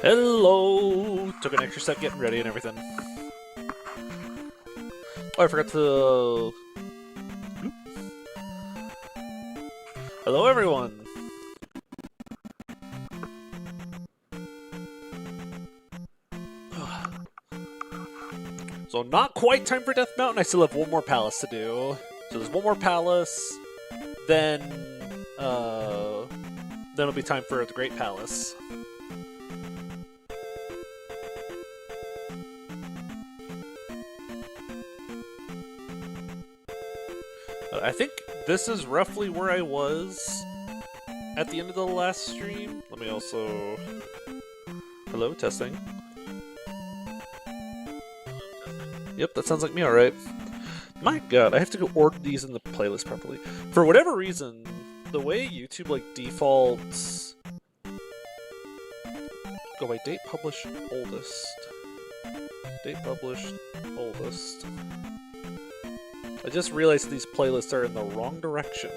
Hello! Took an extra step getting ready and everything. Oh, I forgot to... Hello, everyone! So not quite time for Death Mountain, I still have one more palace to do. So there's one more palace, then it'll be time for the Great Palace. I think this is roughly where I was at the end of the last stream. Let me also... Hello, testing. Yep, that sounds like me alright. My god, I have to go order these in the playlist properly. For whatever reason, the way YouTube like defaults... Go by date published oldest. Date published oldest. I just realized these playlists are in the wrong direction.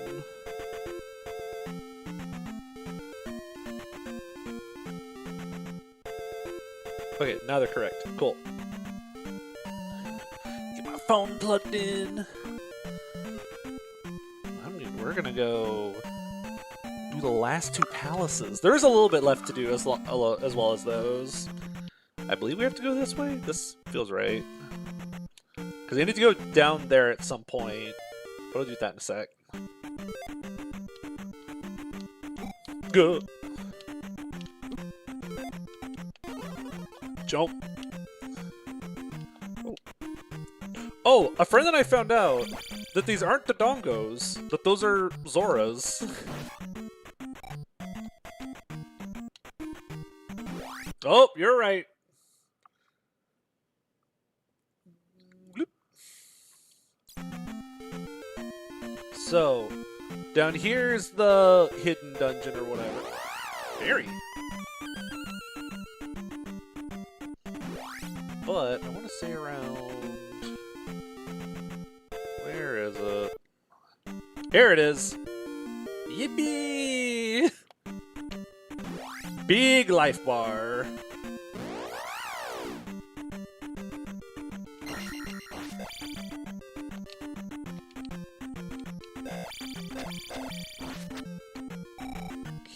Okay, now they're correct. Cool. Get my phone plugged in. We're gonna go do the last two palaces. There's a little bit left to do as well as those. I believe we have to go this way? This feels right. Because we need to go down there at some point. But I'll do that in a sec. Go! Jump! Oh, a friend and I found out that these aren't the Dongos, that those are Zoras. Oh, you're right. So, down here's the hidden dungeon or whatever. Very. But I want to say around... Where is it? Here it is! Yippee! Big life bar.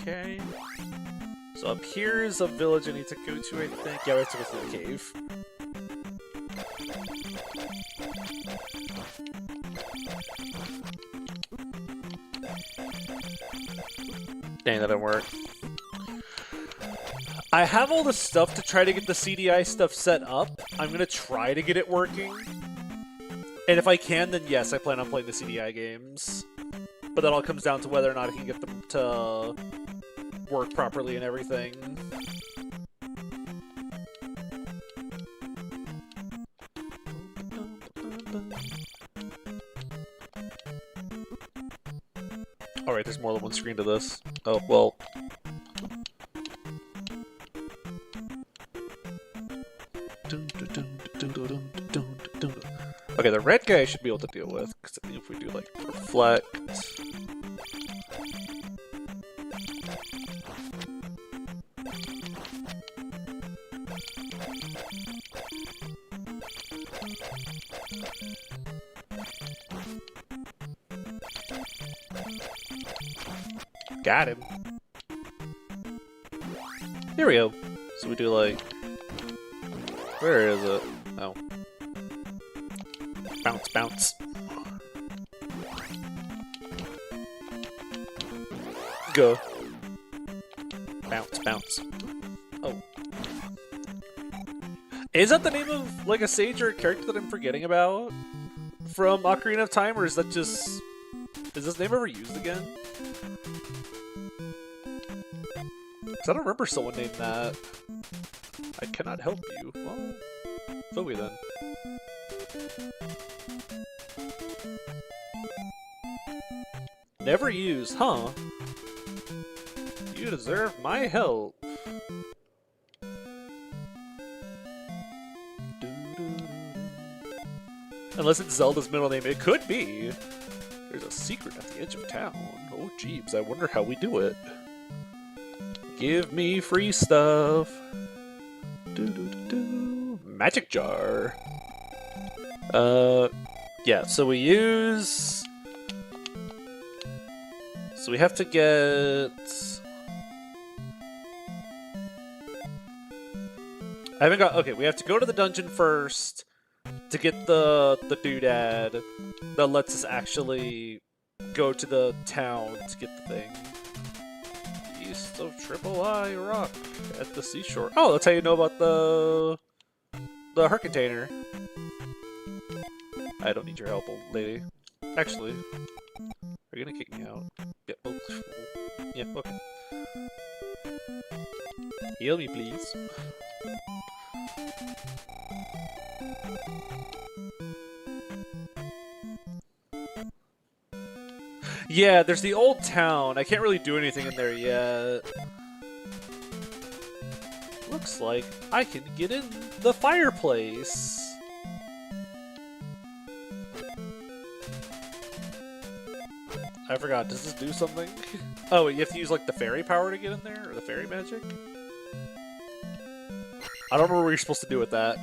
Okay. So up here is a village I need to go to, I think. Yeah, we have to go through the cave. Dang, that didn't work. I have all the stuff to try to get the CDI stuff set up. I'm gonna try to get it working. And if I can, then yes, I plan on playing the CDI games. But that all comes down to whether or not I can get them to work properly and everything. Alright, there's more than one screen to this. Oh, well. Okay, the red guy I should be able to deal with, because I think if we do, like, reflect... Got him. Here we go. So we do like... Where is it? Oh. Bounce, bounce. Go. Bounce, bounce. Oh. Is that the name of like a sage or a character that I'm forgetting about? From Ocarina of Time, or is that just... Is this name ever used again? I don't remember someone named that. I cannot help you. Well, Phobie then. Never use, huh? You deserve my help. Unless it's Zelda's middle name, it could be. There's a secret at the edge of town. Oh jeebs, I wonder how we do it. Give me free stuff. Magic jar. Yeah, so we use... So we have to get... I haven't got... Okay, we have to go to the dungeon first to get the doodad that lets us actually go to the town to get the thing. East of Triple I Rock at the seashore. Oh, that's how you know about the heart container. I don't need your help, old lady. Actually, are you gonna kick me out? Yeah. Oh. Yeah. Okay. Heal me, please. Yeah, there's the old town. I can't really do anything in there yet. Looks like I can get in the fireplace. I forgot, does this do something? Oh, you have to use like the fairy power to get in there? Or the fairy magic? I don't remember what you're supposed to do with that.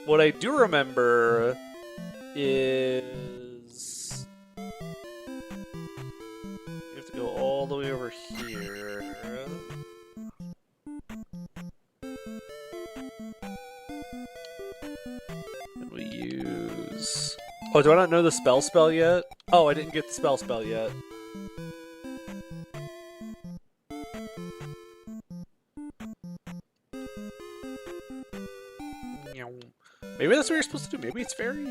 What I do remember is... you have to go all the way over here. And we use... oh, do I not know the spell yet? Oh, I didn't get the spell yet. Maybe that's what you're supposed to do. Maybe it's fairy?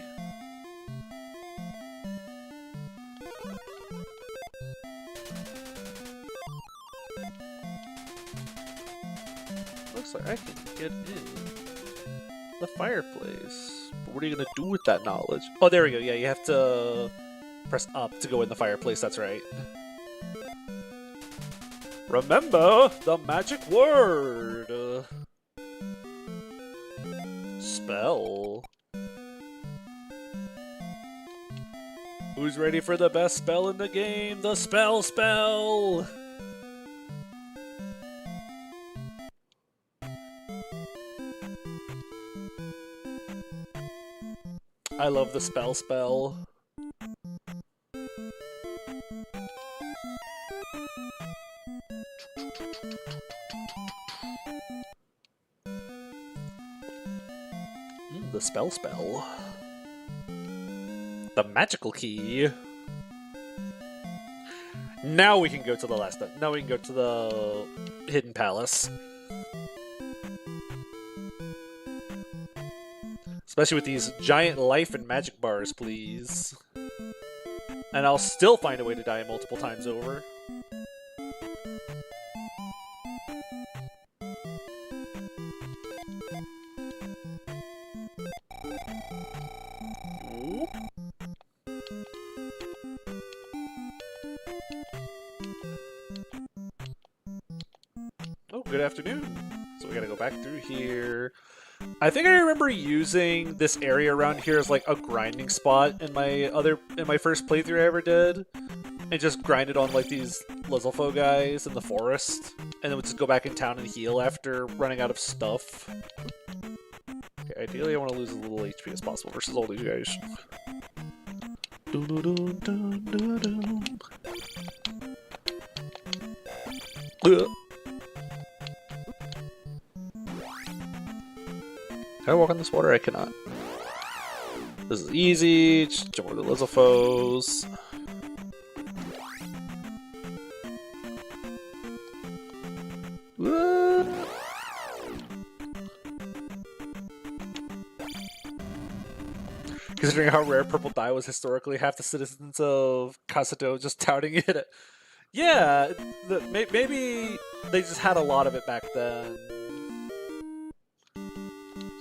Looks like I can get in the fireplace. But what are you going to do with that knowledge? Oh, there we go. Yeah, you have to press up to go in the fireplace. That's right. Remember the magic word. Spell. Who's ready for the best spell in the game? The spell! I love the spell. The spell. The magical key. Now we can go to the last one. Now we can go to the hidden palace. Especially with these giant life and magic bars, please. And I'll still find a way to die multiple times over. Good afternoon. So we gotta go back through here. I think I remember using this area around here as like a grinding spot in my first playthrough I ever did, and just grinded on like these Lizalfo guys in the forest, and then would just go back in town and heal after running out of stuff. Okay, ideally I want to lose as little HP as possible versus all these guys. Can I walk on this water? I cannot. This is easy. Just jump over the Lizalfos. Considering how rare purple dye was historically, half the citizens of Kasato just touting it. Yeah, maybe they just had a lot of it back then.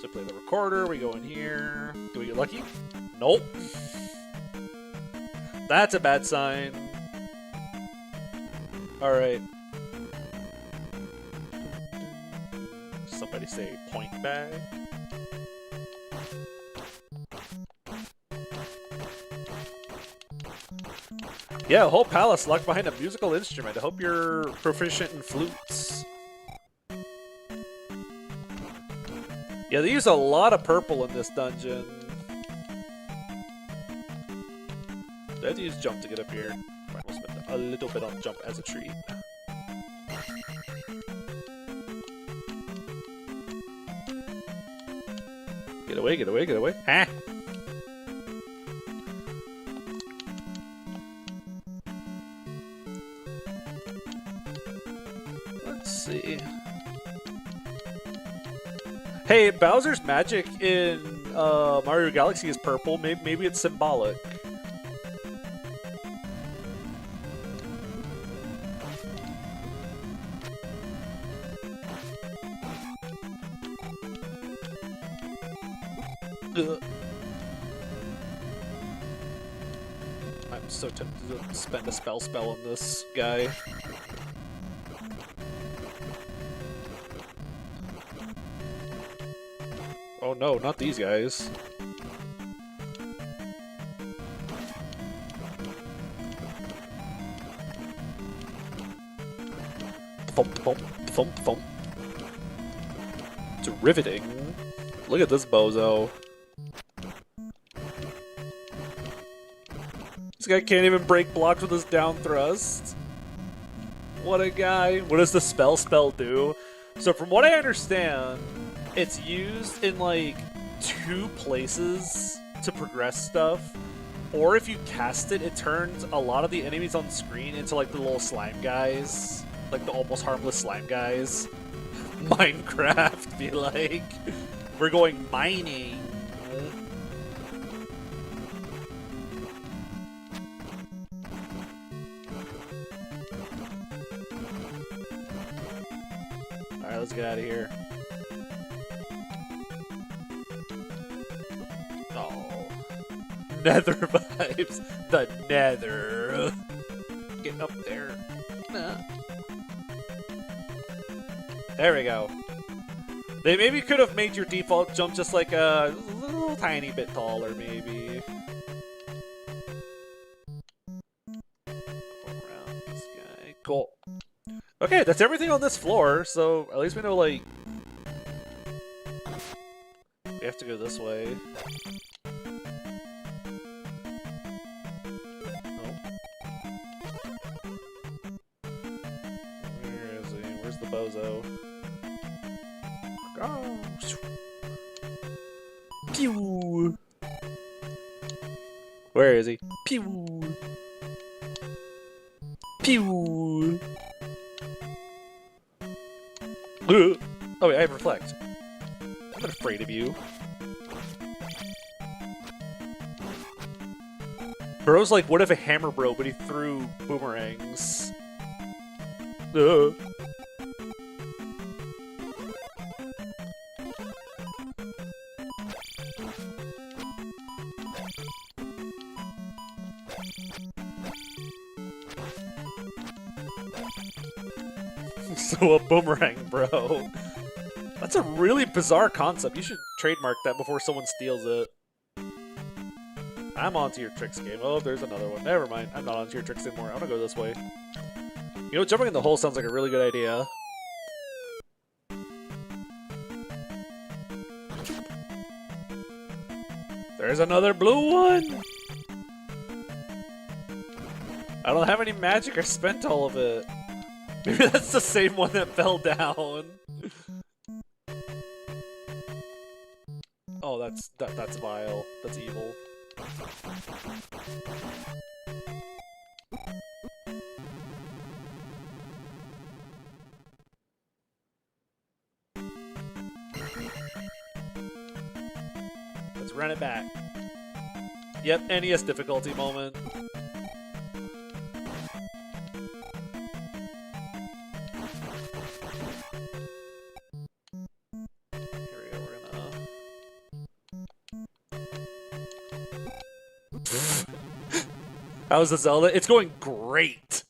So play the recorder, we go in here. Do we get lucky? Nope. That's a bad sign. Alright. Somebody say point bag. Yeah, a whole palace locked behind a musical instrument. I hope you're proficient in flutes. Yeah, they use a lot of purple in this dungeon. Do I have to use jump to get up here? Right, we'll spend a little bit on jump as a treat. Get away, get away, get away. Ah! Let's see. Hey, Bowser's magic in Mario Galaxy is purple. Maybe it's symbolic. I'm so tempted to spend a spell on this guy. Oh no, not these guys. Thump, thump, thump, thump. It's riveting. Look at this bozo. This guy can't even break blocks with his down thrust. What a guy. What does the spell do? So from what I understand, it's used in like 2 places to progress stuff. Or if you cast it, it turns a lot of the enemies on screen into like the little slime guys. Like the almost harmless slime guys. Minecraft, be like. We're going mining. Alright, let's get out of here. Oh. Nether vibes. The nether. Get up there. Nah. There we go. They maybe could have made your default jump just like a little tiny bit taller, maybe. Go around this guy. Cool. Okay, that's everything on this floor, so at least we know, like... We have to go this way. Oh. Where is he? Where's the bozo? Oh. Pew! Where is he? Pew! Pew! Oh wait, I have reflect. I'm not afraid of you. Bro's like, what if a hammer bro, but he threw boomerangs? So a boomerang, bro. That's a really bizarre concept. You should trademark that before someone steals it. I'm onto your tricks game. Oh, there's another one. Never mind. I'm not onto your tricks anymore. I'm gonna go this way. You know, jumping in the hole sounds like a really good idea. There's another blue one! I don't have any magic. I spent all of it. Maybe that's the same one that fell down. Oh, that's vile. That's evil. Let's run it back. Yep, NES difficulty moment. How's the Zelda? It's going great!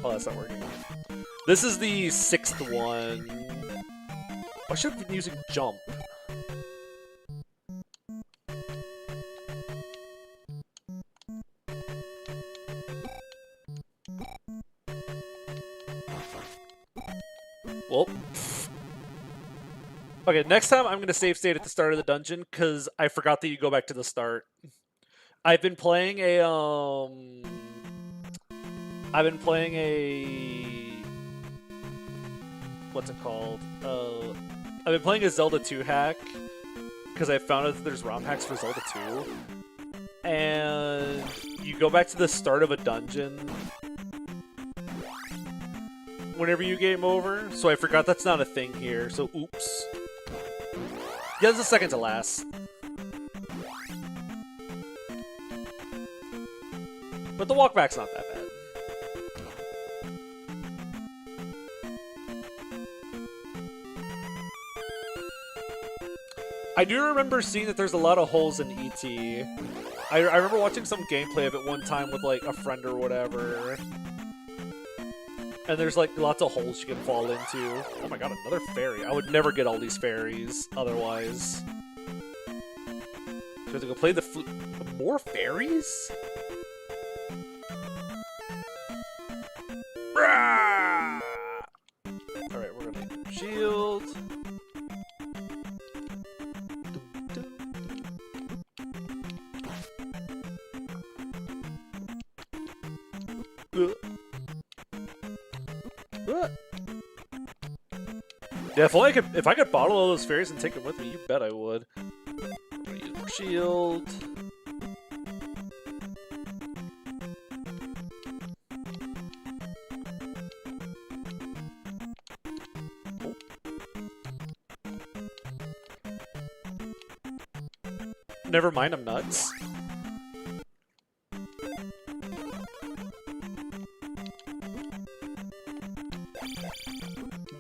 Oh, that's not working. This is the 6th one. I should have been using jump. Well. Okay, next time I'm gonna save state at the start of the dungeon because I forgot that you go back to the start. I've been playing a what's it called? I've been playing a Zelda 2 hack because I found out that there's ROM hacks for Zelda 2, and you go back to the start of a dungeon whenever you game over. So I forgot that's not a thing here. So oops. Yeah, this is second to last. But the walk back's not that bad. I do remember seeing that there's a lot of holes in E.T. I remember watching some gameplay of it one time with like a friend or whatever. And there's like lots of holes you can fall into. Oh my god, another fairy. I would never get all these fairies otherwise. So I have to go play the flute. More fairies? Alright, we're gonna make shield. Yeah, if I could bottle all those fairies and take them with me, you bet I would. I'm gonna use more shield. Oh. Never mind, I'm nuts.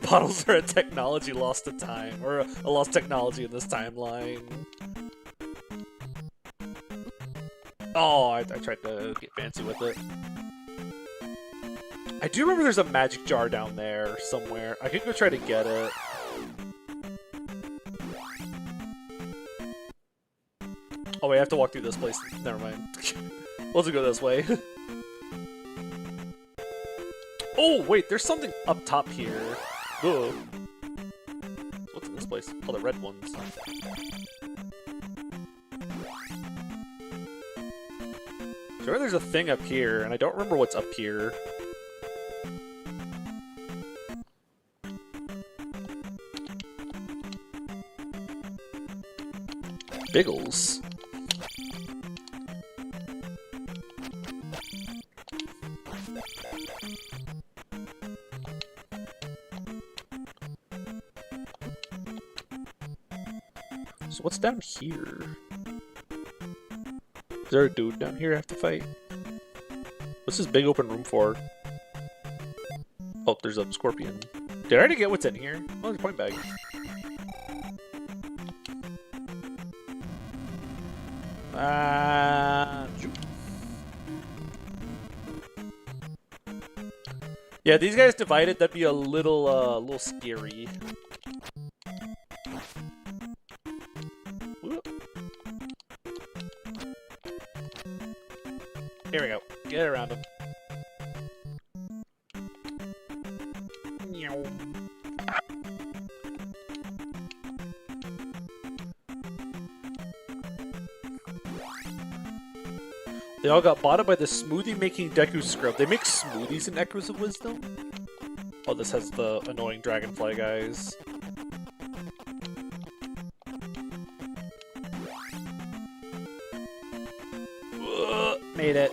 Bottles are a technology lost to time, or a lost technology in this timeline. Oh, I tried to get fancy with it. I do remember there's a magic jar down there somewhere. I could go try to get it. Oh wait, I have to walk through this place. Never mind. We'll just go this way. Oh wait, there's something up top here. Whoa. What's in this place? Oh, the red ones. Sure, there's a thing up here, and I don't remember what's up here. Biggles. So what's down here? Is there a dude down here I have to fight? What's this big open room for? Oh, there's a scorpion. Did I already get what's in here? Oh, there's a point bag. Yeah, these guys divided, that'd be a little scary. Here we go. Get around him. They all got bought by the smoothie-making Deku Scrub. They make smoothies in Echoes of Wisdom? Oh, this has the annoying dragonfly guys. Made it.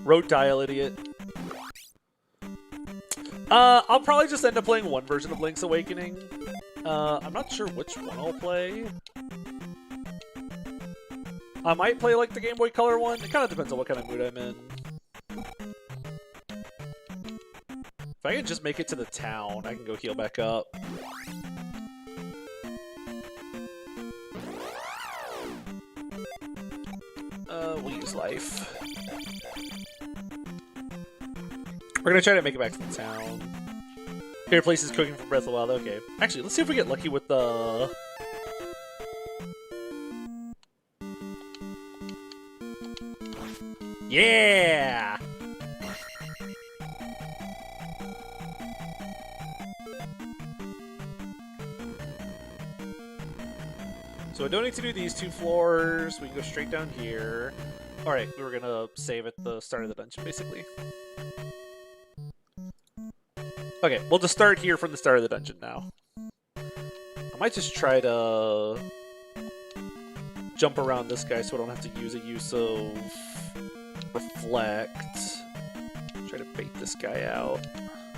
Road dial, idiot. I'll probably just end up playing one version of Link's Awakening. I'm not sure which one I'll play. I might play like the Game Boy Color one. It kind of depends on what kind of mood I'm in. If I can just make it to the town, I can go heal back up. We'll use life. We're gonna try to make it back to the town. Favorite place is cooking for Breath of the Wild. Okay. Actually, let's see if we get lucky with the... Yeah! So I don't need to do these two floors. We can go straight down here. Alright, we were gonna save at the start of the dungeon, basically. Okay, we'll just start here from the start of the dungeon now. I might just try to jump around this guy so I don't have to use a use of Reflect. Try to bait this guy out.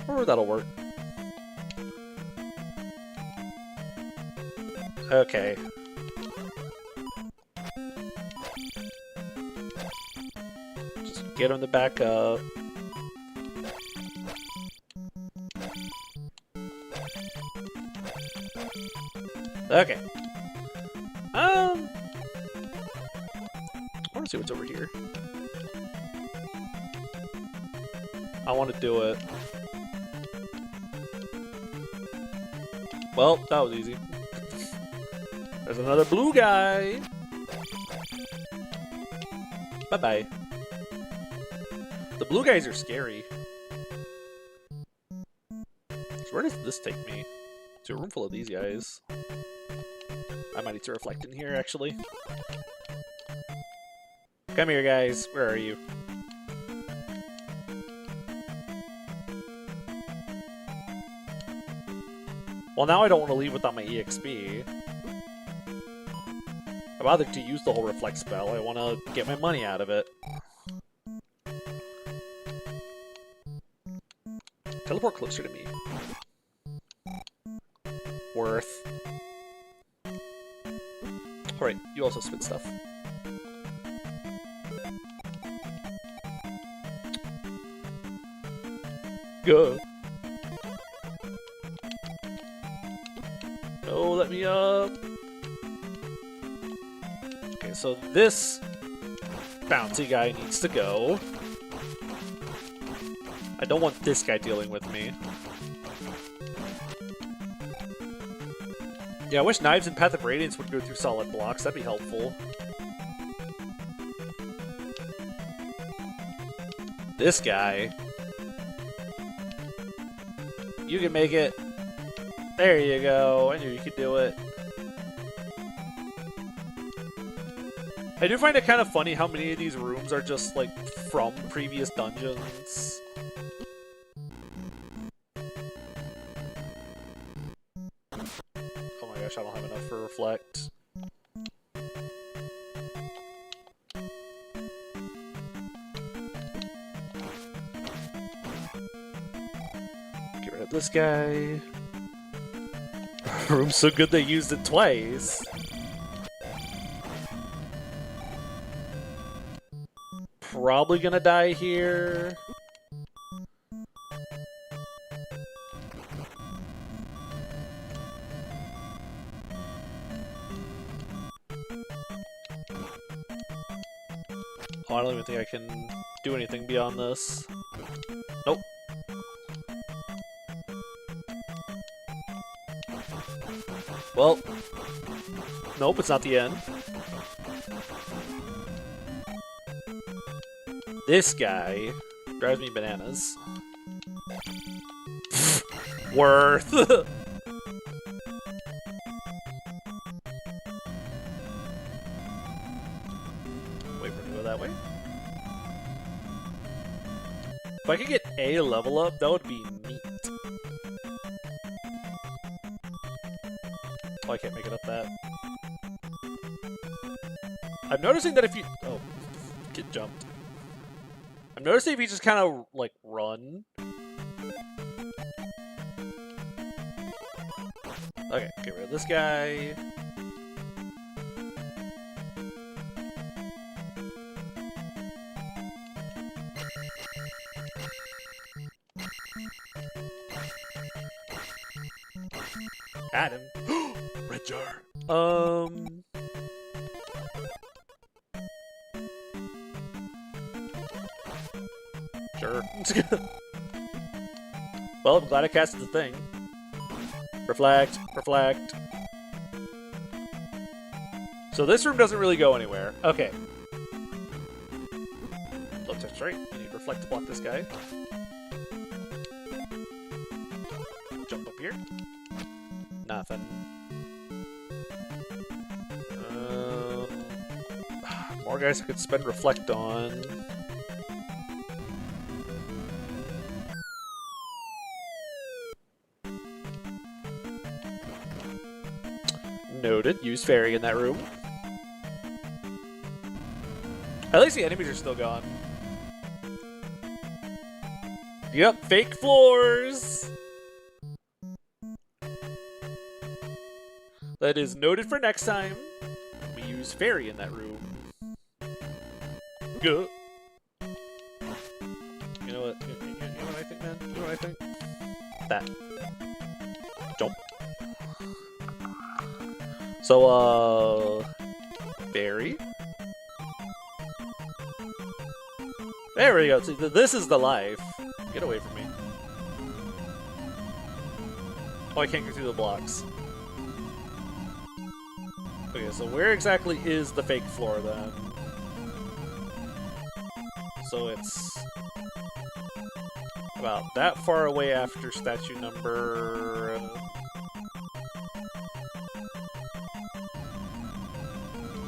Or that'll work. Okay. Just get him to back up. Okay. I want to see what's over here. I want to do it. Well, that was easy. There's another blue guy. Bye-bye. The blue guys are scary. So where does this take me? To a room full of these guys. I might need to reflect in here, actually. Come here, guys. Where are you? Well, now I don't want to leave without my EXP. I'm bothered to use the whole reflect spell. I want to get my money out of it. Teleport closer to me. Worth. Alright, you also spit stuff. Go. No, let me up. Okay, so this bouncy guy needs to go. I don't want this guy dealing with me. Yeah, I wish Knives and Path of Radiance would go through solid blocks. That'd be helpful. This guy. You can make it. There you go. I knew you could do it. I do find it kind of funny how many of these rooms are just, like, from previous dungeons. Oh my gosh, I don't have enough for Reflect. Get rid of this guy. Room's so good they used it twice. Probably gonna die here. Oh, I don't even think I can do anything beyond this. Nope. Well, nope, it's not the end. This guy drives me bananas. Worth. Wait for it to go that way. If I could get a level up, that would be neat. Oh, I can't make it up that. I'm noticing that if you... Oh, get jumped. I'm noticing if you just kind of, like, run. Okay, get rid of this guy. Got him. Red jar. Sure. Well, I'm glad I casted the thing. Reflect, reflect. So this room doesn't really go anywhere. Okay. Looks that's right. I need reflect to block this guy. Jump up here. Nothing. More guys I could spend reflect on. Noted. Use fairy in that room. At least the enemies are still gone. Yep, fake floors! That is noted for next time. We use fairy in that room. Go. You know what? You know what I think, man? You know what I think? That. Jump. So, berry. There we go. See, this is the life. Get away from me. Oh, I can't get through the blocks. Okay, so where exactly is the fake floor then? So it's about that far away after statue number...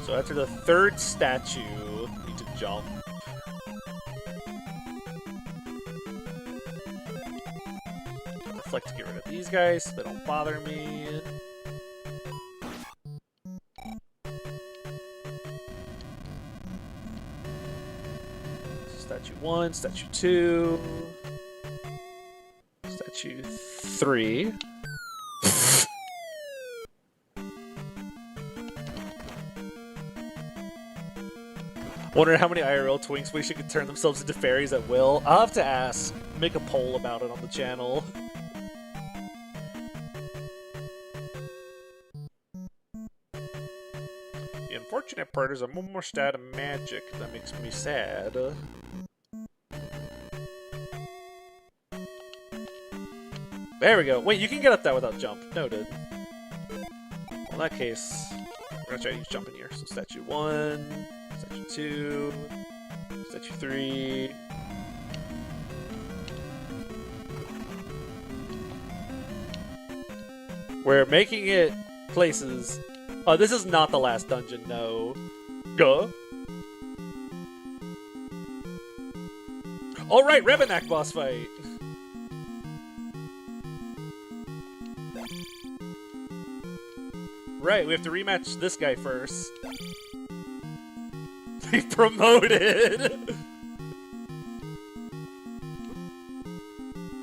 So after the third statue, we need to jump. Reflect to get rid of these guys so they don't bother me. Statue 1, Statue 2, Statue 3. Wonder how many IRL twinks wish they could turn themselves into fairies at will. I'll have to ask. Make a poll about it on the channel. The unfortunate part is I'm almost out of magic. That makes me sad. There we go. Wait, you can get up that without jump. Noted. Well, in that case, we're gonna try to use jump in here. So statue 1, statue 2, statue 3. We're making it places. Oh, this is not the last dungeon, no. Go. Alright, Rebenak boss fight. Right, we have to rematch this guy first. He promoted!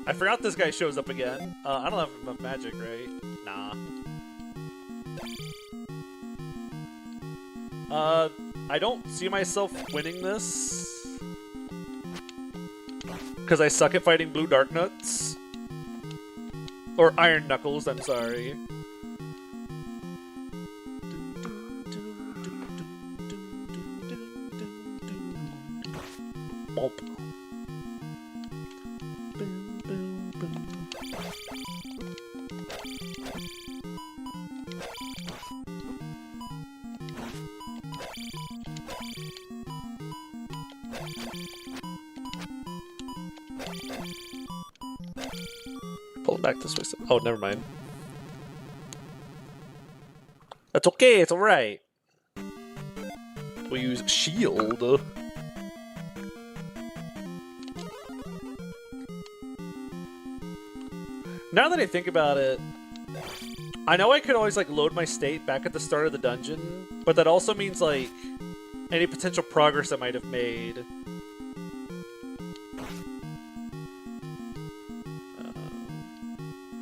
I forgot this guy shows up again. I don't have enough magic, right? Nah. I don't see myself winning this. Because I suck at fighting blue dark nuts. Or iron knuckles, I'm sorry. Bump. Pull it back this way. Oh, never mind. That's okay, it's alright. We use shield. Now that I think about it, I know I could always like load my state back at the start of the dungeon, but that also means like any potential progress I might have made.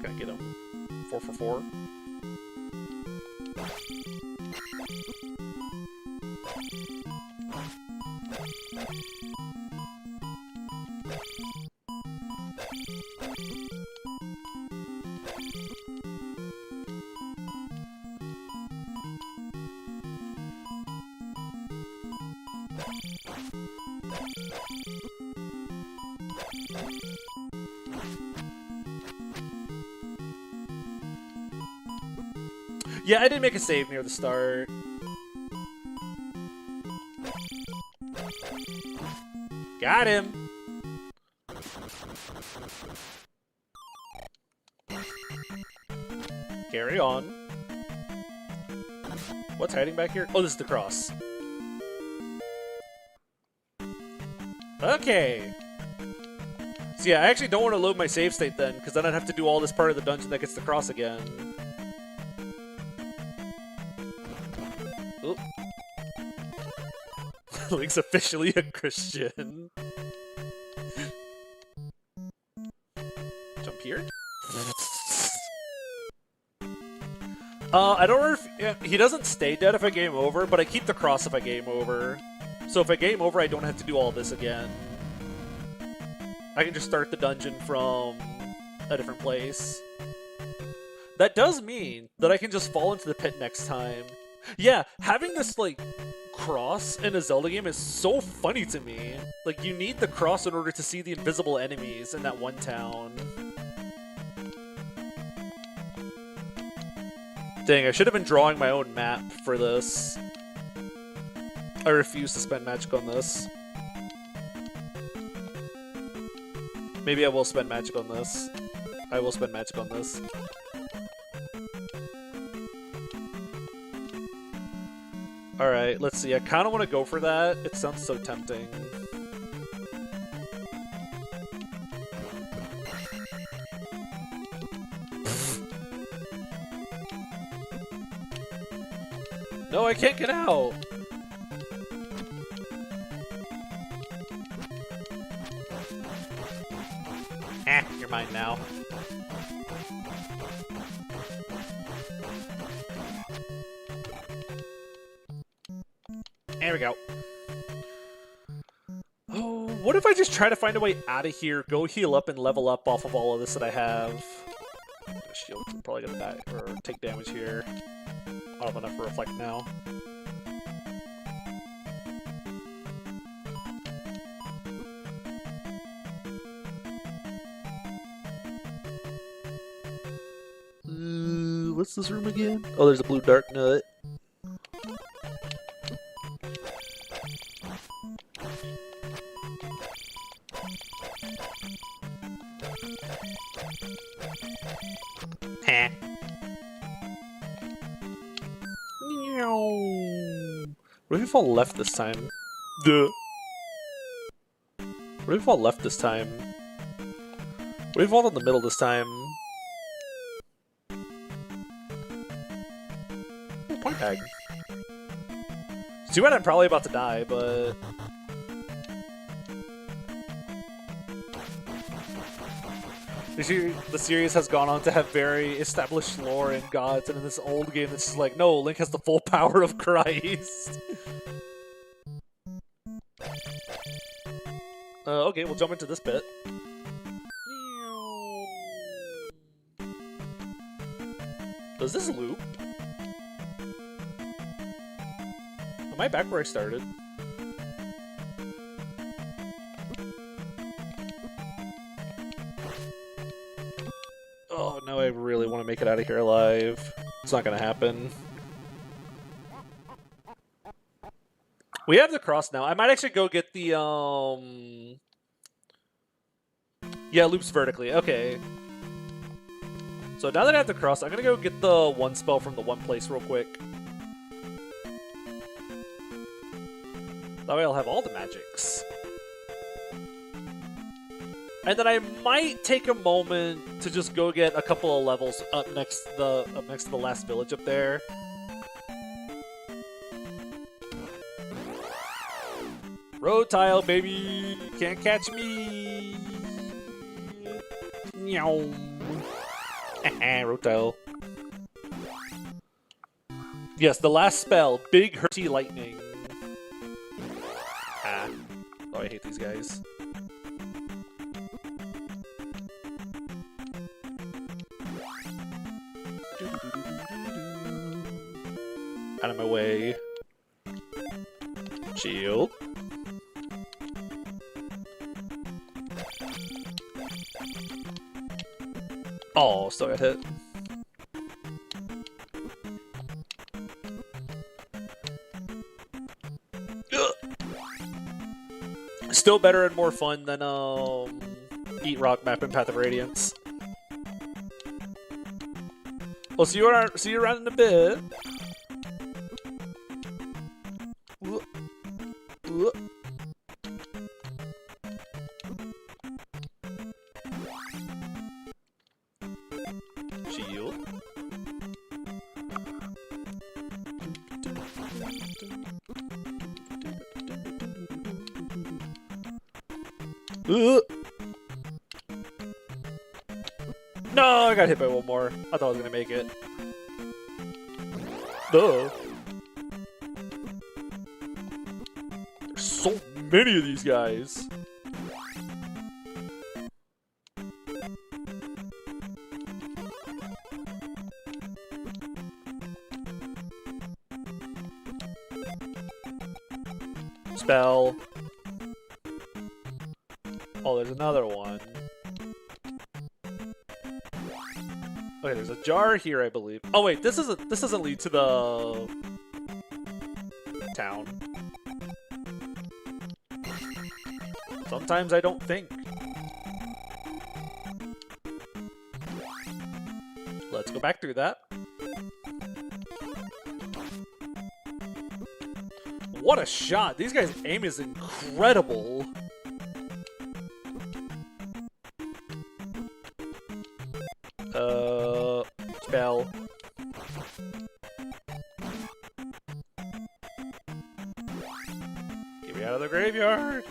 Can I get him? 4 for 4. Yeah, I did make a save near the start. Got him! Carry on. What's hiding back here? Oh, this is the cross. Okay. So yeah, I actually don't want to load my save state then, because then I'd have to do all this part of the dungeon that gets the cross again. Oop. Link's officially a Christian. Jump here? I don't know if... Yeah, he doesn't stay dead if I game over, but I keep the cross if I game over. So if I game over, I don't have to do all this again. I can just start the dungeon from a different place. That does mean that I can just fall into the pit next time. Yeah, having this, like, cross in a Zelda game is so funny to me. Like, you need the cross in order to see the invisible enemies in that one town. Dang, I should have been drawing my own map for this. I refuse to spend magic on this. Maybe I will spend magic on this. I will spend magic on this. Alright, let's see. I kind of want to go for that. It sounds so tempting. No, I can't get out! You're mine now. There we go. Oh, what if I just try to find a way out of here, go heal up and level up off of all of this that I have? Shield, I'm probably gonna die or take damage here. I don't have enough for Reflect now. What's this room again? Oh, there's a blue dark nut. What if we fall left this time? Duh. What if we fall left this time? What if we fall in the middle this time? Oh, point bag. It's too bad I'm probably about to die, but... The series has gone on to have very established lore and gods, and in this old game, it's just like, no, Link has the full power of Christ. Okay, we'll jump into this bit. Does this loop? Am I back where I started? Oh no, I really want to make it out of here alive. It's not gonna happen. We have the cross now. I might actually go get the, yeah, loops vertically. Okay. So now that I have the cross, I'm gonna go get the one spell from the one place real quick. That way I'll have all the magics. And then I might take a moment to just go get a couple of levels up next to the last village up there. Road tile, baby! Can't catch me! Meow. Road tile. Yes, the last spell, Big Hurty Lightning. Ah. Oh, I hate these guys. Out of my way. Shield. Oh, still got hit. Ugh. Still better and more fun than Eat Rock map in Path of Radiance. We'll see you around in a bit. Shield. No, I got hit by one more. I thought I was gonna make it. Duh. There's so many of these guys. Spell. Oh, there's another one. Okay, there's a jar here, I believe. Oh wait, this doesn't lead to the town. Sometimes I don't think. Let's go back through that. What a shot! These guys' aim is incredible. Spell. Get me out of the graveyard.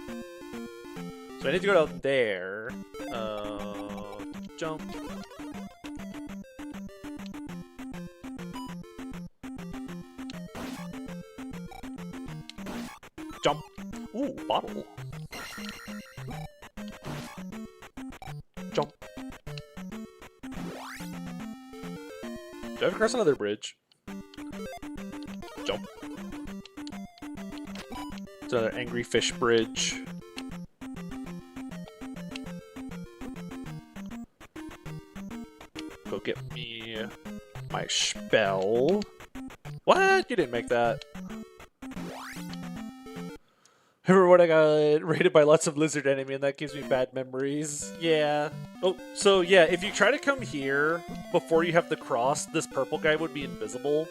So I need to go down there. Jump. Jump. Ooh, bottle. Jump. Do I have to cross another bridge? Jump. It's another angry fish bridge. Go get me my spell. What? You didn't make that. Remember when I got raided by lots of lizard enemy and that gives me bad memories? Yeah. Oh, so yeah, if you try to come here before you have the cross, this purple guy would be invisible.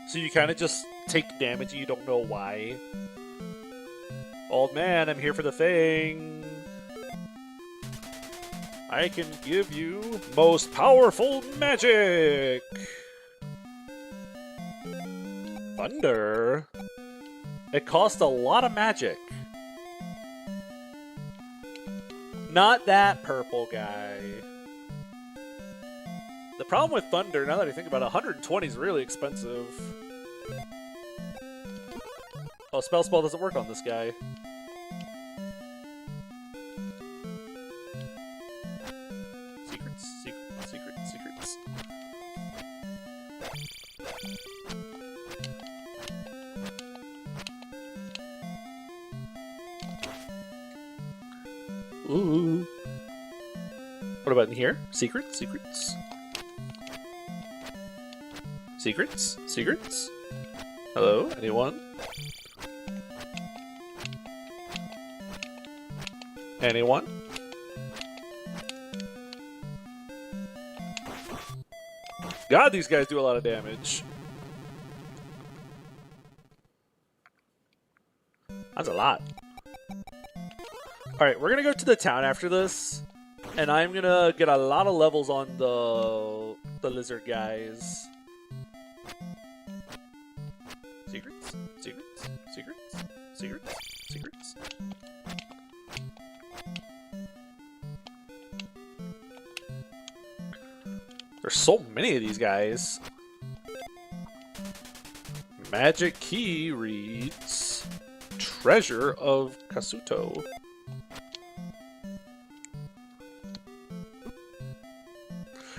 So you kind of just take damage and you don't know why. Old man, I'm here for the thing. I can give you most powerful magic. Thunder? It costs a lot of magic. Not that purple guy. The problem with Thunder, now that I think about it, 120 is really expensive. Oh, Spell doesn't work on this guy. Secrets. Ooh. What about in here? Secrets. Hello? Anyone? Anyone? God, these guys do a lot of damage. That's a lot. Alright, we're gonna go to the town after this, and I'm gonna get a lot of levels on the lizard guys. Secrets. There's so many of these guys. Magic key reads Treasure of Kasuto.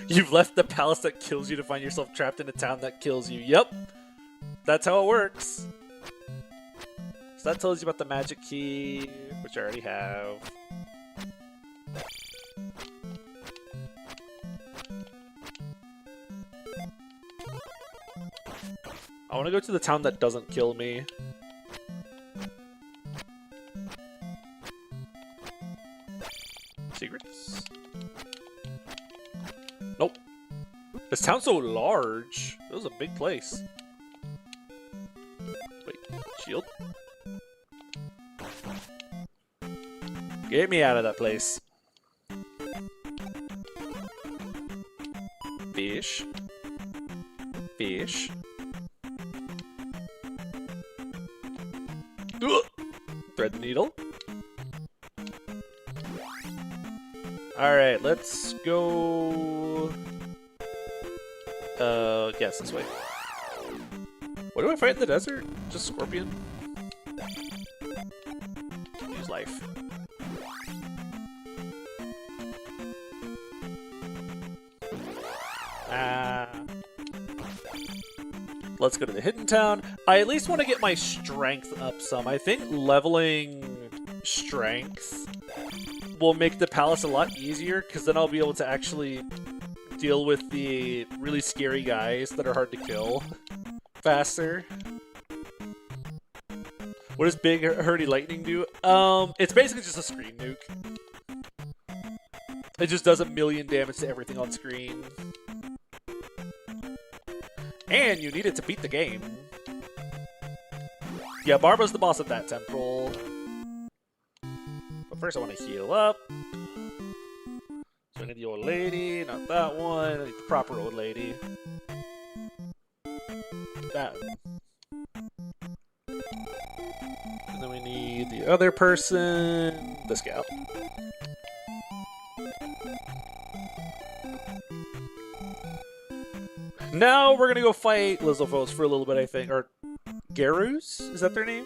You've left the palace that kills you to find yourself trapped in a town that kills you. Yep. That's how it works. So that tells you about the magic key, which I already have. I want to go to the town that doesn't kill me. Secrets? Nope. This town's so large. It was a big place. Wait, shield? Get me out of that place. Fish. Thread the needle. Alright, let's go... Yes, this way. What do I fight in the desert? Just scorpion? Use life. Let's go to the Hidden Town. I at least want to get my strength up some. I think leveling strength will make the palace a lot easier, because then I'll be able to actually deal with the really scary guys that are hard to kill faster. What does Big Hurdy Lightning do? It's basically just a screen nuke. It just does 1,000,000 damage to everything on screen. And you need it to beat the game. Yeah, Barbara's the boss of that temple. But first I want to heal up. So I need the old lady, not that one. I need the proper old lady. That one. And then we need the other person, this gal. Now we're gonna go fight Lizalfos for a little bit, I think. Or Garus? Is that their name?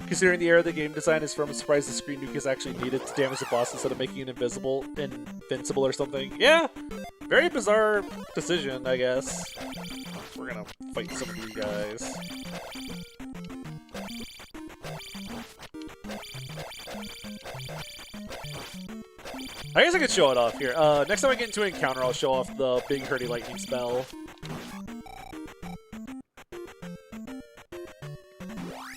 Considering the era the game design is from, I'm surprised the screen nuke is actually needed to damage the boss instead of making it invincible or something. Yeah! Very bizarre decision, I guess. We're gonna fight some of these guys. I guess I could show it off here. Next time I get into an encounter, I'll show off the Big Hurdy Lightning spell.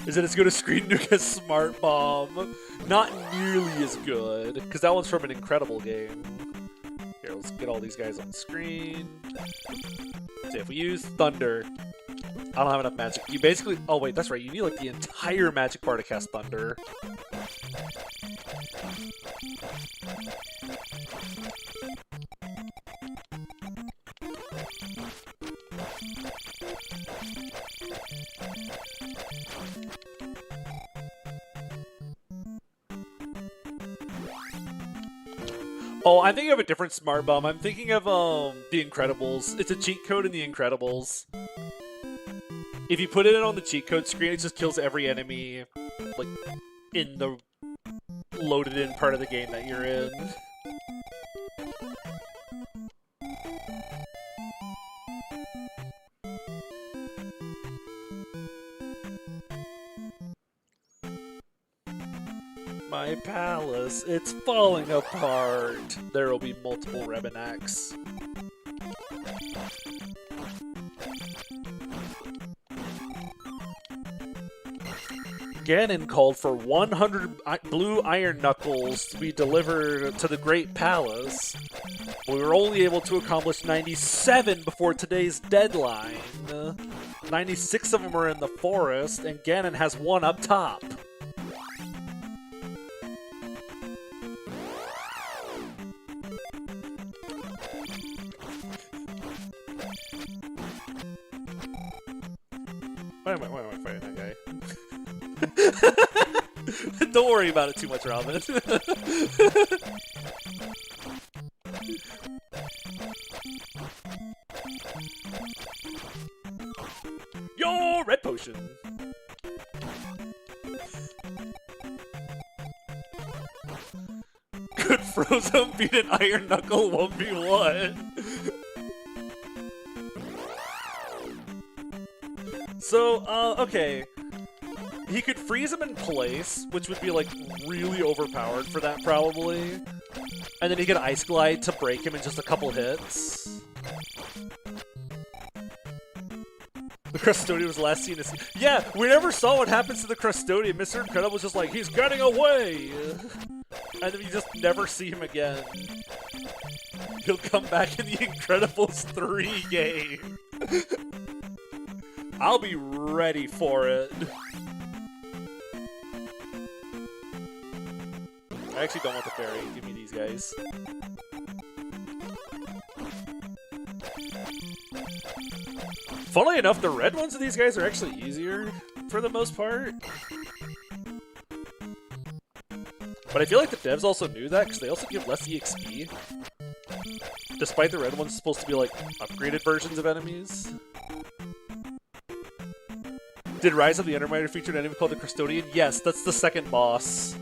Is it as good as Screen Nuke as Smart Bomb? Not nearly as good, because that one's from an incredible game. Here, let's get all these guys on screen. So if we use Thunder, I don't have enough magic. You basically... Oh wait, that's right. You need like the entire magic bar to cast Thunder. Oh, I'm thinking of a different Smart Bomb. I'm thinking of The Incredibles. It's a cheat code in The Incredibles. If you put it on the cheat code screen, it just kills every enemy, like, in the loaded in part of the game that you're in. My palace, it's falling apart. There will be multiple Rebinacks. Ganon called for 100 blue iron knuckles to be delivered to the Great Palace. We were only able to accomplish 97 before today's deadline. 96 of them are in the forest, and Ganon has one up top. Why am I fighting that guy? Don't worry about it too much, Robin. Yo, red potion. Could Frozen beat an Iron Knuckle 1v1? So, okay. He could freeze him in place, which would be, like, really overpowered for that, probably. And then he could Ice Glide to break him in just a couple hits. The Crustodian was last seen as... Yeah, we never saw what happens to the Crustodian. Mr. Incredible was just like, he's getting away! And then you just never see him again. He'll come back in the Incredibles 3 game. I'll be ready for it. I actually don't want the fairy. Give me these guys. Funnily enough, the red ones of these guys are actually easier for the most part. But I feel like the devs also knew that because they also give less EXP. Despite the red ones supposed to be like upgraded versions of enemies. Did Rise of the Underminer feature an enemy called the Custodian? Yes, that's the second boss.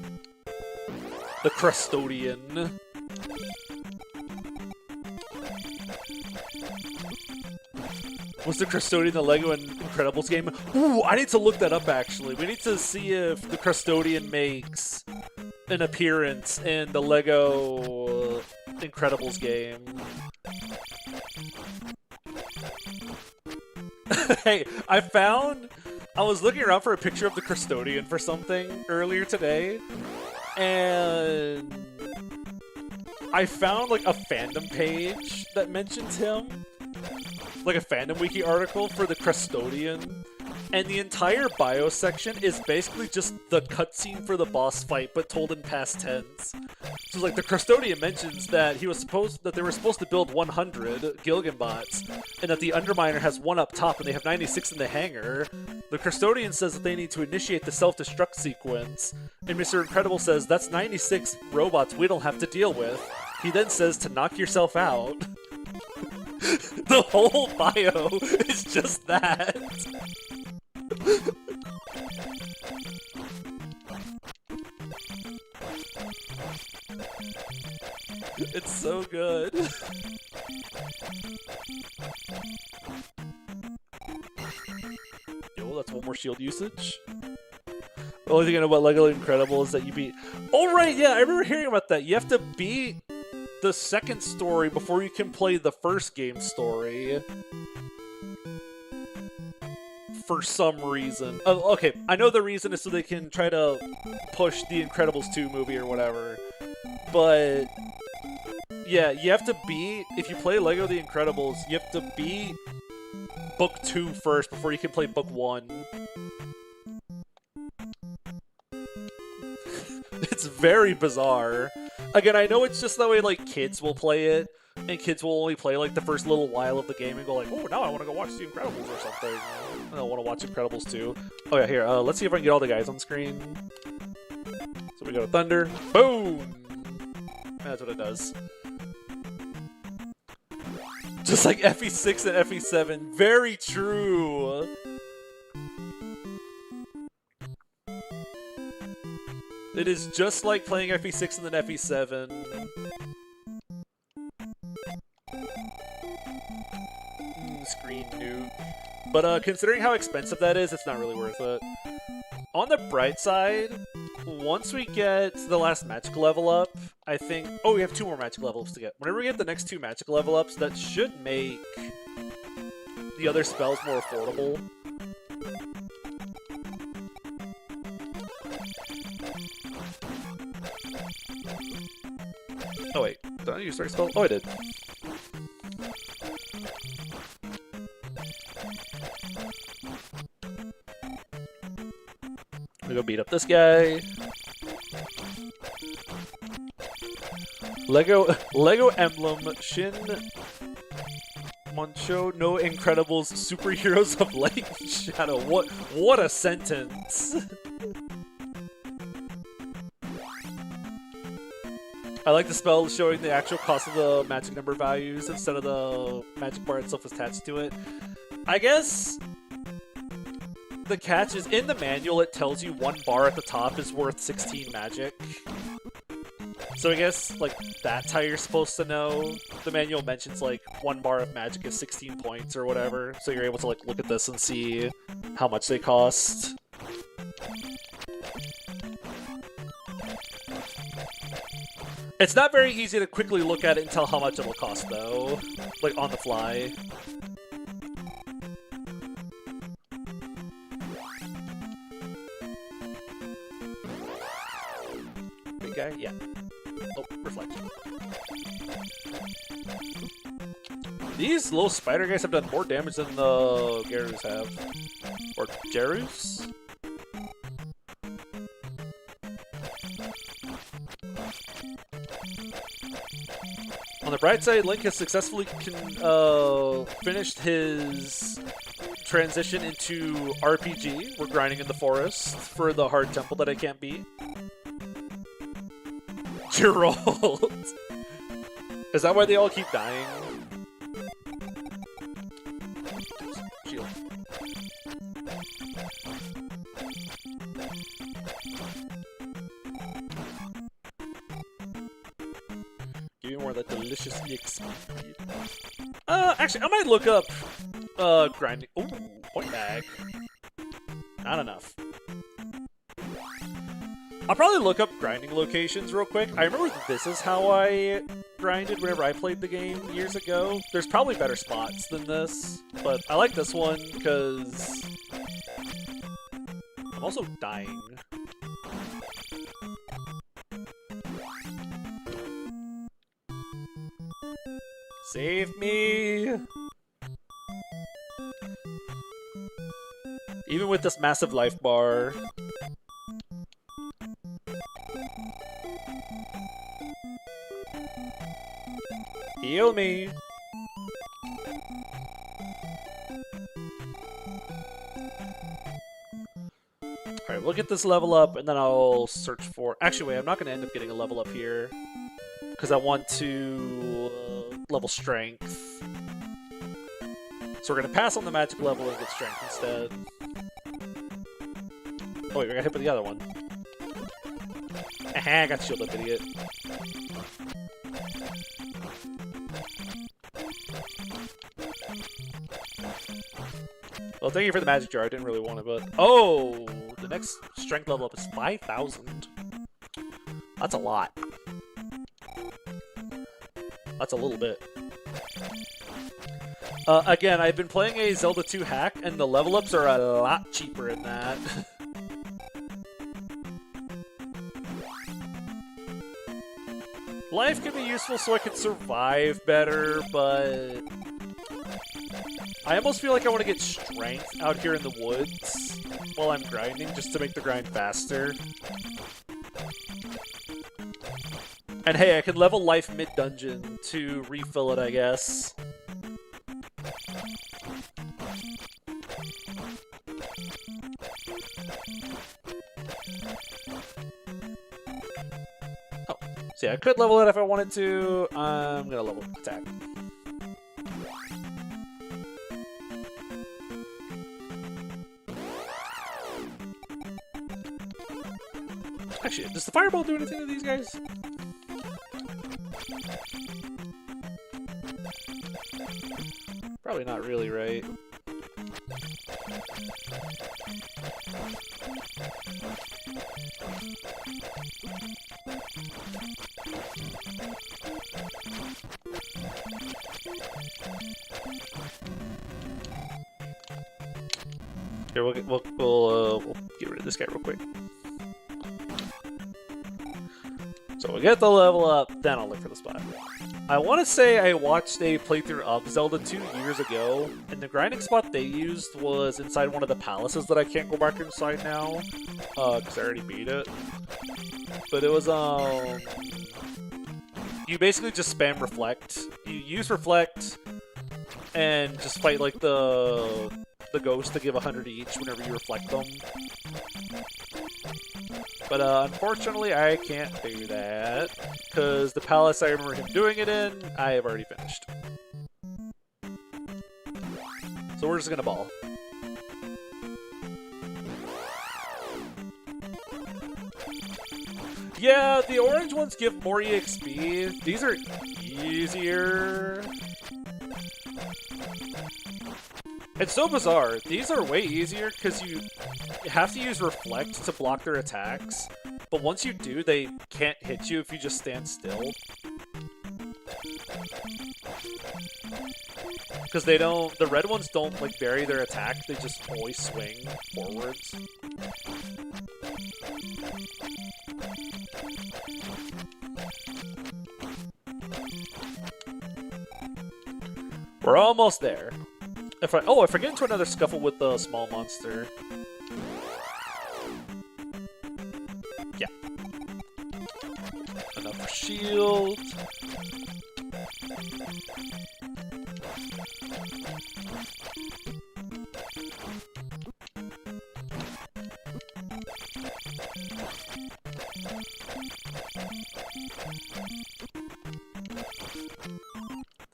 The Custodian. Was the Custodian the Lego and Incredibles game? Ooh, I need to look that up, actually. We need to see if the Custodian makes an appearance in the Lego Incredibles game. Hey, I was looking around for a picture of the Custodian for something earlier today, and I found like a fandom page that mentions him, like a fandom wiki article for the Custodian, and the entire bio section is basically just the cutscene for the boss fight, but told in past tense. So like the Custodian mentions that they were supposed to build 100 Gilgan bots, and that the Underminer has one up top and they have 96 in the hangar. The Custodian says that they need to initiate the self-destruct sequence, and Mr. Incredible says that's 96 robots we don't have to deal with. He then says to knock yourself out. The whole bio is just that. It's so good. Yo, that's one more shield usage. The only thing I know about Lego Incredible is that you beat... Oh, right, yeah, I remember hearing about that. You have to beat the second story before you can play the first game story. For some reason. Oh, okay, I know the reason is so they can try to push the Incredibles 2 movie or whatever. But... yeah, you have to beat... if you play Lego The Incredibles, you have to beat Book 2 first before you can play Book 1. It's very bizarre. Again, I know it's just that way, like, kids will play it, and kids will only play, like, the first little while of the game and go like, oh, now I want to go watch The Incredibles or something. I don't want to watch Incredibles 2. Oh yeah, here, let's see if I can get all the guys on screen. So we go to Thunder. Boom! That's what it does. Just like FE6 and FE7. Very true! It is just like playing FE6 and then FE7. Screen nuke. But considering how expensive that is, it's not really worth it. On the bright side, once we get the last magic level up, I think... oh, we have 2 more magic level ups to get. Whenever we get the next 2 magic level ups, that should make the other spells more affordable. Oh wait, did I use Dark Spell? Oh, I did. I'm gonna go beat up this guy. Lego Emblem, Shin Moncho, no Incredibles, Superheroes of Light and Shadow. What a sentence! I like the spell showing the actual cost of the magic number values instead of the magic bar itself attached to it. I guess the catch is in the manual it tells you 1 bar at the top is worth 16 magic. So I guess like that's how you're supposed to know. The manual mentions like 1 bar of magic is 16 points or whatever. So you're able to like look at this and see how much they cost. It's not very easy to quickly look at it and tell how much it'll cost, though. Like, on the fly. Big guy? Yeah. Oh, reflection. These little spider guys have done more damage than the Garus have. Or Jarus? On the bright side, Link has successfully finished his transition into RPG. We're grinding in the forest for the hard temple that I can't beat. Gerald! Is that why they all keep dying? Shield. Give me more of that delicious EXP. Actually, I might look up grinding. Ooh, point bag. Not enough. I'll probably look up grinding locations real quick. I remember this is how I grinded whenever I played the game years ago. There's probably better spots than this, but I like this one because I'm also dying. Save me! Even with this massive life bar. Heal me! Alright, we'll get this level up and then I'll search for... Actually, wait, I'm not going to end up getting a level up here. Because I want to level strength. So we're going to pass on the magic level and get strength instead. Oh wait, we got hit with the other one. Aha, I got shield up, idiot. Well, thank you for the magic jar. I didn't really want it, but... Oh! The next strength level up is 5,000. That's a lot. That's a little bit. Again, I've been playing a Zelda 2 hack, and the level ups are a lot cheaper in that. Life can be useful so I can survive better, but... I almost feel like I want to get strength out here in the woods while I'm grinding, just to make the grind faster. And hey, I can level life mid-dungeon to refill it, I guess. Oh, so yeah, I could level it if I wanted to. I'm gonna level attack. Actually, does the fireball do anything to these guys? Probably not really, right? Here, we'll get rid of this guy real quick. So we'll get the level up, then I'll look for the spot. I want to say I watched a playthrough of Zelda 2 years ago, and the grinding spot they used was inside one of the palaces that I can't go back inside now, because I already beat it. But it was, you basically just spam Reflect. You use Reflect, and just fight, like, the ghosts to give 100 each whenever you reflect them. But unfortunately, I can't do that, because the palace I remember him doing it in, I have already finished. So we're just gonna ball. Yeah, the orange ones give more EXP. These are easier. It's so bizarre. These are way easier because you have to use Reflect to block their attacks, but once you do, they can't hit you if you just stand still. Because they don't, the red ones don't like vary their attack, they just always swing forwards. We're almost there. If I get into another scuffle with the small monster. Yeah. Enough for shield.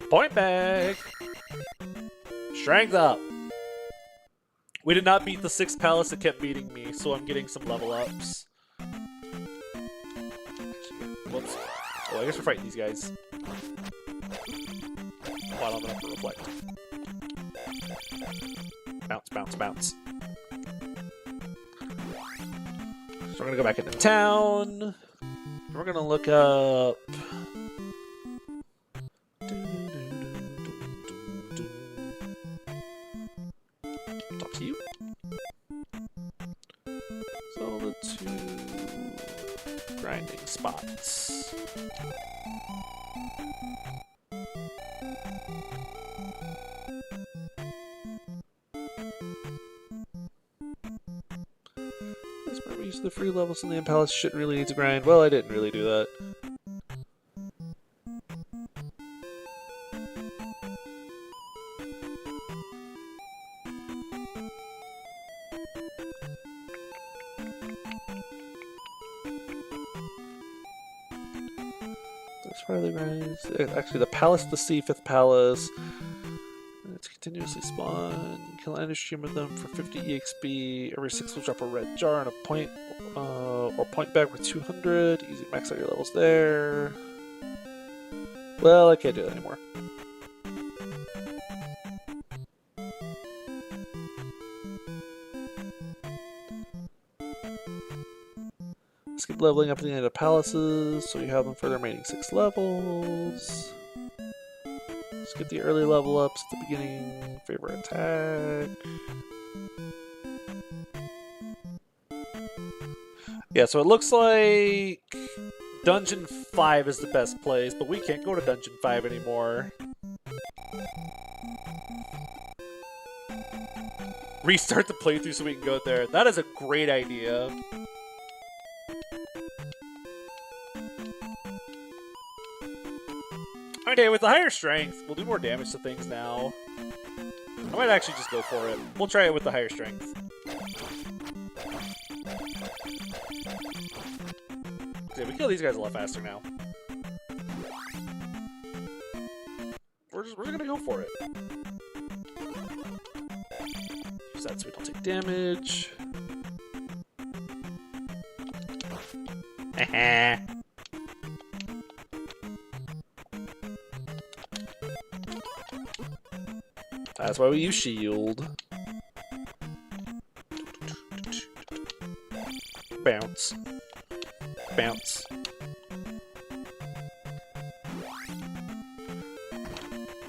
Point bag. Strength up! We did not beat the 6th palace, it kept beating me, so I'm getting some level ups. Whoops. Oh, I guess we're fighting these guys. Well, I don't know if reflect. Bounce, bounce, bounce. So we're gonna go back into town. We're gonna look up. Talk to you. Zelda 2 grinding spots. We use the free levels in the Palace. Shouldn't really need to grind. Well, I didn't really do that. There's Farley Rise. Actually, the Palace, the Sea, 5th Palace. It's continuously spawn. Kill any stream of them for 50 EXP. Every 6 will drop a red jar and a point, or point bag with 200. Easy, max out your levels there. Well, I can't do that anymore. Skip leveling up at the end of palaces, so you have them for the remaining 6 levels. Skip the early level ups at the beginning. Favorite attack. Yeah, so it looks like Dungeon 5 is the best place, but we can't go to Dungeon 5 anymore. Restart the playthrough so we can go there. That is a great idea. Okay, with the higher strength, we'll do more damage to things now. I might actually just go for it. We'll try it with the higher strength. Yeah, we kill these guys a lot faster now. We're just gonna go for it. Use that so we don't take damage. That's why we use shield. Bounce. Bounce.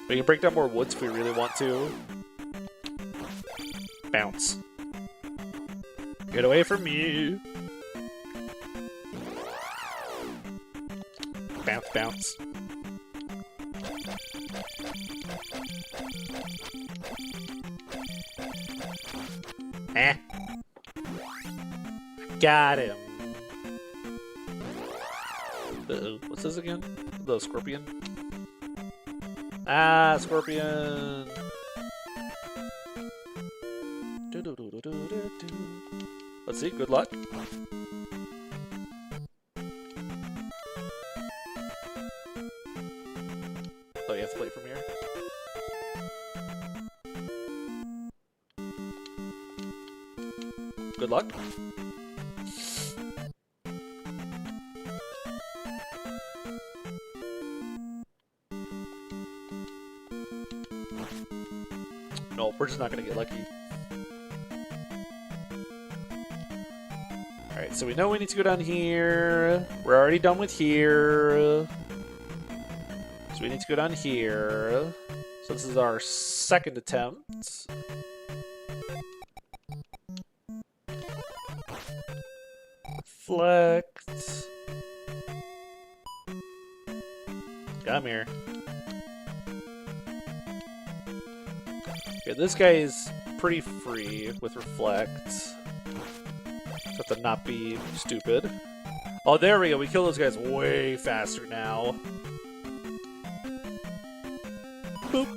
We can break down more woods if we really want to. Bounce. Get away from me. Bounce, bounce. Eh. Got him. Uh-oh. What's this again? The scorpion? Ah, scorpion. Let's see. Good luck. Oh, you have to play from here. Good luck. No, we're just not gonna get lucky. Alright, so we know we need to go down here. We're already done with here. So we need to go down here. So this is our second attempt. Reflect. Come here. Okay, this guy is pretty free with Reflect. Just have to not be stupid. Oh, there we go. We kill those guys way faster now. Boop.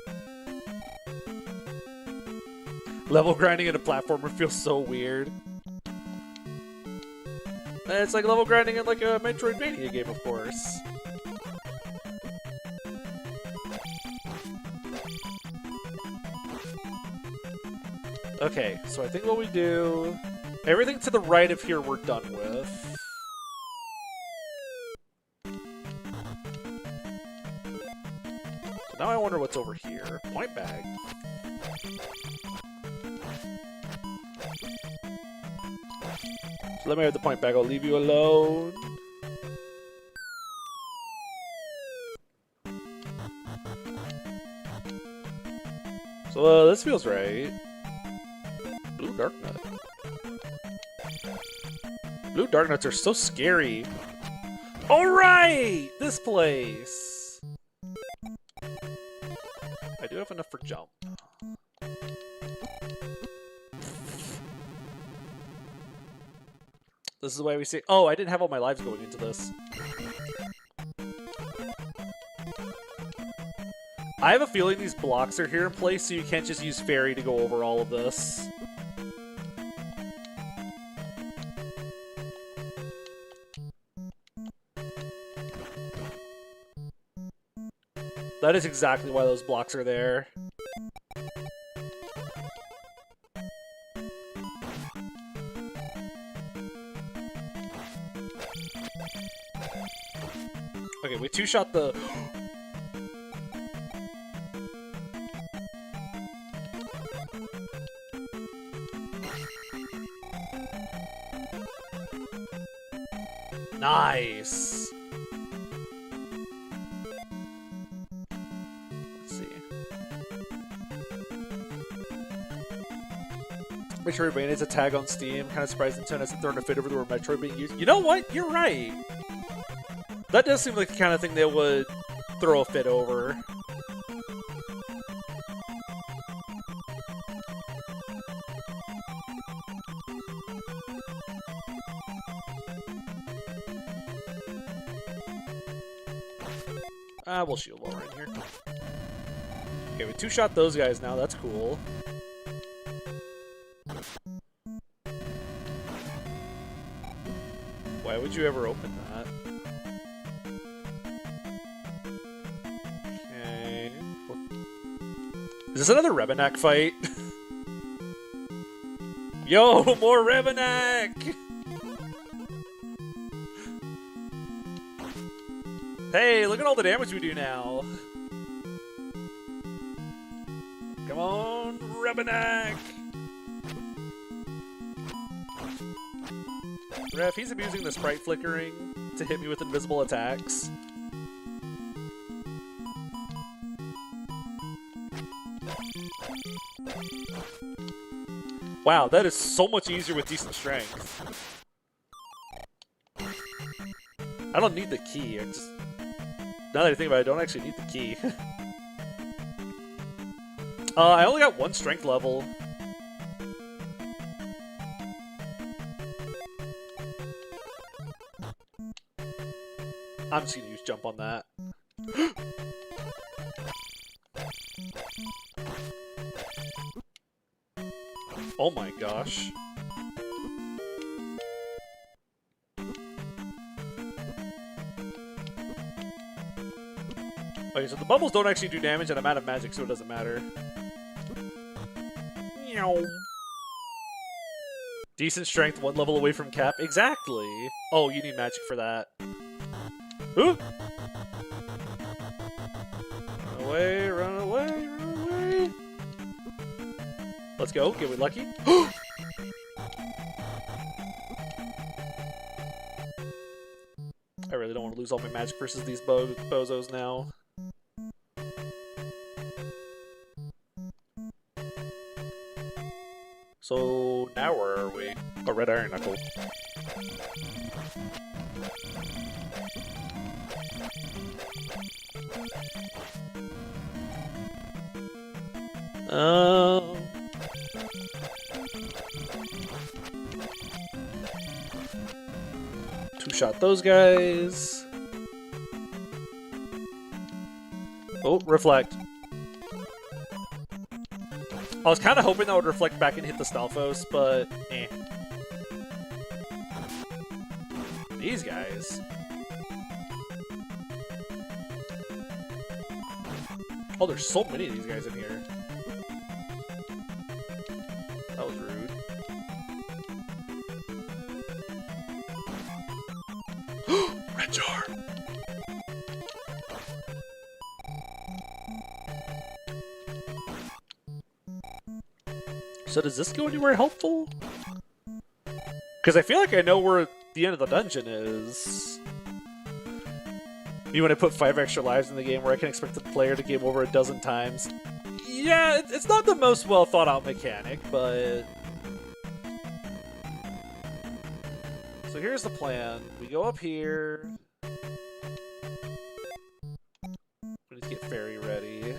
Level grinding in a platformer feels so weird. It's like level grinding in like a Metroidvania game, of course. Okay, so I think what we do... Everything to the right of here we're done with. Now I wonder what's over here. Point bag. So let me have the point bag. I'll leave you alone. So this feels right. Blue dark nut. Blue dark nuts are so scary. All right, this place. I do have enough for jump. This is the way we see. Oh, I didn't have all my lives going into this. I have a feeling these blocks are here in place, so you can't just use fairy to go over all of this. That is exactly why those blocks are there. Okay, we two-shot the... Nice! Let's see. Metroidvania is a tag on Steam. Kind of surprised Nintendo hasn't thrown a fit over the word Metroid being used. You know what? You're right! That does seem like the kind of thing they would throw a fit over. We'll shield while we're in here. Okay, we two-shot those guys now. That's cool. Why would you ever open that? Okay. Is this another Rebenak fight? Yo, more Rebenak! Hey, look at all the damage we do now. Come on, Rebenak! Ref, he's abusing the sprite flickering to hit me with invisible attacks. Wow, that is so much easier with decent strength. I don't need the key, I just... Now that I think about it, I don't actually need the key. I only got one strength level. I'm just gonna use jump on that. Oh my gosh. Okay, so the bubbles don't actually do damage, and I'm out of magic, so it doesn't matter. Decent strength, one level away from cap. Exactly! Oh, you need magic for that. Ooh! Run away, run away, run away! Let's go, get we lucky. I really don't want to lose all my magic versus these bozos now. So now where are we? A red iron knuckle. Two-shot those guys. Oh, reflect. I was kind of hoping that would reflect back and hit the Stalfos, but eh. These guys. Oh, there's so many of these guys in here. That was rude. Red jar! So does this go anywhere helpful? Because I feel like I know where the end of the dungeon is. You want to put 5 extra lives in the game where I can expect the player to game over a dozen times. Yeah, it's not the most well thought out mechanic, but... So here's the plan. We go up here. We need to get Fairy ready.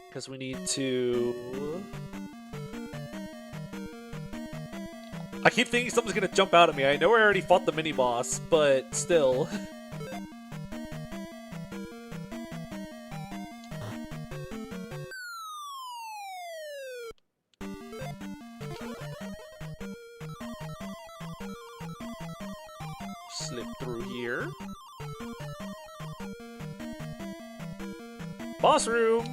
Because we need to... I keep thinking something's gonna jump out at me. I know I already fought the mini-boss, but still. Slip through here. Boss room!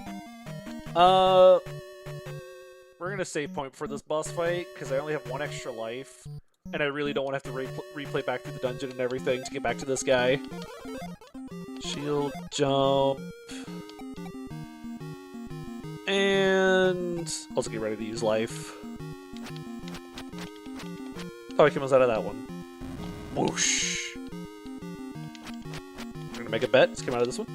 We're gonna save point for this boss fight, because I only have 1 extra life, and I really don't want to have to replay back through the dungeon and everything to get back to this guy. Shield, jump... And... also get ready to use life. Oh, I came out of that one. Whoosh! We're gonna make a bet. Let's come out of this one.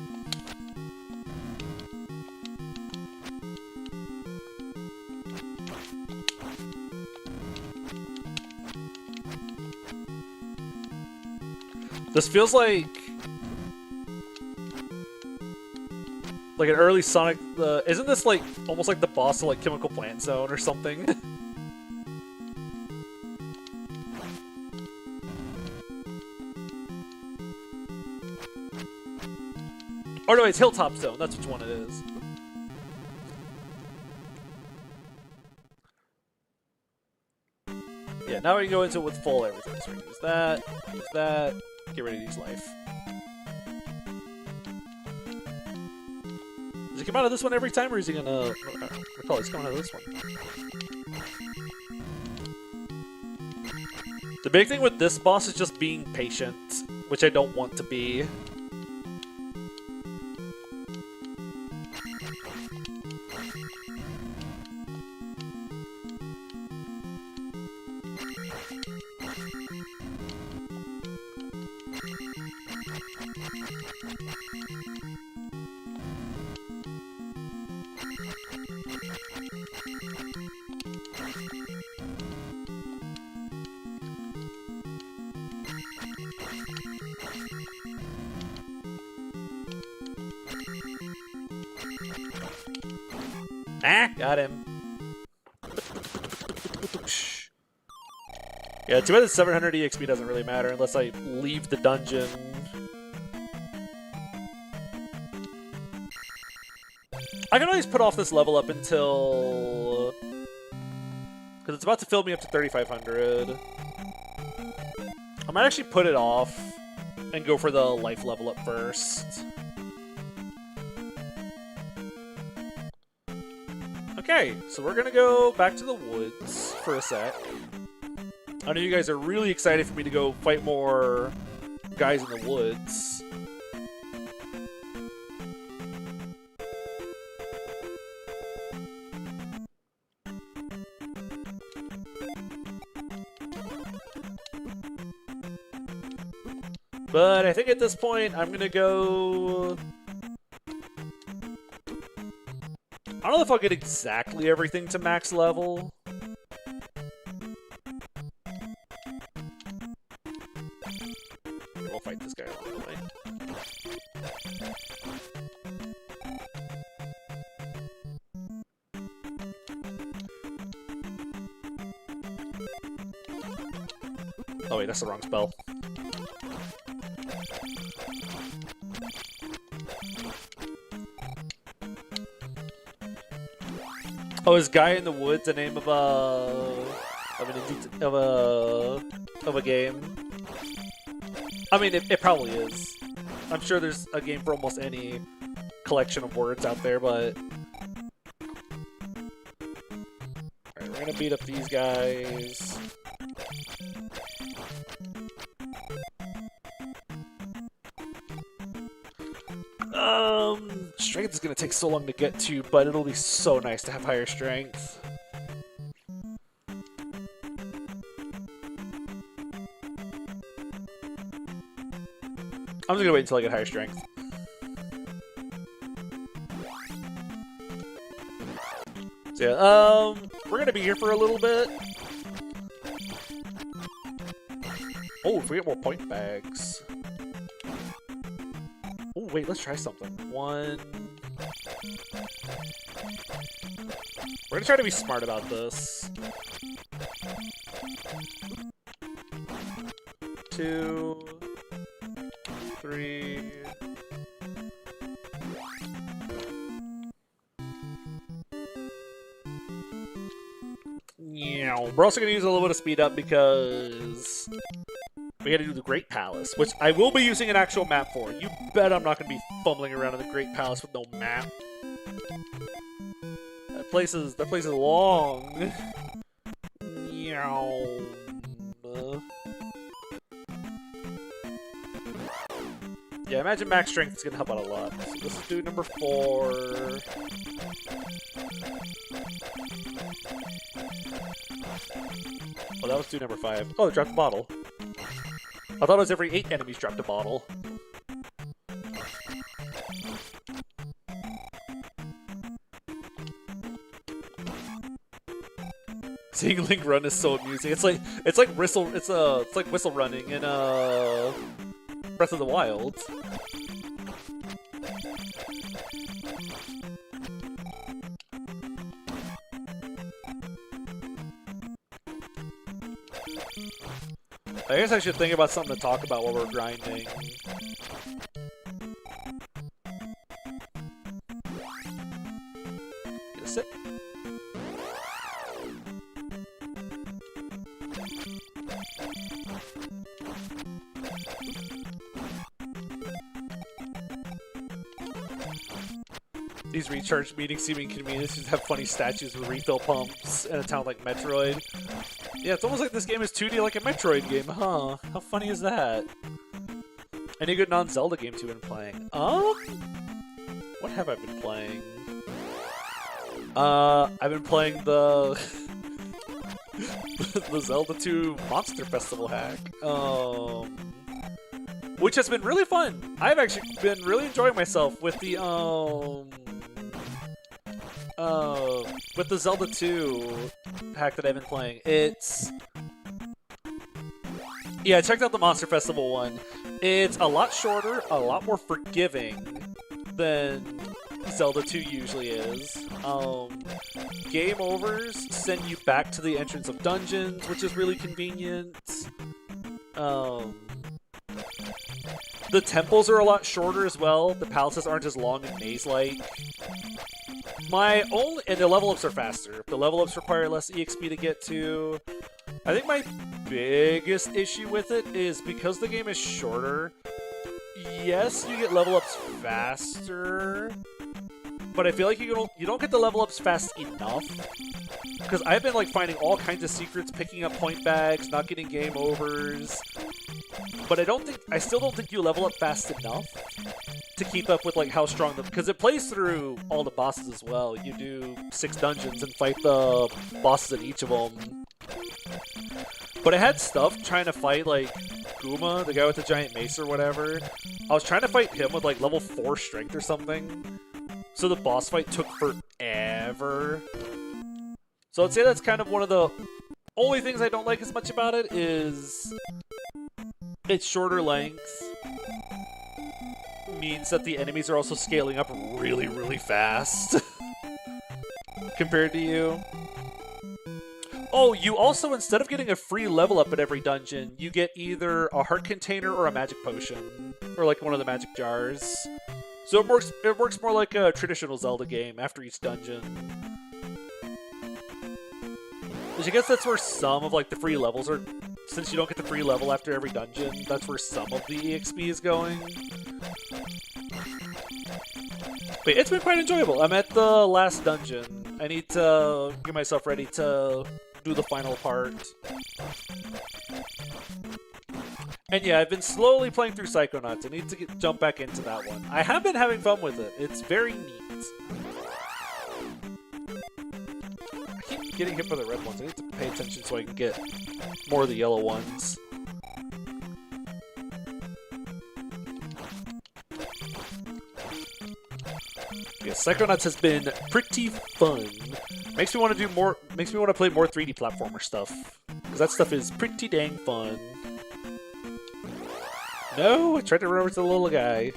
This feels like an early Sonic. Isn't this like almost like the boss of like Chemical Plant Zone or something? Or no, it's Hilltop Zone. That's which one it is. Yeah, now we can go into it with full everything. So we can use that, get ready to use life. Does he come out of this one every time, or is he gonna... recall, he's coming out of this one. The big thing with this boss is just being patient, which I don't want to be. Ah, got him. Yeah, too bad the 700 EXP doesn't really matter unless I leave the dungeon. I can always put off this level up until... because it's about to fill me up to 3,500. I might actually put it off and go for the life level up first. Okay, so we're gonna go back to the woods for a sec. I know you guys are really excited for me to go fight more guys in the woods. But I think at this point, I'm gonna go... I don't know if I'll get exactly everything to max level. We'll fight this guy along the way. Oh wait, that's the wrong spell. Oh, is Guy in the Woods the name of a game? I mean, it probably is. I'm sure there's a game for almost any collection of words out there, but... Alright, we're gonna beat up these guys. Strength is going to take so long to get to, but it'll be so nice to have higher strength. I'm just going to wait until I get higher strength. So yeah, we're going to be here for a little bit. Oh, if we get more point bags. Oh, wait, let's try something. One. We're gonna try to be smart about this. 2, 3. Yeah, we're also gonna use a little bit of speed up because we gotta do the Great Palace, which I will be using an actual map for. You bet I'm not gonna be fumbling around in the Great Palace with no map. That place is long. Yeah, imagine max strength is gonna help out a lot. So this is dude number 4. Oh, that was dude number 5. Oh, it dropped a bottle. I thought it was every 8 enemies dropped a bottle. Seeing Link run is so amusing. It's like whistle running in Breath of the Wild. I guess I should think about something to talk about while we're grinding. Get a sip. These recharge meetings seem inconvenient. Just have funny statues with refill pumps in a town like Metroid. Yeah, it's almost like this game is 2D like a Metroid game, huh? How funny is that? Any good non-Zelda games you've been playing? What have I been playing? I've been playing the the Zelda 2 Monster Festival hack, which has been really fun. I've actually been really enjoying myself with the Zelda 2 hack that I've been playing. Yeah, I checked out the Monster Festival one. It's a lot shorter, a lot more forgiving than Zelda 2 usually is. Game overs send you back to the entrance of dungeons, which is really convenient. The temples are a lot shorter as well. The palaces aren't as long and maze-like. And the level ups are faster. The level ups require less EXP to get to. I think my biggest issue with it is because the game is shorter. Yes, you get level ups faster, but I feel like you don't get the level ups fast enough. Because I've been like finding all kinds of secrets, picking up point bags, not getting game overs. But I still don't think you level up fast enough to keep up with like how strong because it plays through all the bosses as well. You do 6 dungeons and fight the bosses in each of them. But I had stuff trying to fight like Guma, the guy with the giant mace or whatever. I was trying to fight him with like level 4 strength or something. So the boss fight took forever. So I'd say that's kind of one of the only things I don't like as much about it is its shorter length means that the enemies are also scaling up really, really fast compared to you. Oh, you also, instead of getting a free level up at every dungeon, you get either a heart container or a magic potion, or like one of the magic jars. So it works more like a traditional Zelda game after each dungeon. Which I guess that's where some of like the free levels are, since you don't get the free level after every dungeon, that's where some of the EXP is going. But it's been quite enjoyable. I'm at the last dungeon. I need to get myself ready to do the final part. And yeah, I've been slowly playing through Psychonauts. I need to jump back into that one. I have been having fun with it. It's very neat. I keep getting hit by the red ones. I need to pay attention so I can get more of the yellow ones. Yeah, Psychonauts has been pretty fun. Makes me want to do more. Makes me want to play more 3D platformer stuff because that stuff is pretty dang fun. No, I tried to run over to the little guy.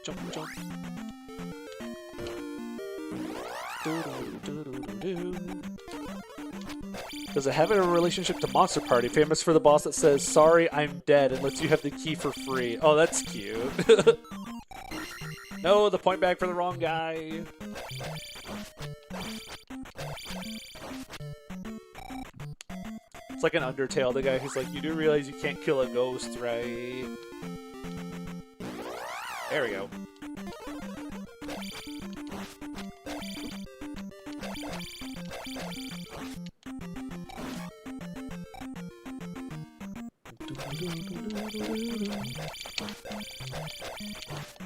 Jump, jump. Does it have a relationship to Monster Party, famous for the boss that says, "Sorry, I'm dead," and lets you have the key for free? Oh, that's cute. No, the point bag for the wrong guy. It's like an Undertale, the guy who's like, "You do realize you can't kill a ghost, right?" There we go.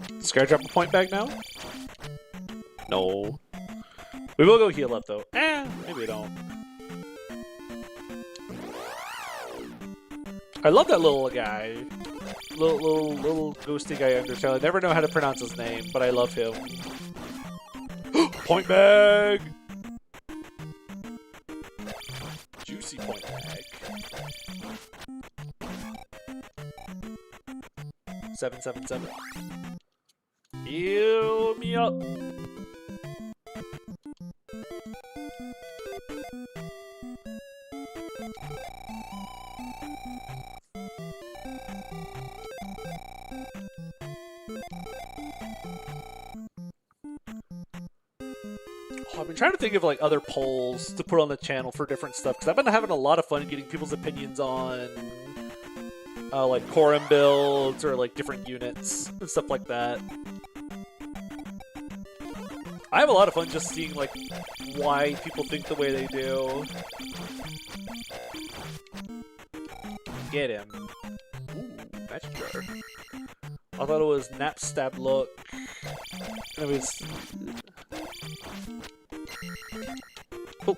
Does Sky drop a point bag now? No. We will go heal up though. Maybe we don't. I love that little guy. Little ghosty guy Undertale. I never know how to pronounce his name, but I love him. Point bag! Juicy point bag. 777. Heal me up! I've been trying to think of like other polls to put on the channel for different stuff because I've been having a lot of fun getting people's opinions on like Corum builds or like different units and stuff like that. I have a lot of fun just seeing like why people think the way they do. Get him. Ooh, magic jar. I thought it was nap stab look. It was. Oh.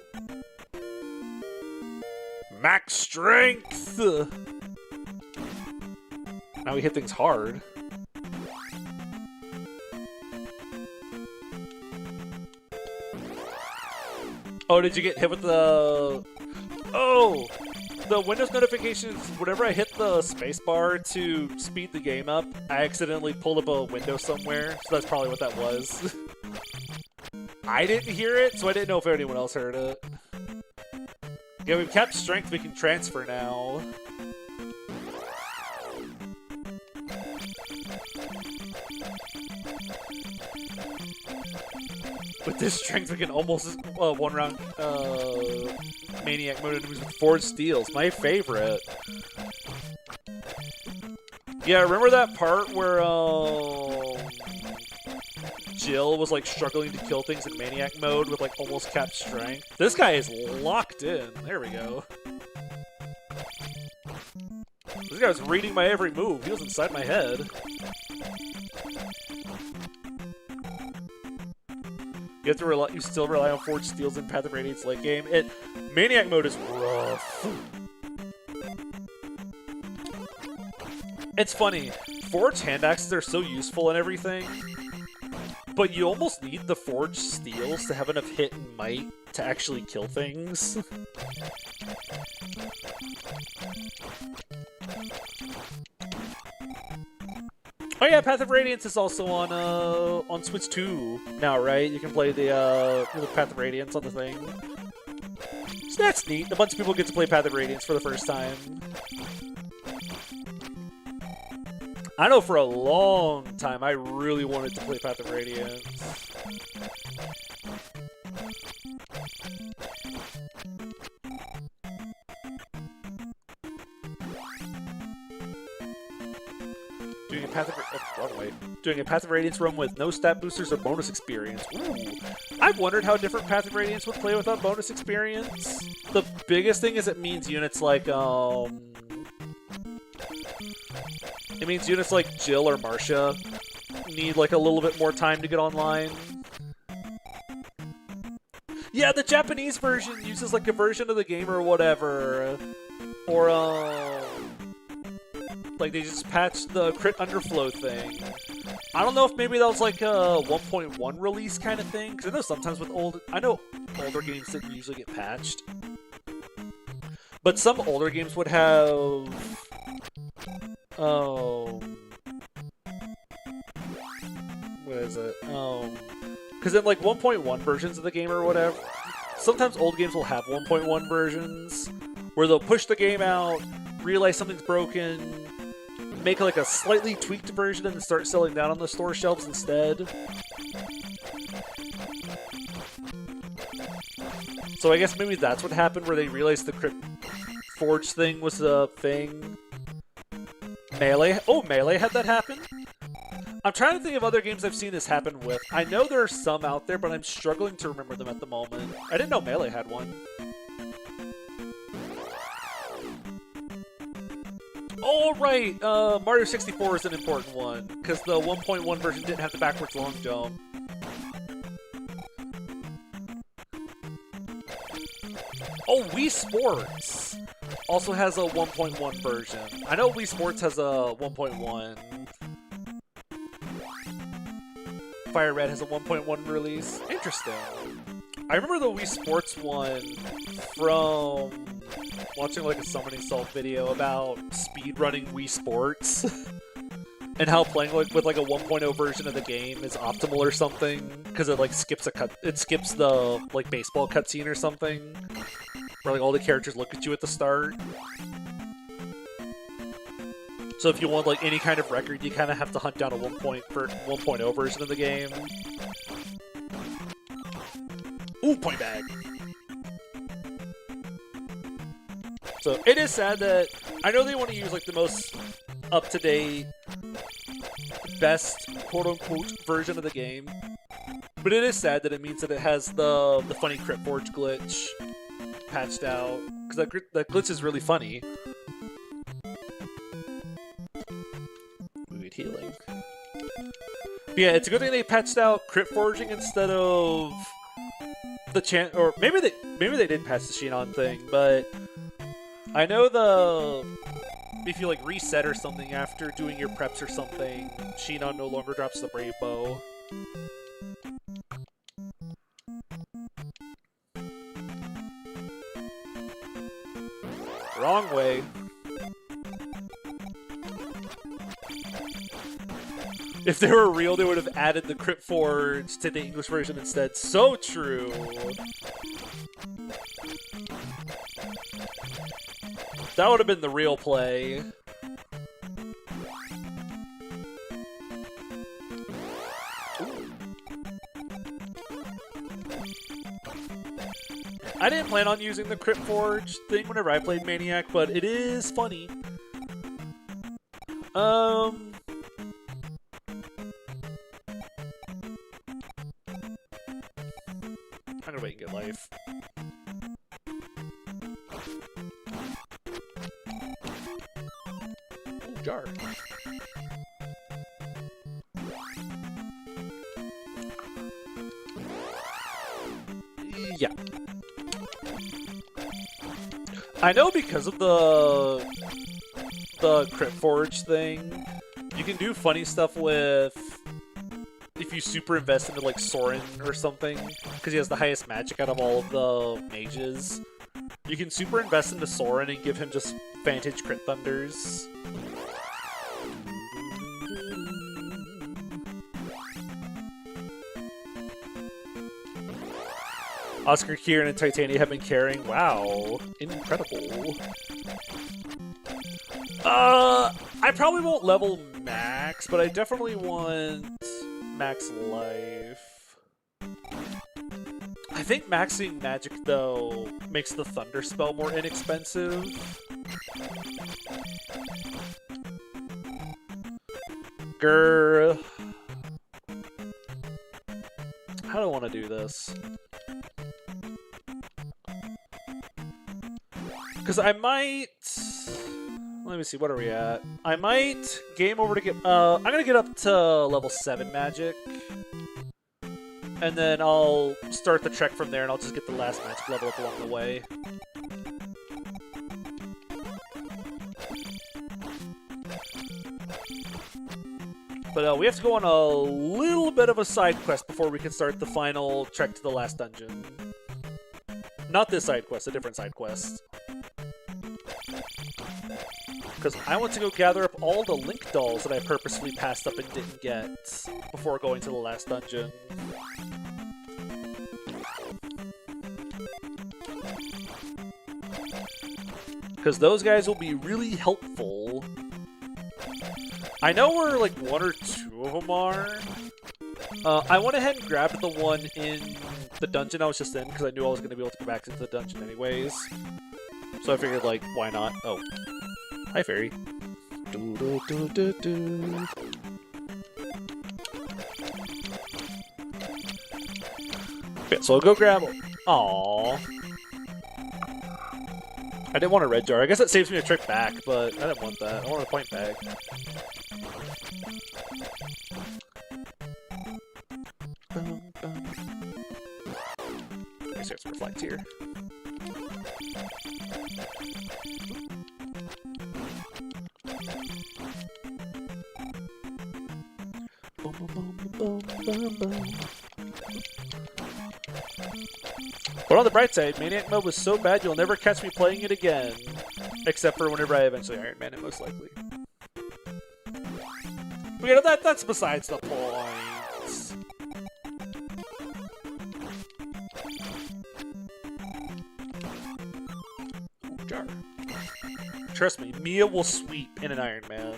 Max strength! Now we hit things hard. Oh, did you get hit with the... Oh! The Windows notifications, whenever I hit the spacebar to speed the game up, I accidentally pulled up a window somewhere, so that's probably what that was. I didn't hear it, so I didn't know if anyone else heard it. Yeah, we've kept strength, we can transfer now. With this strength, we can almost one-round Maniac mode enemies with Forged Steels. My favorite. Yeah, remember that part where Jill was like struggling to kill things in Maniac mode with like almost capped strength? This guy is locked in. There we go. This guy was reading my every move. He was inside my head. You have to rely. You still rely on Forged Steels in Path of Radiance late game. Maniac mode is rough. It's funny. Forged hand axes are so useful and everything, but you almost need the Forged Steels to have enough hit and might to actually kill things. Oh yeah, Path of Radiance is also on Switch 2 now, right? You can play the Path of Radiance on the thing. So that's neat. A bunch of people get to play Path of Radiance for the first time. I know for a long time I really wanted to play Path of Radiance. doing a Path of Radiance run with no stat boosters or bonus experience. Ooh. I've wondered how different Path of Radiance would play without bonus experience. The biggest thing is it means units like Jill or Marcia need like a little bit more time to get online. Yeah, the Japanese version uses like a version of the game or whatever. Or like they just patched the crit underflow thing. I don't know if maybe that was like a 1.1 release kind of thing, because I know sometimes with older games didn't usually get patched. But some older games would have what is it? Because in like 1.1 versions of the game or whatever, sometimes old games will have 1.1 versions where they'll push the game out, realize something's broken, make like a slightly tweaked version and then start selling that on the store shelves instead. So I guess maybe that's what happened, where they realized the Crypt Forge thing was a thing. Melee? Oh, Melee had that happen? I'm trying to think of other games I've seen this happen with. I know there are some out there, but I'm struggling to remember them at the moment. I didn't know Melee had one. Oh, right! Mario 64 is an important one, because the 1.1 version didn't have the backwards long jump. Oh, Wii Sports also has a 1.1 version. I know Wii Sports has a 1.1. Fire Red has a 1.1 release. Interesting. I remember the Wii Sports one from watching like a Summoning Salt video about speedrunning Wii Sports and how playing like with like a 1.0 version of the game is optimal or something, because it like skips the like baseball cutscene or something where like all the characters look at you at the start. So if you want like any kind of record, you kind of have to hunt down a 1.0 version of the game. Ooh, point bag. So it is sad that I know they want to use like the most up-to-date, best quote-unquote version of the game, but it is sad that it means that it has the funny Crypt Forge glitch patched out, because that glitch is really funny. Healing. But yeah, it's a good thing they patched out crit forging instead of the or maybe they did patch the Shinon thing, but I know if you like reset or something after doing your preps or something, Shinon no longer drops the Brave Bow. Wrong way. If they were real, they would have added the Crypt Forge to the English version instead. So true! That would have been the real play. I didn't plan on using the Crypt Forge thing whenever I played Maniac, but it is funny. I'm gonna wait and get life. Ooh, jar. Yeah. I know because of the Crypt Forge thing, you can do funny stuff with if you super invest into like Soren or something, because he has the highest magic out of all of the mages. You can super invest into Soren and give him just Vantage Crit Thunders. Oscar, Kieran, and Titania have been carrying. Wow, incredible. I probably won't level max, but I definitely want max life. I think maxing magic, though, makes the Thunder spell more inexpensive. Grr. How do I want to do this? Because I might... Let me see, what are we at? I might game over to get... I'm going to get up to level 7 magic. And then I'll start the trek from there, and I'll just get the last magic level up along the way. But we have to go on a little bit of a side quest before we can start the final trek to the last dungeon. Not this side quest, a different side quest. Because I want to go gather up all the Link dolls that I purposely passed up and didn't get before going to the last dungeon. Because those guys will be really helpful. I know where like 1 or 2 of them are. I went ahead and grabbed the one in the dungeon I was just in because I knew I was going to be able to go back into the dungeon anyways. So I figured, like, why not? Oh. Hi, fairy. Okay, so I'll go grab... Aww. I didn't want a red jar. I guess that saves me a trip back, but I didn't want that. I wanted a point bag. I start to reflect here. But on the bright side, Maniac mode was so bad you'll never catch me playing it again. Except for whenever I eventually Iron Man it, most likely. But you know, that's besides the point. Ooh, jar. Trust me, Mia will sweep in an Iron Man.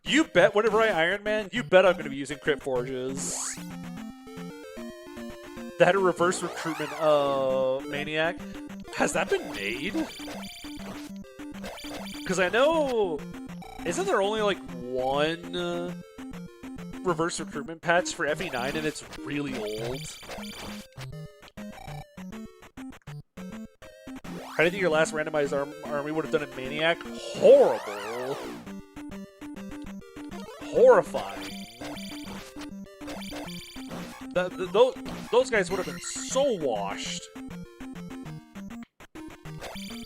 You bet whenever I Iron Man, you bet I'm going to be using Crit Forges. That a reverse recruitment Maniac. Has that been made? Because I know... Isn't there only like one reverse recruitment patch for FE9 and it's really old? How do you think your last randomized army would have done in Maniac? Horrible. Horrifying. Those guys would have been so washed.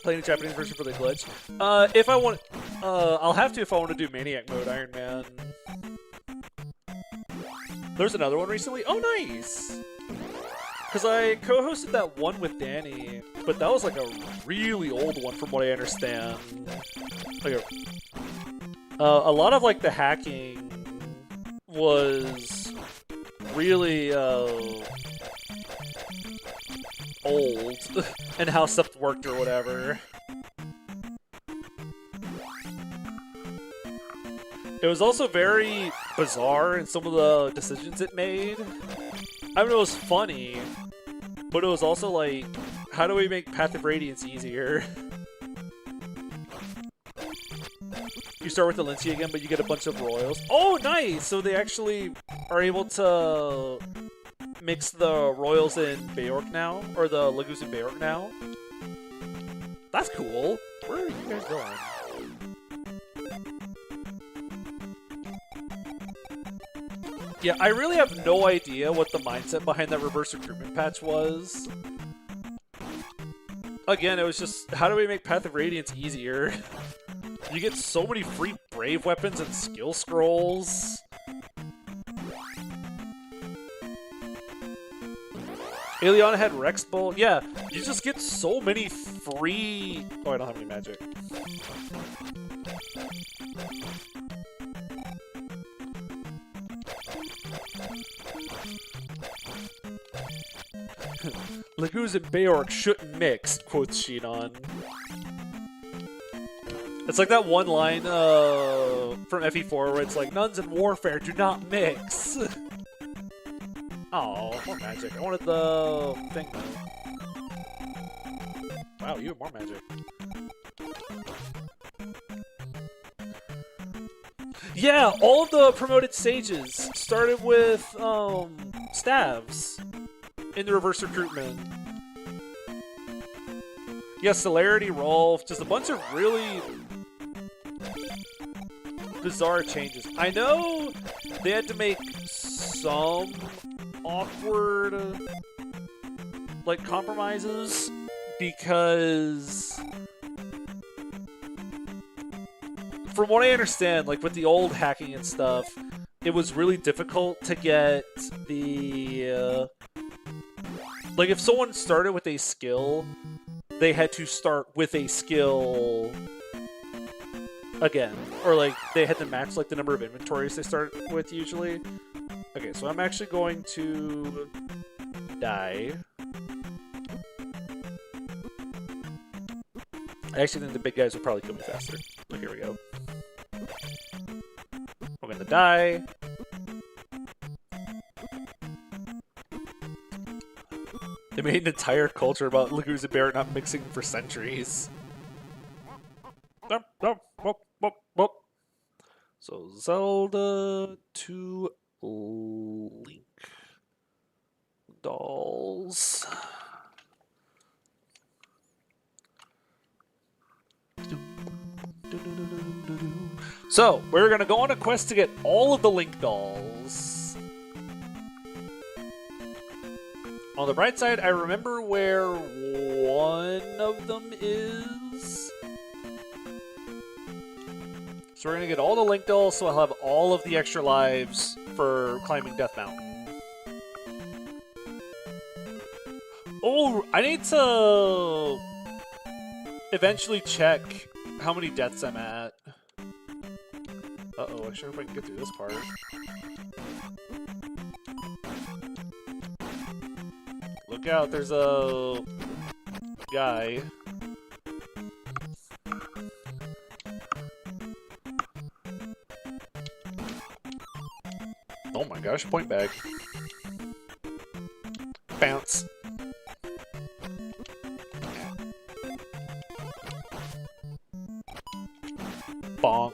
Playing the Japanese version for the glitch. If I want, I'll have to if I want to do Maniac mode Iron Man. There's another one recently. Oh, nice. Because I co-hosted that one with Dani, but that was like a really old one from what I understand. Like a lot of like the hacking was really old and how stuff worked or whatever. It was also very bizarre in some of the decisions it made. I mean, it was funny, but it was also like, how do we make Path of Radiance easier? You start with the Lindsay again, but you get a bunch of royals. Oh, nice! So they actually are able to mix the royals in Beork now, or the Lagoos in Beork now. That's cool. Where are you guys going? Yeah, I really have no idea what the mindset behind that reverse recruitment patch was. Again, it was just, how do we make Path of Radiance easier? You get so many free Brave weapons and skill scrolls. Ileana had Rex Bowl. Yeah, you just get so many free... Oh, I don't have any magic. Lagoos and Beork shouldn't mix, quotes Shinon. It's like that one line from FE4 where it's like, nuns and warfare do not mix. Oh, more magic. I wanted the thing though. Wow, you have more magic. Yeah, all of the promoted stages started with staves in the reverse recruitment. Yeah, Celerity, Rolf, just a bunch of really bizarre changes. I know they had to make some awkward like compromises because from what I understand, like with the old hacking and stuff, it was really difficult to get the like if someone started with a skill, they had to start with a skill again, or like they had to match like the number of inventories they start with usually. Okay, so I'm actually going to die. I actually think the big guys will probably kill me faster. So here we go. I'm gonna die. They made an entire culture about Lagoos and Barrett not mixing for centuries. So Zelda to Link dolls. So we're gonna go on a quest to get all of the Link dolls. On the bright side, I remember where one of them is. So we're gonna get all the Link dolls, so I'll have all of the extra lives for climbing Death Mountain. Oh, I need to eventually check how many deaths I'm at. Uh-oh, I sure hope I can get through this part. Look out, there's a guy. Oh my gosh, point bag. Bounce. Bonk.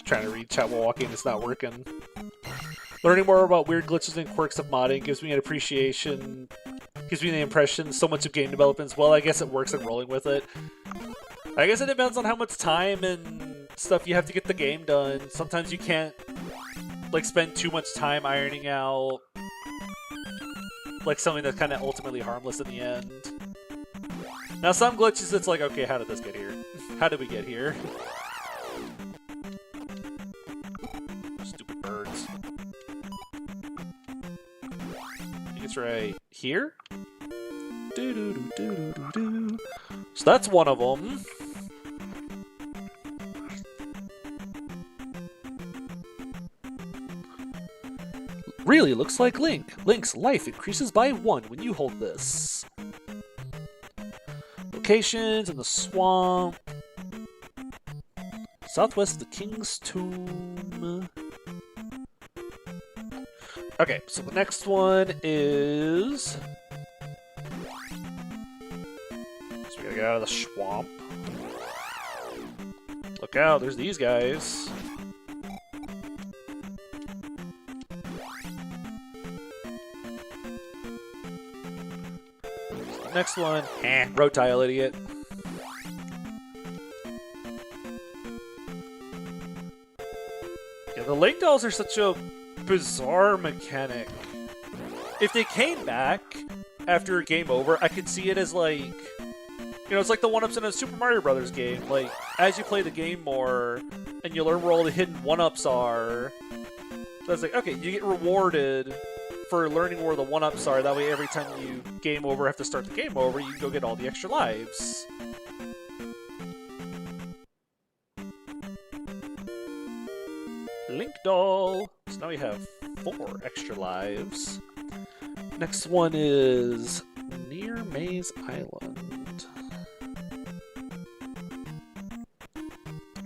Trying to read chat while walking, it's not working. Learning more about weird glitches and quirks of modding gives me an appreciation, gives me the impression so much of game development's, well, I guess it works and rolling with it. I guess it depends on how much time and stuff you have to get the game done. Sometimes you can't, like, spend too much time ironing out, like, something that's kind of ultimately harmless in the end. Now, some glitches, it's like, okay, how did this get here? How did we get here? Stupid birds. I think it's right here? So that's one of them. Really looks like Link. Link's life increases by 1 when you hold this. Locations in the swamp. Southwest of the King's Tomb. Okay, so the next one is... So we gotta get out of the swamp. Look out, there's these guys. Next one, road tile idiot. Yeah, the Link dolls are such a bizarre mechanic. If they came back after game over, I could see it as like, you know, it's like the one-ups in a Super Mario Brothers game. Like, as you play the game more, and you learn where all the hidden one-ups are, so it's like, okay, you get rewarded for learning where the one-ups are. That way, every time you game over, have to start the game over, you can go get all the extra lives. Link doll. So now we have 4 extra lives. Next one is near Maze Island.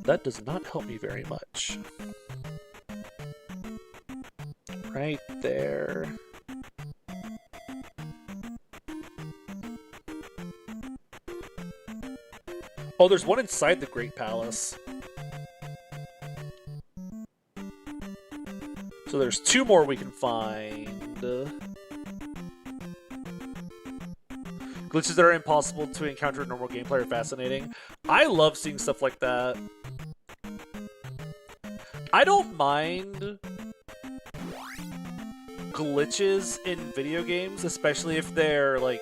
That does not help me very much. Right there. Oh, there's one inside the Great Palace. So there's 2 more we can find. Glitches that are impossible to encounter in normal gameplay are fascinating. I love seeing stuff like that. I don't mind glitches in video games, especially if they're, like,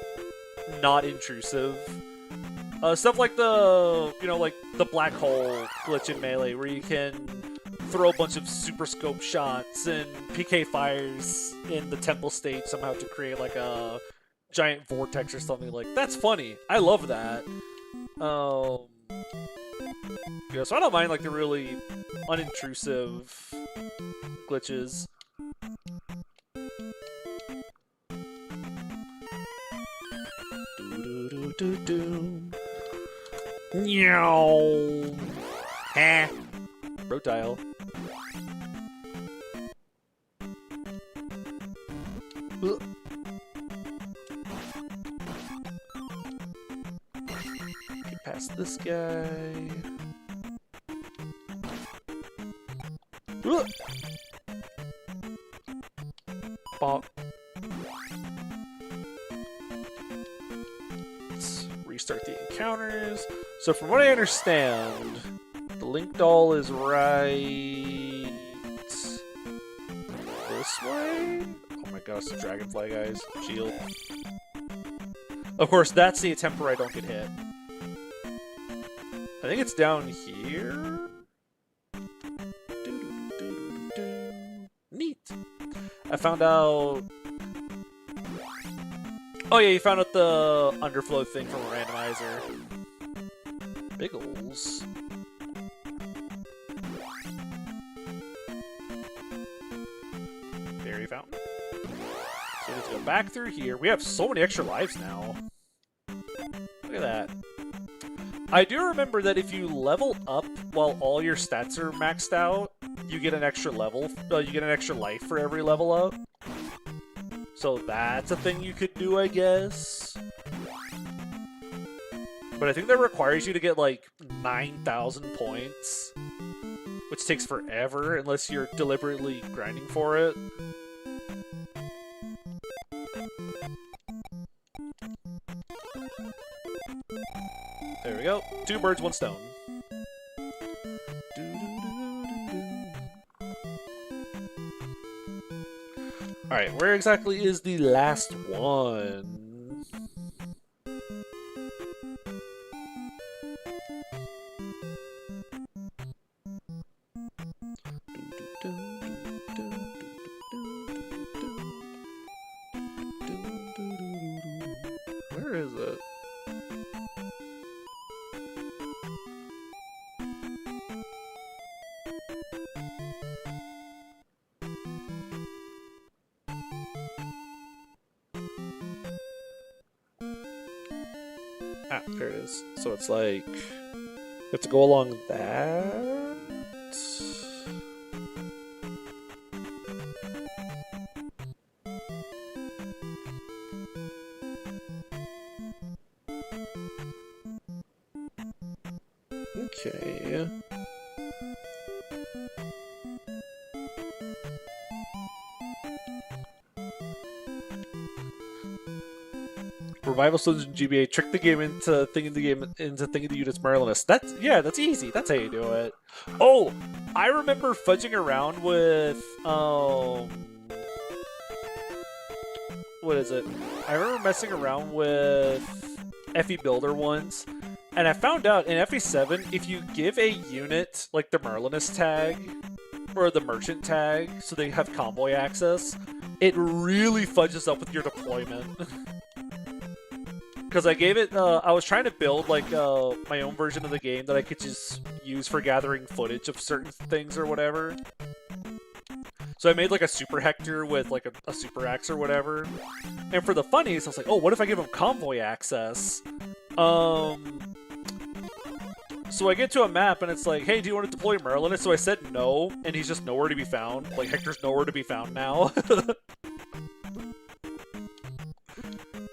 not intrusive. Stuff like the, like the black hole glitch in Melee, where you can throw a bunch of super scope shots and PK fires in the temple stage somehow to create, like, a giant vortex or something. Like, that's funny. I love that. Yeah, so I don't mind, like, the really unintrusive glitches. Meow. Ha. Rotile. Get past this guy. Bonk. Let's restart the encounters. So from what I understand, the Link doll is right this way? Oh my gosh, the dragonfly guys. Shield. Of course, that's the attempt where I don't get hit. I think it's down here? Neat. I found out... Oh yeah, you found out the underflow thing from a randomizer. Biggles. Fairy fountain. So we need to go back through here. We have so many extra lives now. Look at that. I do remember that if you level up while all your stats are maxed out, you get an extra level. You get an extra life for every level up. So that's a thing you could do, I guess. But I think that requires you to get like 9,000 points, which takes forever unless you're deliberately grinding for it. There we go. 2 birds, 1 stone. Alright, where exactly is the last one? Where is it? Ah, there it is. So it's like, you have to go along that. Okay. Revival stones in GBA trick the game into thinking the unit's Merlinus. That's easy. That's how you do it. Oh, I remember fudging around with what is it? I remember messing around with FE Builder once, and I found out in FE7 if you give a unit like the Merlinus tag or the merchant tag so they have convoy access, it really fudges up with your deployment. Because I gave it, I was trying to build like my own version of the game that I could just use for gathering footage of certain things or whatever. So I made like a Super Hector with like a Super Axe or whatever. And for the funnies, I was like, oh, what if I give him convoy access? So I get to a map and it's like, hey, do you want to deploy Merlinus? So I said no, and he's just nowhere to be found. Like, Hector's nowhere to be found now.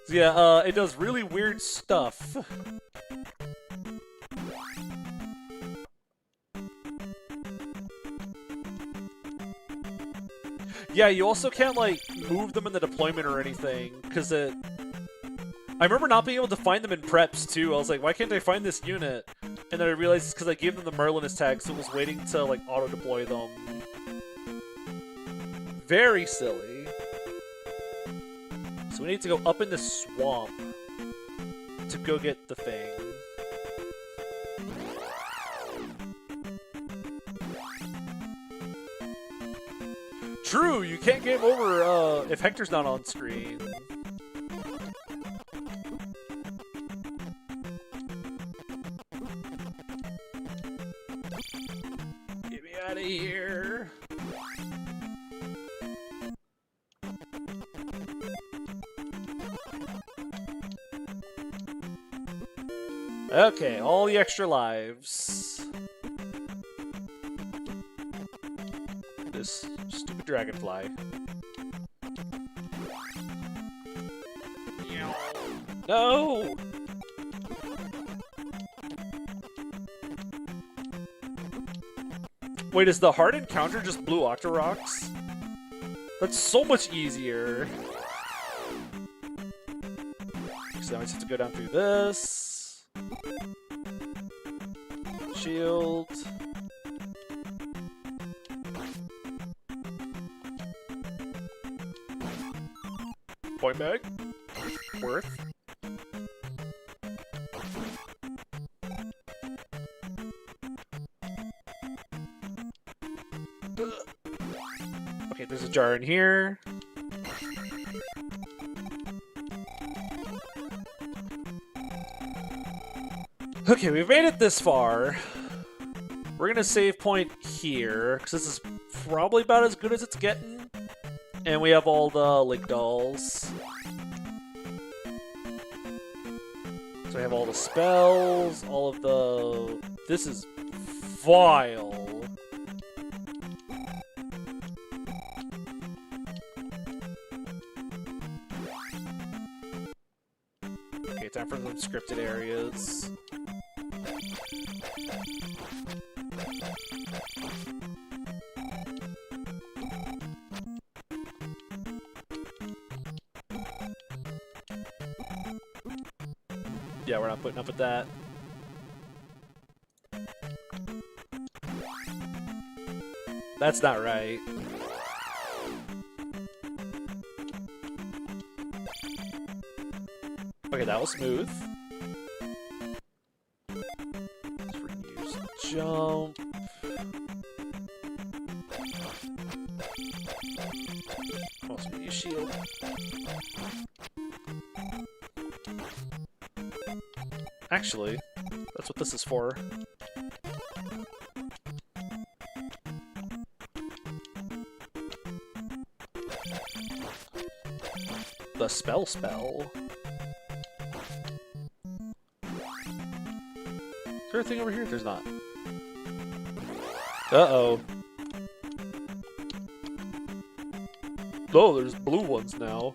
So yeah, it does really weird stuff. Yeah, you also can't, like, move them in the deployment or anything, because it... I remember not being able to find them in preps, too. I was like, why can't I find this unit? And then I realized it's because I gave them the Merlinus tag, so it was waiting to, like, auto-deploy them. Very silly. So we need to go up in the swamp to go get the thing. True, you can't game over if Hector's not on screen. Get me out of here. Okay, all the extra lives. This stupid dragonfly. No! Wait, is the hard encounter just blue Octoroks? That's so much easier. So now I just have to go down through this. Shield. Point bag. Worth. Okay, there's a jar in here. Okay, we've made it this far. We're gonna save point here, because this is probably about as good as it's getting. And we have all the Link dolls. So we have all the spells, all of the... This is vile. Okay, time for some scripted areas. Yeah, we're not putting up with that. That's not right. Okay, that was smooth. Let's use jump. Also use shield. Actually, that's what this is for. The spell. Is there a thing over here? There's not. Uh-oh. Oh, there's blue ones now.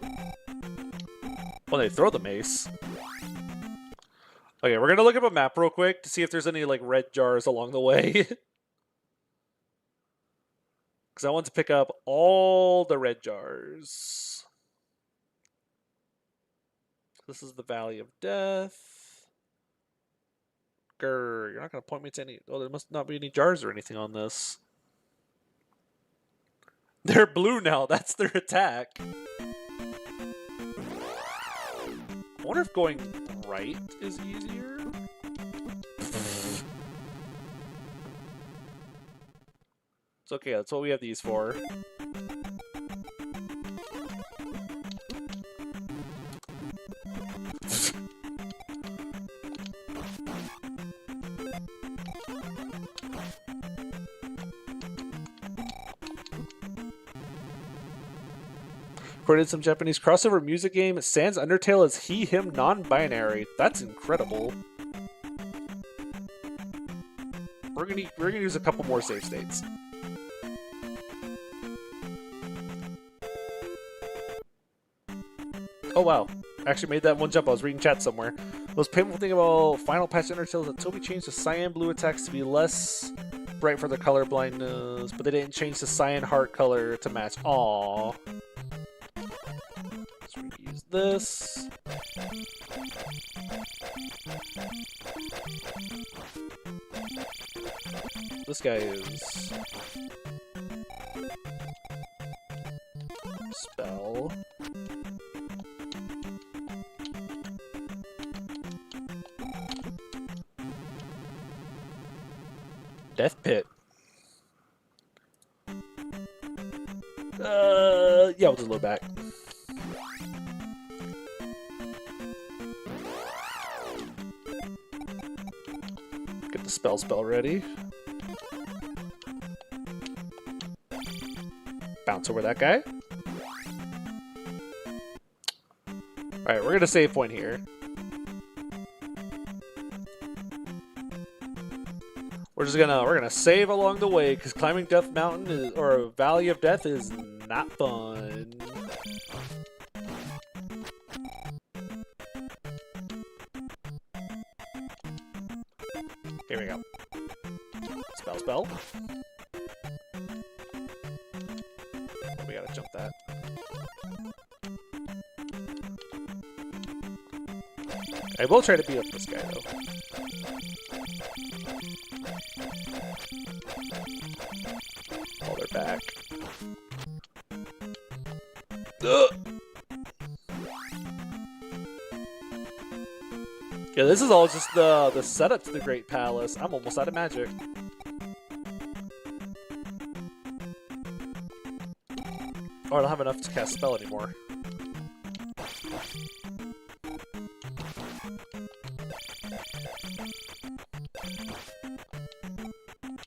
When they throw the mace. Okay, we're gonna look up a map real quick to see if there's any, like, red jars along the way. Because I want to pick up all the red jars. This is the Valley of Death. Grr, you're not gonna point me to any... Oh, there must not be any jars or anything on this. They're blue now, that's their attack. I wonder if going right is easier? It's okay, that's what we have these for. Recorded some Japanese crossover music game. Sans Undertale is he, him, non-binary. That's incredible. We're gonna use a couple more save states. Oh wow. I actually made that one jump. I was reading chat somewhere. The most painful thing about Final Patch Undertale is that Toby changed the cyan blue attacks to be less bright for the color blindness, but they didn't change the cyan heart color to match. Aww. So we use this. This guy is spell. Death Pit. Yeah, we'll just load back. Get the spell ready. Bounce over that guy. Alright, we're gonna save point here. We're gonna save along the way because climbing Death Mountain is, or Valley of Death is not fun. Here we go. Spell. Oh, we gotta jump that. I will try to beat up this guy though. Oh, they're back. Ugh. Yeah, this is all just the setup to the Great Palace. I'm almost out of magic. Oh, I don't have enough to cast spell anymore.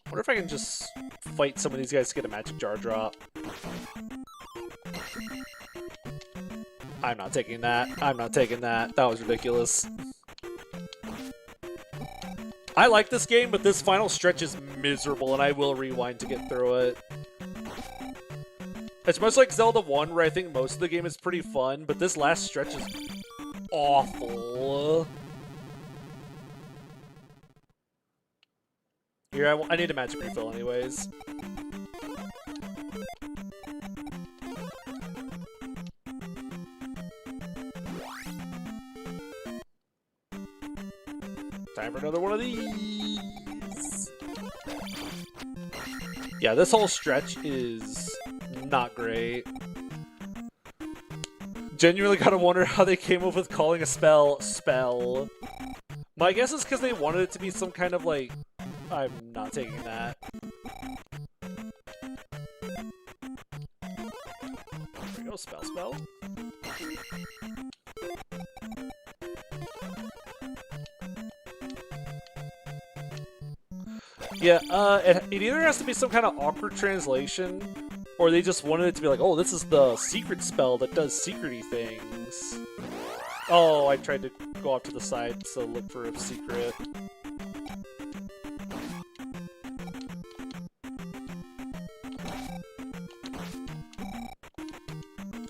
Wonder if I can just fight some of these guys to get a magic jar drop. I'm not taking that. I'm not taking that. That was ridiculous. I like this game, but this final stretch is miserable, and I will rewind to get through it. It's much like Zelda 1, where I think most of the game is pretty fun, but this last stretch is awful. Here, I need a magic refill anyways. Time for another one of these. Yeah, this whole stretch is not great. Genuinely gotta wonder how they came up with calling a spell. My guess is because they wanted it to be some kind of like... I'm not taking that. There we go, spell. Yeah, it either has to be some kind of awkward translation, or they just wanted it to be like, oh, this is the secret spell that does secrety things. Oh, I tried to go off to the side to look for a secret.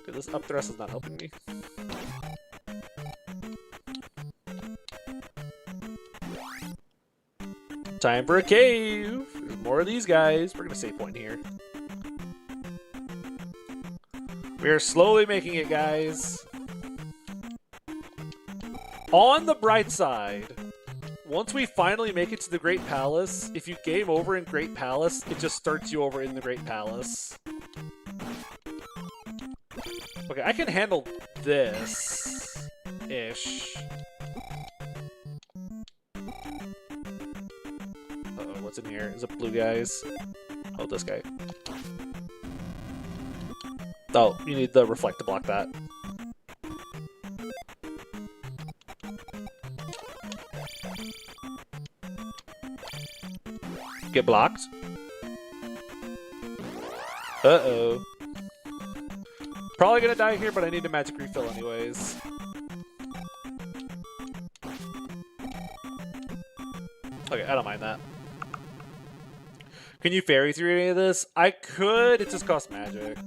Okay, this up thrust is not helping me. Time for a cave! There's more of these guys. We're gonna save point here. We are slowly making it, guys. On the bright side, once we finally make it to the Great Palace, if you game over in Great Palace, it just starts you over in the Great Palace. Okay, I can handle this-ish. What's in here? Is it blue guys? Oh, this guy. Oh, you need the reflect to block that. Get blocked. Uh-oh. Probably gonna die here, but I need a magic refill anyways. Okay, I don't mind that. Can you fairy through any of this? I could, it just costs magic.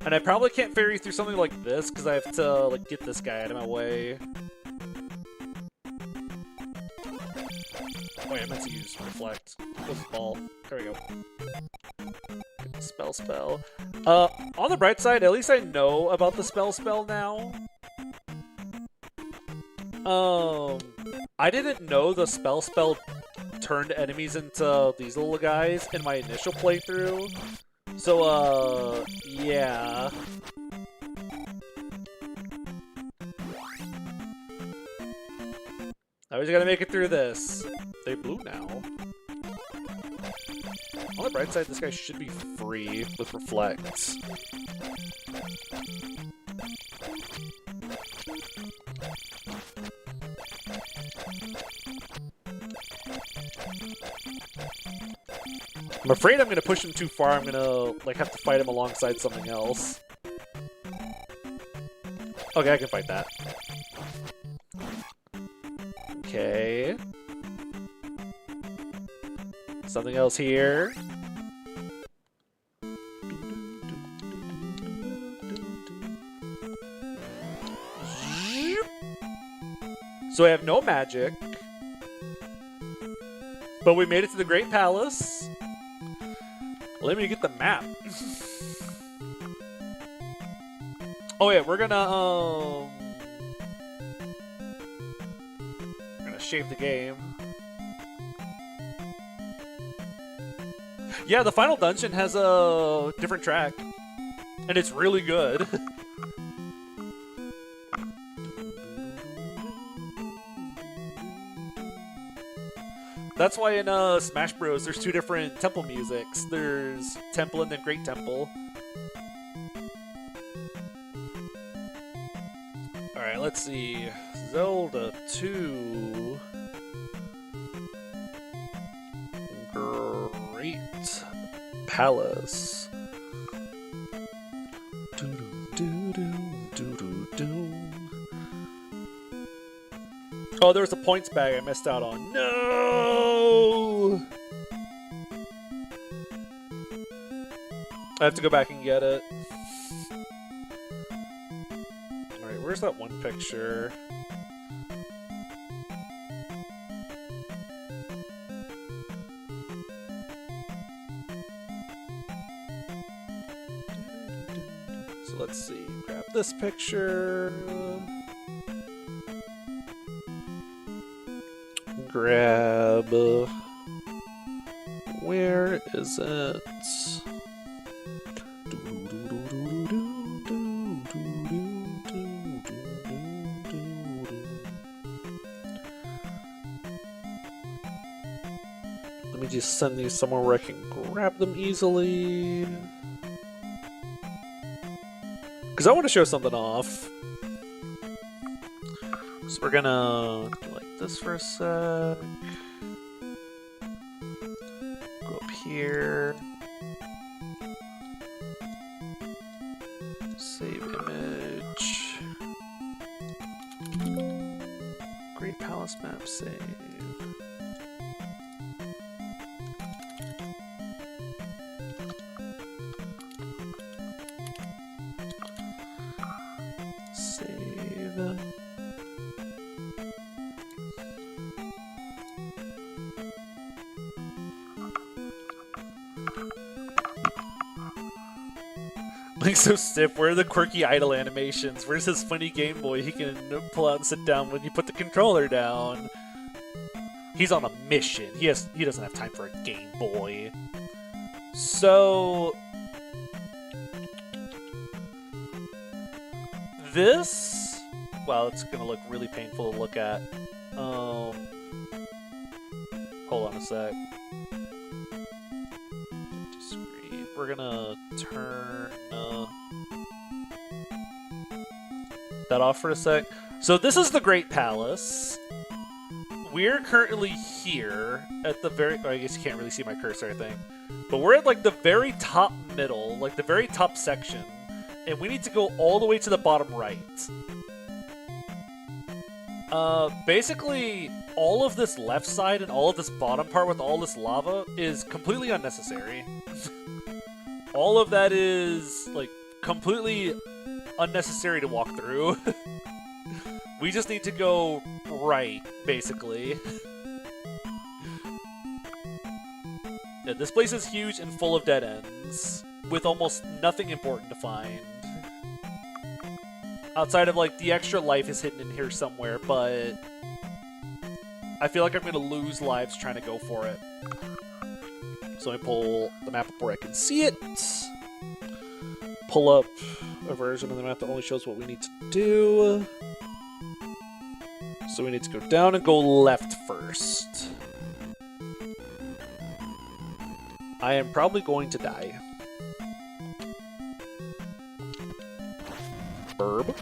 And I probably can't ferry through something like this because I have to like get this guy out of my way. Wait, I meant to use reflect. What's the ball? There we go. Get the spell. On the bright side, at least I know about the spell now. I didn't know the spell turned enemies into these little guys in my initial playthrough. So, yeah. I was gonna make it through this. They blue now. On the bright side, this guy should be free with reflect. I'm afraid I'm gonna push him too far. I'm gonna like have to fight him alongside something else. Okay, I can fight that. Okay. Something else here. So I have no magic. But we made it to the Great Palace. Let me get the map. Oh yeah, we're gonna shave the game. Yeah, the final dungeon has a different track, and it's really good. That's why in Smash Bros. There's two different temple musics. There's Temple and then Great Temple. Alright, let's see. Zelda 2. Great Palace. Oh, there's a points bag I missed out on. No! I have to go back and get it. Alright, where's that one picture? So let's see. Grab this picture. Grab... where is it? Let me just send these somewhere where I can grab them easily. Because I want to show something off. So we're gonna do like this for a sec. Go up here. Save image. Great Palace map save. Save. Link's so stiff. Where are the quirky idle animations? Where's his funny Game Boy he can pull out and sit down when you put the controller down? He's on a mission. He doesn't have time for a Game Boy. So this, well, it's gonna look really painful to look at. Hold on a sec. We're gonna turn that off for a sec. So this is the Great Palace. We're currently here at the very... oh, I guess you can't really see my cursor, I think. But we're at like the very top middle, like the very top section. And we need to go all the way to the bottom right. Basically, all of this left side and all of this bottom part with all this lava is completely unnecessary. All of that is, like, completely unnecessary to walk through. We just need to go right, basically. Yeah, this place is huge and full of dead ends, with almost nothing important to find. Outside of, like, the extra life is hidden in here somewhere, but I feel like I'm gonna lose lives trying to go for it. So let me pull the map up where I can see it. Pull up a version of the map that only shows what we need to do. So we need to go down and go left first. I am probably going to die. Burb.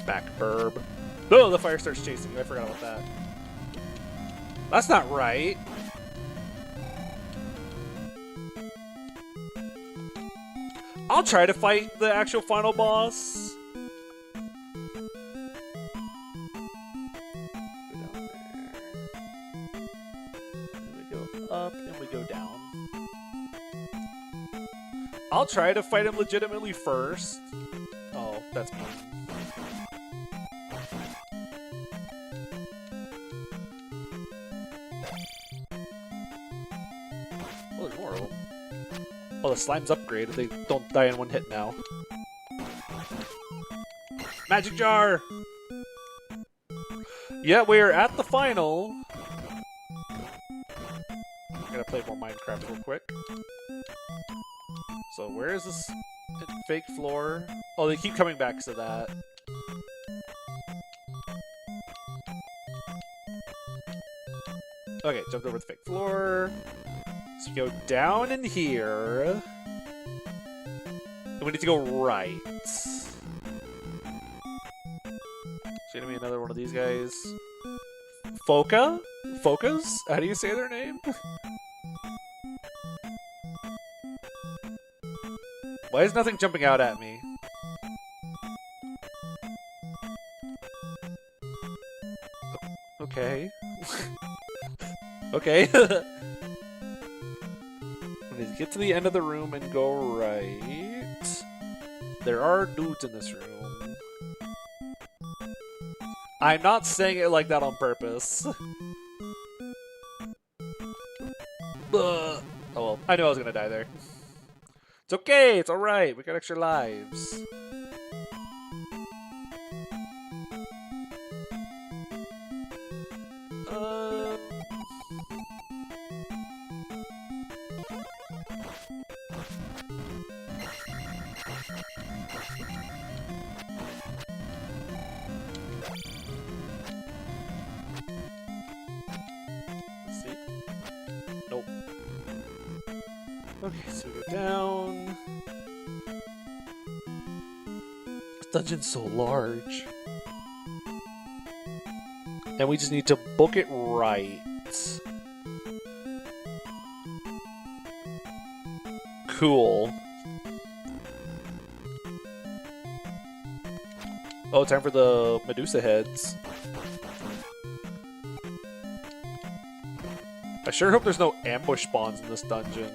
Back burb. Oh, the fire starts chasing you. I forgot about that. That's not right. I'll try to fight the actual final boss. Up and we go down. I'll try to fight him legitimately first. Oh, that's mean. Oh, there's more of them. Oh, the slime's upgraded. They don't die in one hit now. Magic jar! Yeah, we're at the final. Gotta play more Minecraft real quick. So where is this fake floor? Oh, they keep coming back to that. Okay, jumped over the fake floor. So we go down in here. And we need to go right. It's gonna be another one of these guys. Foca? Focus? How do you say their name? Why is nothing jumping out at me? Okay. Okay. We need to get to the end of the room and go right. There are dudes in this room. I'm not saying it like that on purpose. Oh well, I knew I was gonna die there. It's okay, it's alright, we got extra lives. Let's see. Nope. Okay, so we go down. This dungeon's so large. And we just need to book it right. Cool. Oh, time for the Medusa heads. I sure hope there's no ambush spawns in this dungeon.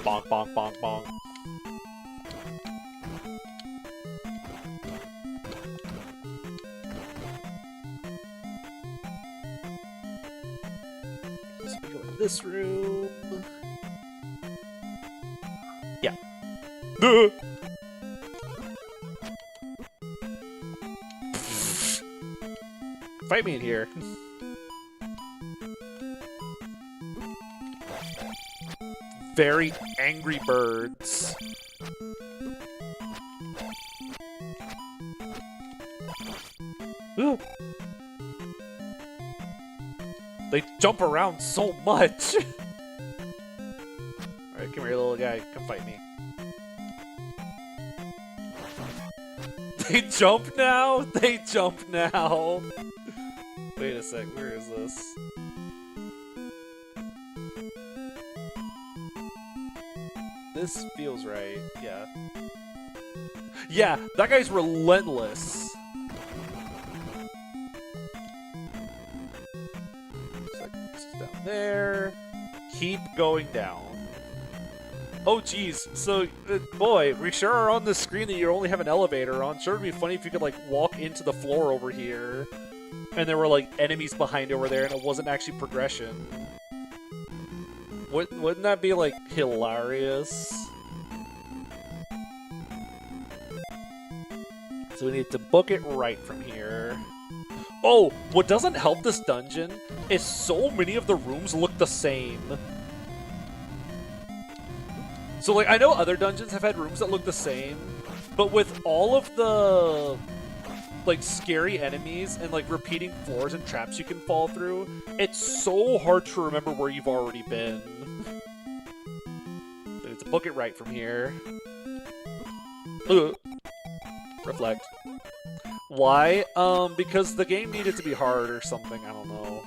Bonk, bonk, bonk, bonk. So we go in this room. Yeah. Fight me in here. Very angry birds. Ooh. They jump around so much. Alright, come here, little guy. Come fight me. They jump now? They jump now. Wait a sec, where is this? This feels right, yeah. Yeah, that guy's relentless. Down there. Keep going down. Oh, geez. So, boy, we sure are on the screen that you only have an elevator on. Sure would be funny if you could, like, walk into the floor over here, and there were, like, enemies behind over there, and it wasn't actually progression. Wouldn't that be, like, hilarious? So we need to book it right from here. Oh, what doesn't help this dungeon is so many of the rooms look the same. So, like, I know other dungeons have had rooms that look the same, but with all of the, like, scary enemies and, like, repeating floors and traps you can fall through, it's so hard to remember where you've already been. So we need to book it right from here. Ugh. Reflect. Why? Because the game needed to be hard or something, I don't know.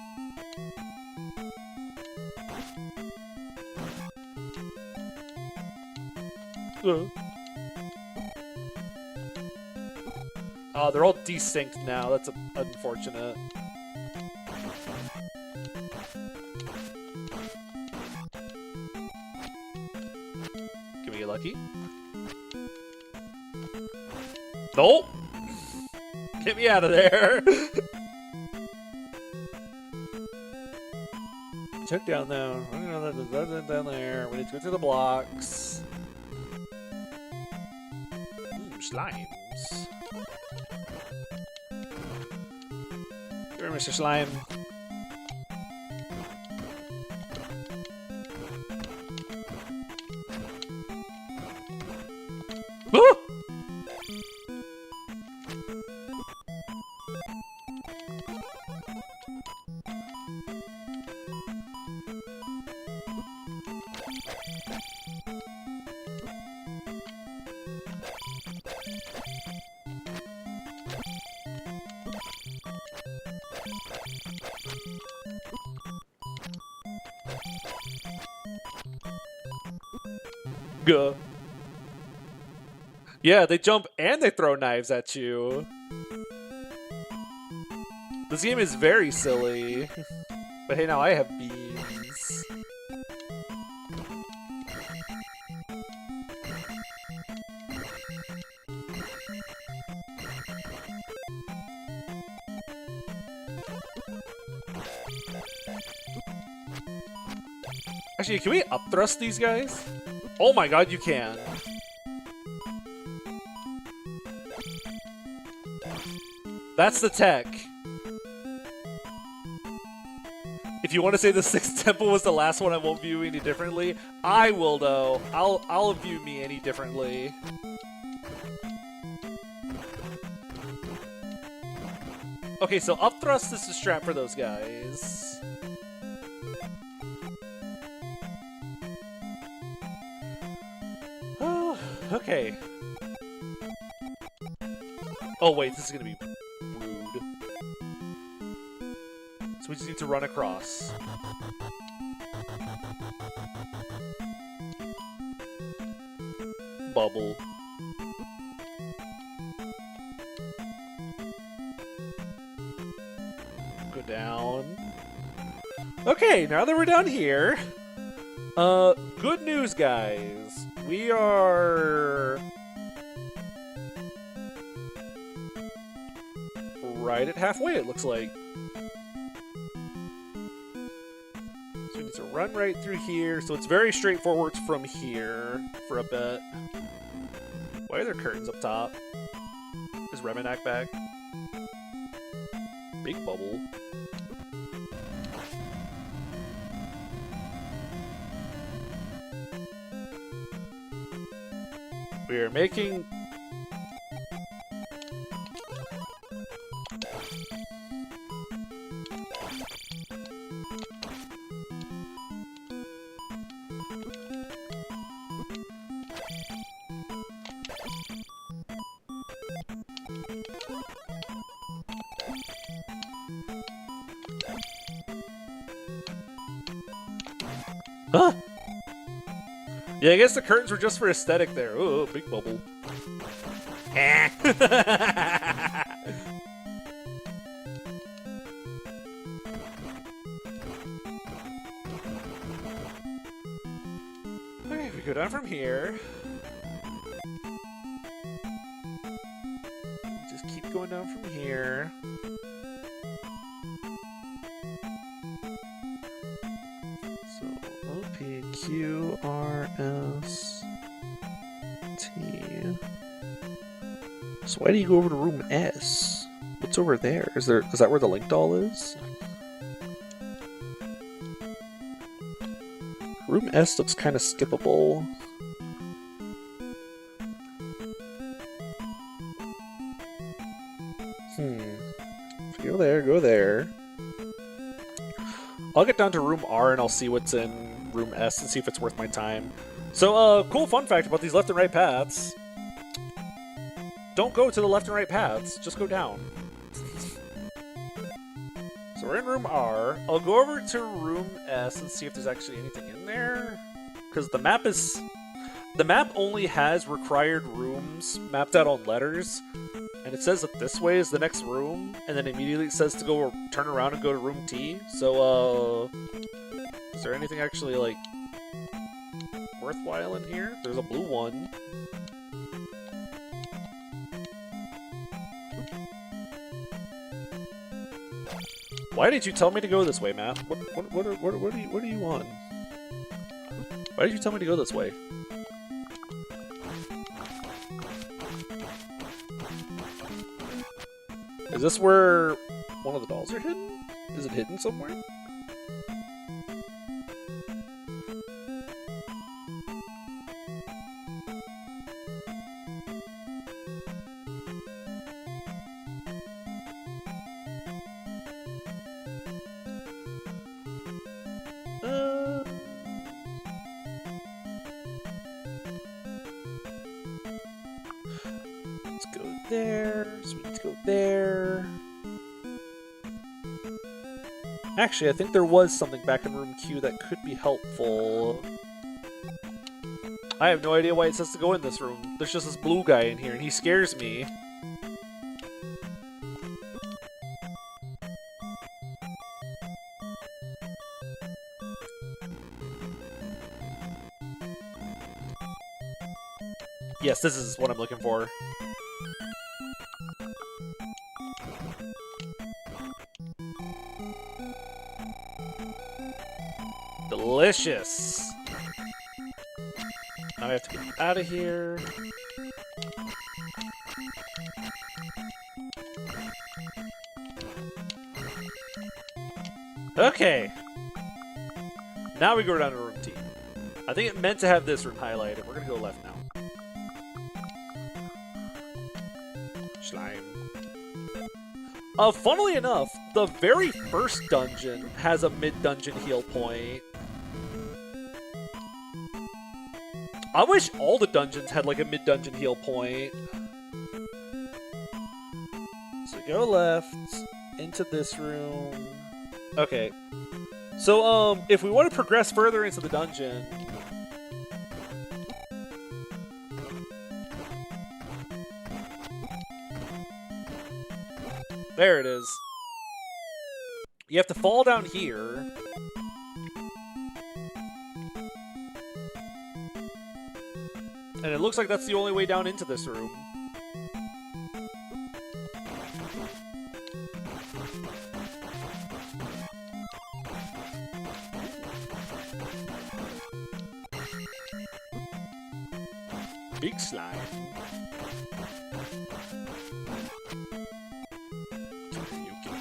Oh, they're all desynced now. That's unfortunate. Can we get lucky? Nope! Get me out of there! Check down there. Down there. We need to go through the blocks. Slimes. Here, Mr. Slime. Woo! Go. Yeah, they jump and they throw knives at you. This game is very silly. But hey, now I have beans. Actually, can we upthrust these guys? Oh my god, you can. That's the tech. If you want to say the sixth temple was the last one, I won't view any differently. I will, though. I'll view me any differently. Okay, so upthrust is the strap for those guys. Oh, okay. Oh wait, this is gonna be rude. So we just need to run across. Bubble. Go down. Okay, now that we're down here, good news, guys. We are right at halfway, it looks like. So we need to run right through here. So it's very straightforward from here for a bit. Why are there curtains up top? Is Remenak back? Big bubble. We are making... Huh? Yeah, I guess the curtains were just for aesthetic there. Oh, big bubble. Okay, we go down from here. Just keep going down from here. So O-P, Q, R, S, T. So why do you go over to room S? What's over there? Is that where the Link doll is? Room S looks kind of skippable. If you go there, go there. I'll get down to room R and I'll see what's in room S and see if it's worth my time. So, cool fun fact about these left and right paths. Don't go to the left and right paths, just go down. So we're in room R. I'll go over to room S and see if there's actually anything in there. Because the map only has required rooms mapped out on letters. And it says that this way is the next room, and then immediately it says to go turn around and go to room T. So, is there anything actually, like, worthwhile in here? There's a blue one. Why did you tell me to go this way, map? What are you on? Why did you tell me to go this way? Is this where one of the dolls are hidden? Is it hidden somewhere? Let's go there. So we need to go there. Actually, I think there was something back in room Q that could be helpful. I have no idea why it says to go in this room. There's just this blue guy in here, and he scares me. Yes, this is what I'm looking for. Delicious! Now I have to get out of here. Okay! Now we go down to room T. I think it meant to have this room highlighted. We're gonna go left now. Slime. Funnily enough, the very first dungeon has a mid-dungeon heal point. I wish all the dungeons had like a mid-dungeon heal point. So go left, into this room. Okay. So, if we want to progress further into the dungeon... There it is. You have to fall down here. And it looks like that's the only way down into this room. Big slime.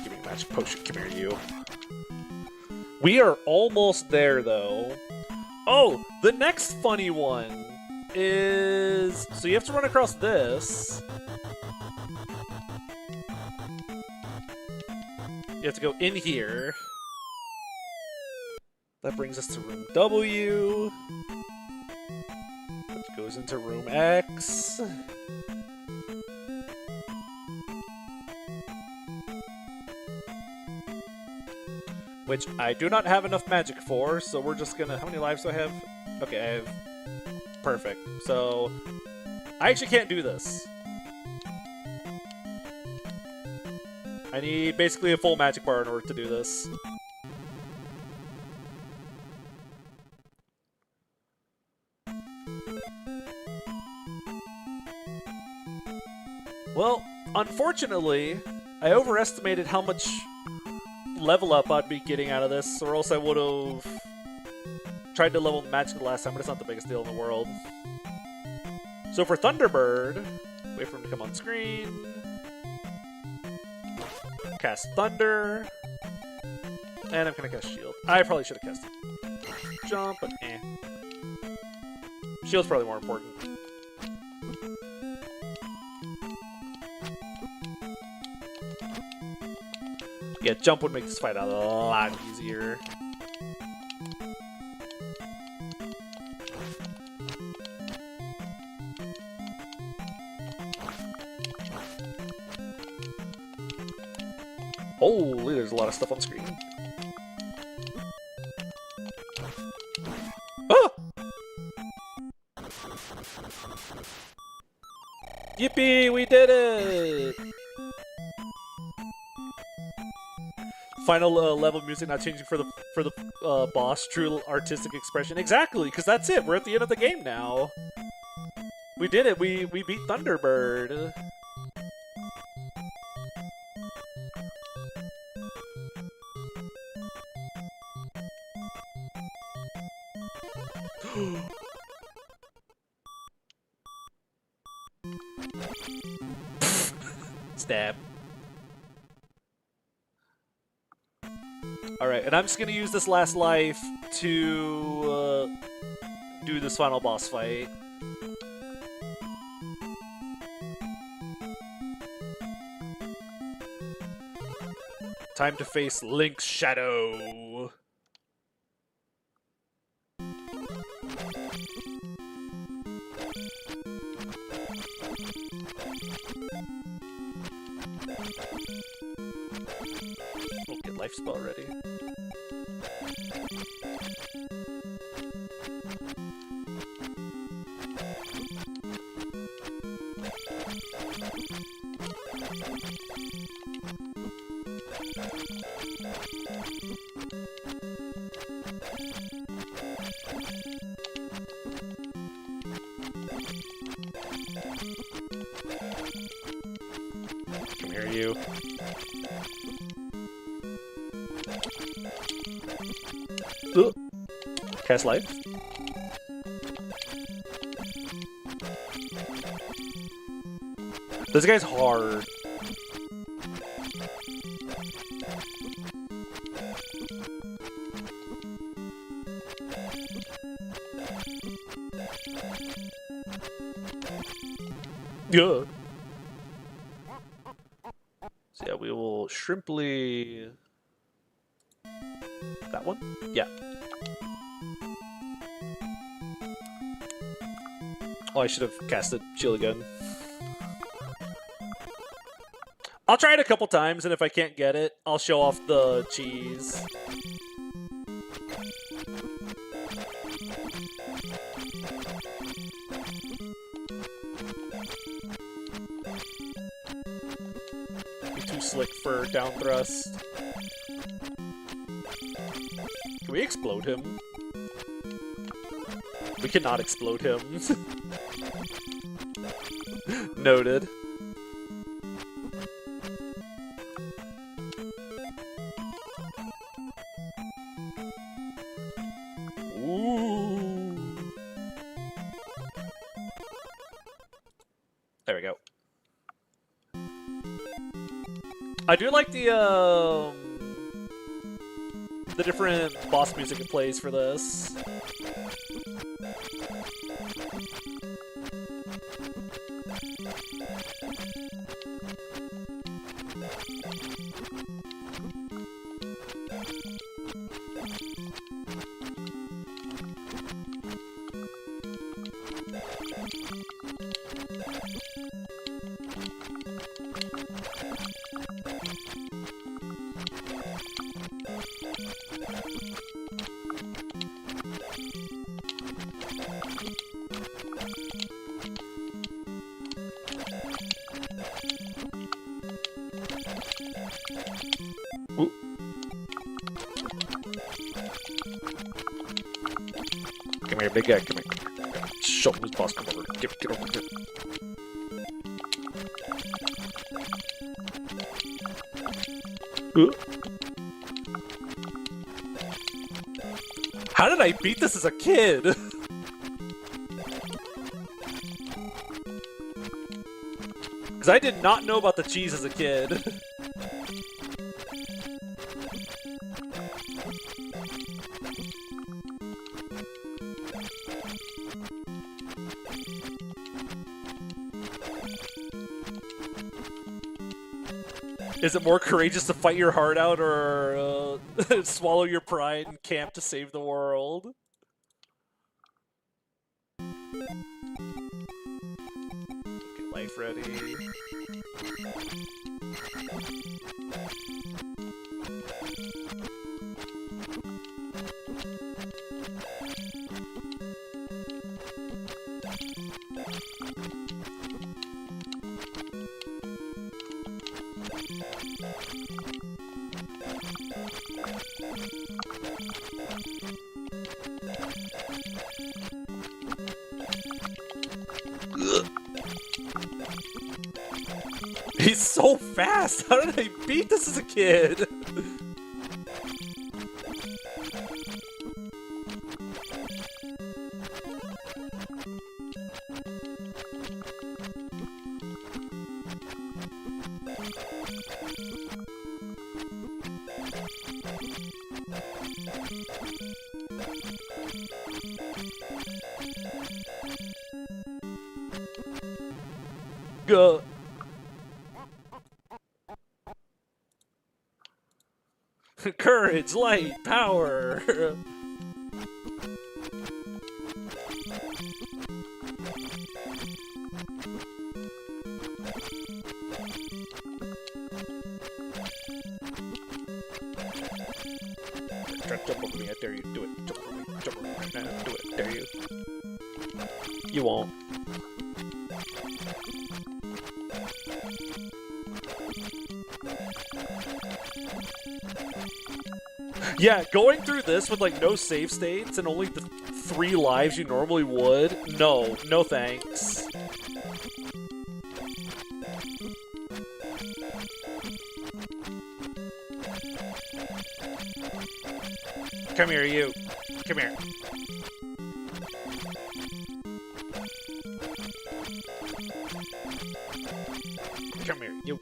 Give me a magic potion. Come here, you. We are almost there, though. Oh, the next funny one is... So you have to run across this. You have to go in here. That brings us to room W. Which goes into room X. Which I do not have enough magic for, so we're just gonna... How many lives do I have? Okay, I have... Perfect. So, I actually can't do this. I need basically a full magic bar in order to do this. Well, unfortunately, I overestimated how much level up I'd be getting out of this, or else I would have tried to level magic the last time, but it's not the biggest deal in the world. So for Thunderbird, wait for him to come on screen. Cast Thunder. And I'm gonna cast Shield. I probably should have cast Jump, but eh. Shield's probably more important. Yeah, Jump would make this fight a lot easier. Holy, there's a lot of stuff on screen. Ah! Yippee, we did it! Final level music not changing for the boss. True artistic expression. Exactly, because that's it. We're at the end of the game now. We did it. We beat Thunderbird. Stab. Alright, and I'm just gonna use this last life to do this final boss fight. Time to face Link's shadow. Oh, get life spell ready. Come here, you. Ugh. Cast life. This guy's hard. Yeah. So yeah, we will shrimply... That one? Yeah. Oh, I should have casted Shield again. I'll try it a couple times, and if I can't get it, I'll show off the cheese. Too slick for down thrust. Can we explode him? We cannot explode him. Noted. Ooh. There we go. I do like the different boss music it plays for this. Come here, big guy. Come here. Show me who's boss. Come over. Get over here. How did I beat this as a kid? Because I did not know about the cheese as a kid. Is it more courageous to fight your heart out or swallow your pride and camp to save the world? Get life ready. He's so fast! How did I beat this as a kid? Go. Courage, light, power. Try to jump over me, I dare you. Do it. Jump over me. Jump over me right now. Do it. Dare you. You won't. Yeah, going through this with like no save states and only the 3 lives you normally would, no thanks. Come here, you. Come here. Come here, you.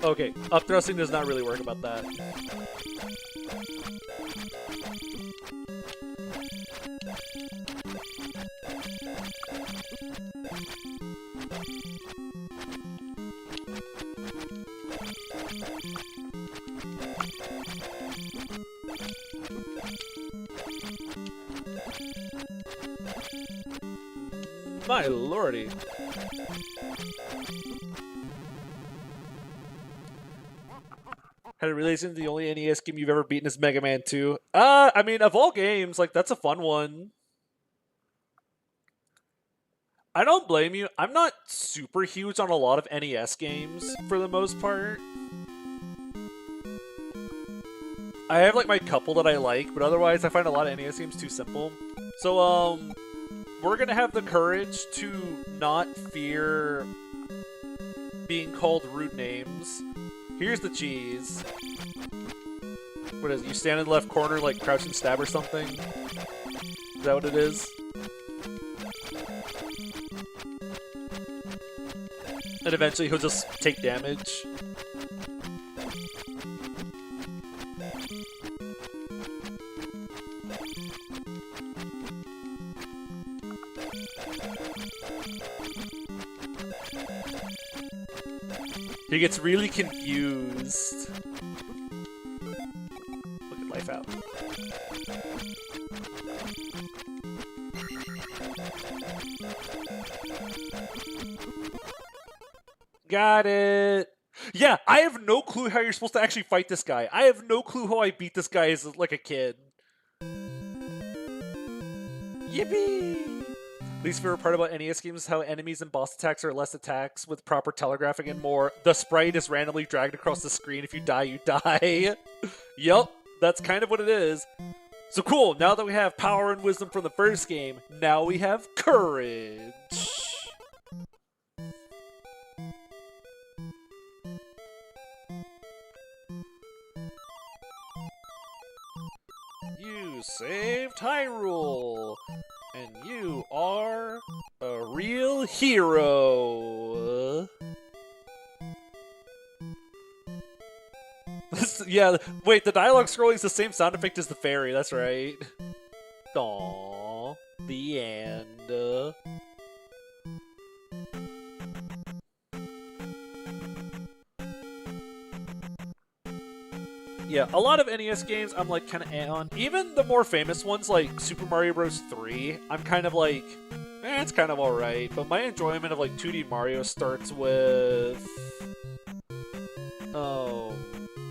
Okay, up thrusting does not really work about that. My lordy. Had a relation to the only NES game you've ever beaten is Mega Man 2. I mean, of all games, like, that's a fun one. I don't blame you. I'm not super huge on a lot of NES games, for the most part. I have, like, my couple that I like, but otherwise I find a lot of NES games too simple. So, we're gonna have the courage to not fear being called rude names. Here's the cheese. What is it? You stand in the left corner like crouch and stab or something? Is that what it is? And eventually he'll just take damage. He gets really confused. Look at life out. Got it. Yeah, I have no clue how you're supposed to actually fight this guy. I have no clue how I beat this guy as like a kid. Yippee! Least favorite part about NES games is how enemies and boss attacks are less attacks with proper telegraphing and more. The sprite is randomly dragged across the screen. If you die, you die. Yup, that's kind of what it is. So cool, now that we have power and wisdom from the first game, now we have courage. You saved Hyrule, and you are a real hero. Yeah, wait, the dialogue scrolling is the same sound effect as the fairy, that's right. Aww, the end. Yeah, a lot of NES games I'm like kind of on. Even the more famous ones like Super Mario Bros. 3, I'm kind of like, it's kind of alright. But my enjoyment of like 2D Mario starts with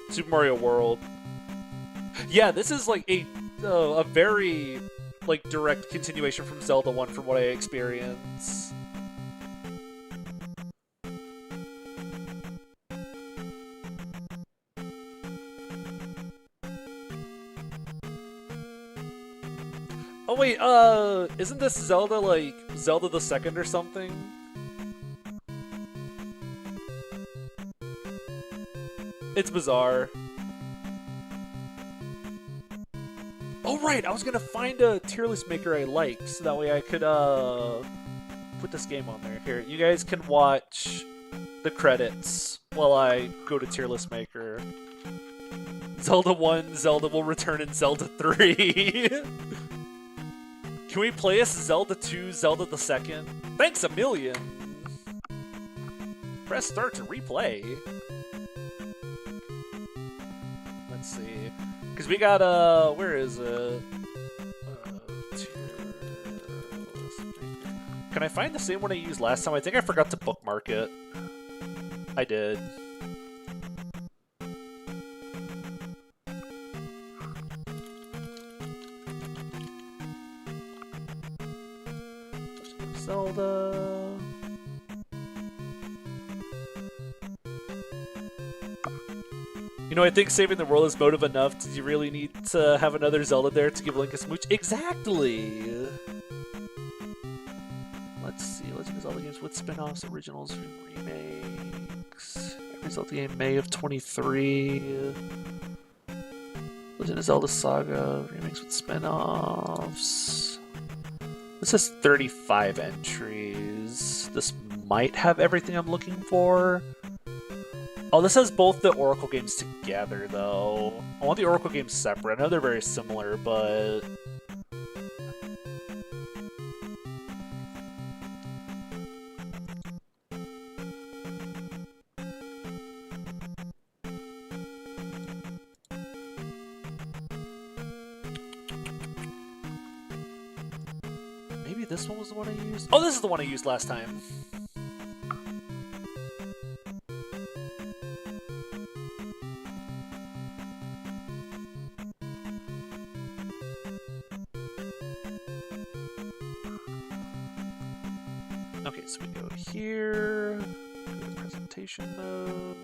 Super Mario World. Yeah, this is like a very like direct continuation from Zelda 1 from what I experienced. Oh wait, isn't this Zelda like Zelda the Second or something? It's bizarre. Oh right, I was gonna find a tier list maker I liked, so that way I could put this game on there. Here, you guys can watch the credits while I go to tier list maker. Zelda 1, Zelda will return in Zelda 3. Can we play as Zelda 2, Zelda the Second? Thanks a million! Press start to replay. Let's see. Because we got, where is it? Can I find the same one I used last time? I think I forgot to bookmark it. I did. Zelda. You know, I think saving the world is motive enough. Did you really need to have another Zelda there to give Link a smooch? Exactly! Let's see. Legend of Zelda games with spin-offs, originals, remakes. Every Zelda game, May of 23. Legend of Zelda Saga, remakes with spin-offs. This has 35 entries. This might have everything I'm looking for. Oh, this has both the Oracle games together, though. I want the Oracle games separate. I know they're very similar, but... Maybe this one was the one I used? Oh, this is the one I used last time. Okay, so we go here, go to presentation mode.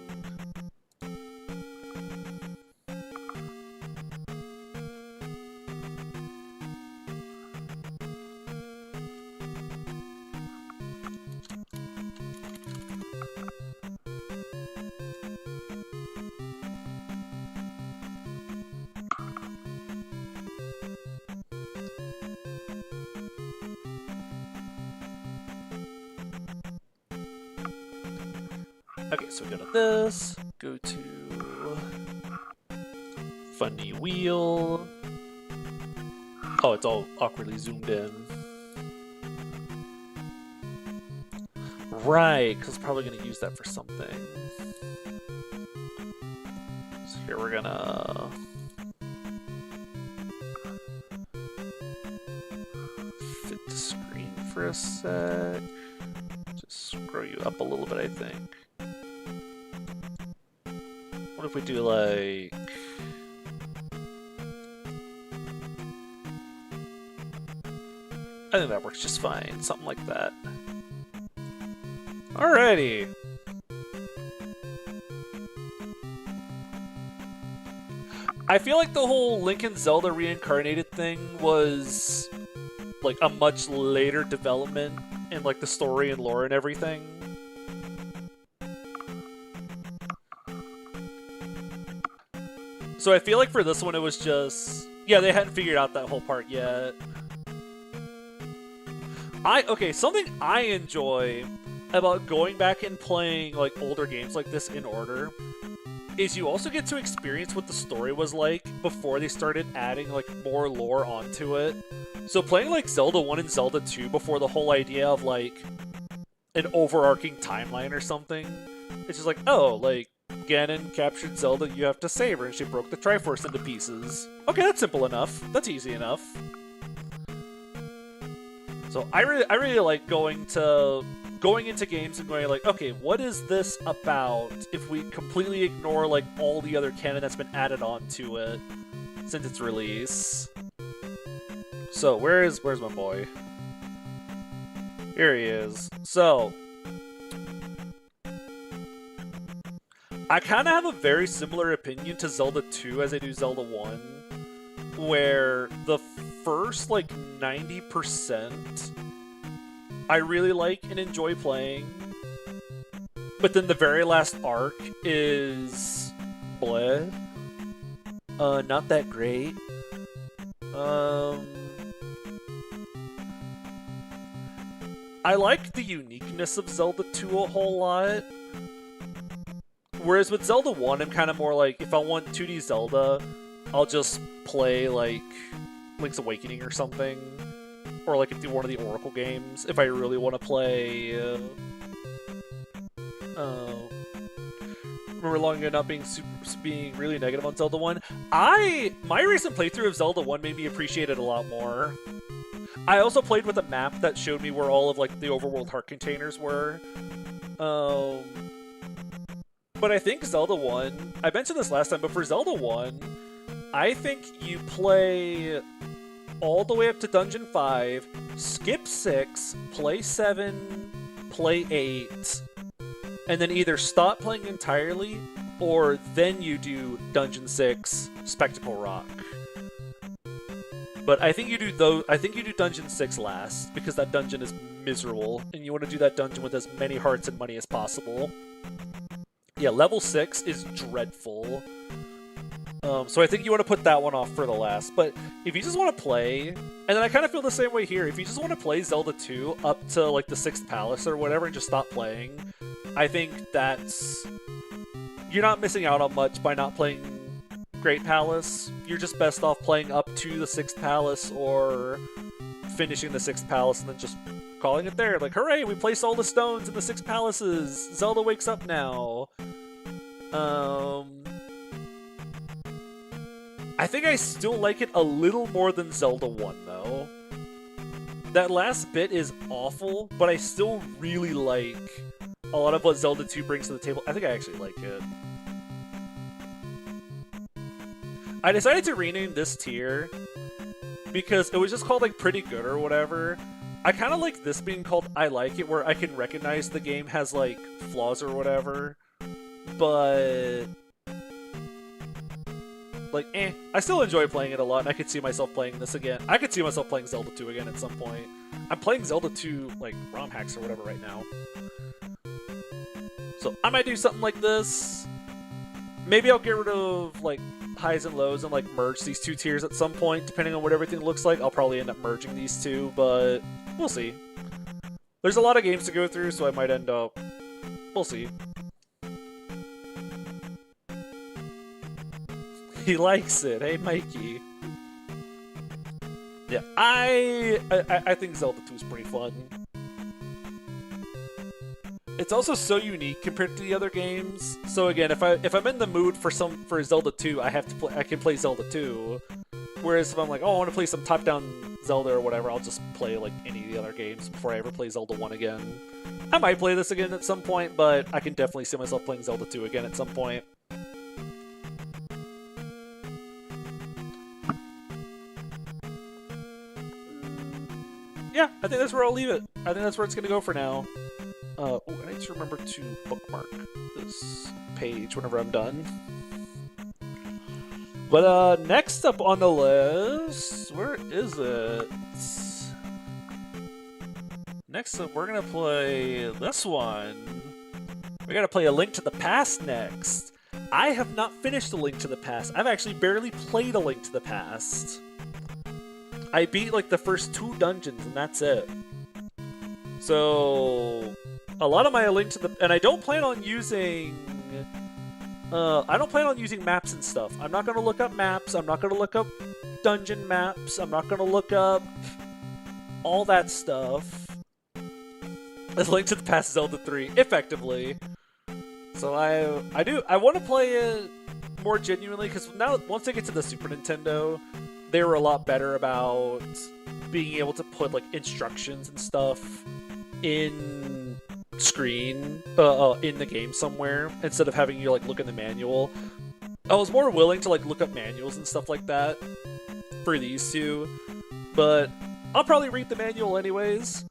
Okay, so we go to this, go to funny wheel. Oh, it's all awkwardly zoomed in. Right, because I'm probably going to use that for something. So here we're gonna fit the screen for a sec. Just scroll you up a little bit, I think. What if we do like... I think that works just fine. Something like that. Alrighty. I feel like the whole Link and Zelda reincarnated thing was like a much later development in like the story and lore and everything. So I feel like for this one it was just, yeah, they hadn't figured out that whole part yet. Okay, something I enjoy about going back and playing like older games like this in order is you also get to experience what the story was like before they started adding like more lore onto it. So playing like Zelda 1 and Zelda 2 before the whole idea of like an overarching timeline or something, it's just like, oh, like Ganon captured Zelda, you have to save her, and she broke the Triforce into pieces. Okay, that's simple enough. That's easy enough. So I really like going into games and going like, okay, what is this about if we completely ignore like all the other canon that's been added onto it since its release. So where's my boy? Here he is. So I kind of have a very similar opinion to Zelda 2 as I do Zelda 1, where the first like 90% I really like and enjoy playing, but then the very last arc is bleh. Not that great. I like the uniqueness of Zelda 2 a whole lot. Whereas with Zelda 1, I'm kind of more like, if I want 2D Zelda, I'll just play like Link's Awakening or something. Or like one of the Oracle games, if I really want to play... remember long ago not being really negative on Zelda 1. My recent playthrough of Zelda 1 made me appreciate it a lot more. I also played with a map that showed me where all of like the overworld heart containers were. But I think Zelda 1, I mentioned this last time, but for Zelda 1, I think you play all the way up to Dungeon 5, skip 6, play 7, play 8, and then either stop playing entirely, or then you do Dungeon 6, Spectacle Rock. But I think you do Dungeon 6 last, because that dungeon is miserable, and you want to do that dungeon with as many hearts and money as possible. Yeah, level 6 is dreadful. So I think you want to put that one off for the last. But if you just want to play, and then I kind of feel the same way here, if you just want to play Zelda 2 up to like the 6th Palace or whatever and just stop playing, I think that's... You're not missing out on much by not playing Great Palace. You're just best off playing up to the 6th Palace or finishing the 6th Palace and then just calling it there. Like, hooray, we placed all the stones in the 6 palaces! Zelda wakes up now! I think I still like it a little more than Zelda 1, though. That last bit is awful, but I still really like a lot of what Zelda 2 brings to the table. I think I actually like it. I decided to rename this tier because it was just called, like, Pretty Good or whatever. I kind of like this being called I Like It, where I can recognize the game has, like, flaws or whatever. But... like, I still enjoy playing it a lot, and I could see myself playing this again. I could see myself playing Zelda 2 again at some point. I'm playing Zelda 2, like, ROM hacks or whatever right now. So I might do something like this. Maybe I'll get rid of, like, highs and lows and, like, merge these two tiers at some point, depending on what everything looks like. I'll probably end up merging these two, but we'll see. There's a lot of games to go through, so I might end up... We'll see. He likes it. Hey, Mikey. Yeah, I think Zelda 2 is pretty fun. It's also so unique compared to the other games. So again, if I'm in the mood for Zelda 2, I can play Zelda 2. Whereas if I'm like, oh, I want to play some top-down Zelda or whatever, I'll just play like any of the other games before I ever play Zelda 1 again. I might play this again at some point, but I can definitely see myself playing Zelda 2 again at some point. yeah, I think that's where I'll leave it. I think that's where it's gonna go for now. Oh, I need to remember to bookmark this page whenever I'm done. But next up on the list, where is it? Next up, we're gonna play this one. We gotta play A Link to the Past next. I have not finished A Link to the Past. I've actually barely played A Link to the Past. I beat like the first 2 dungeons and that's it. So a lot of my A Link to the... And I don't plan on using... I don't plan on using maps and stuff. I'm not going to look up maps. I'm not going to look up dungeon maps. I'm not going to look up all that stuff. A Link to the Past Zelda 3, effectively. So I want to play it more genuinely, because now once I get to the Super Nintendo, they were a lot better about being able to put like instructions and stuff in screen in the game somewhere instead of having you like look in the manual. I was more willing to like look up manuals and stuff like that for these two, but I'll probably read the manual anyways,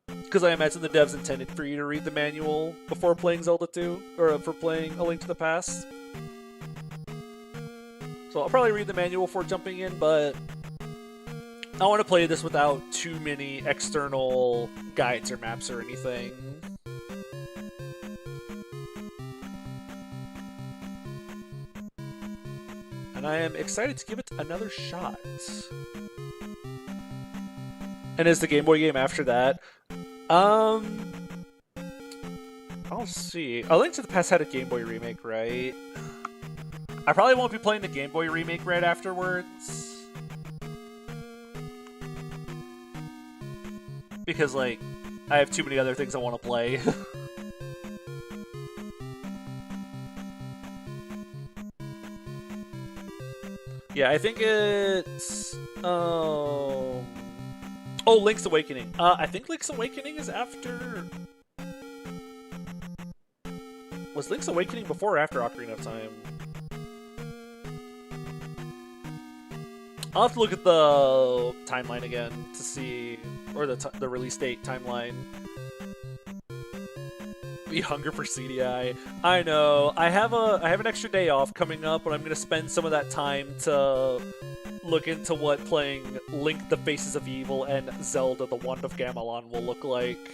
because I imagine the devs intended for you to read the manual before playing Zelda 2, or for playing A Link to the Past. So I'll probably read the manual before jumping in, but I want to play this without too many external guides or maps or anything. And I am excited to give it another shot. And is the Game Boy game after that? I'll see. A Link to the Past had a Game Boy remake, right? I probably won't be playing the Game Boy remake right afterwards. Because, like, I have too many other things I want to play. Yeah, I think it's... Oh, Link's Awakening. I think Link's Awakening is after... Was Link's Awakening before or after Ocarina of Time? I'll have to look at the timeline again to see, or the release date timeline. Be hunger for CDI. I know. I have an extra day off coming up, and I'm gonna spend some of that time to look into what playing Link: The Faces of Evil and Zelda: The Wand of Gamelon will look like.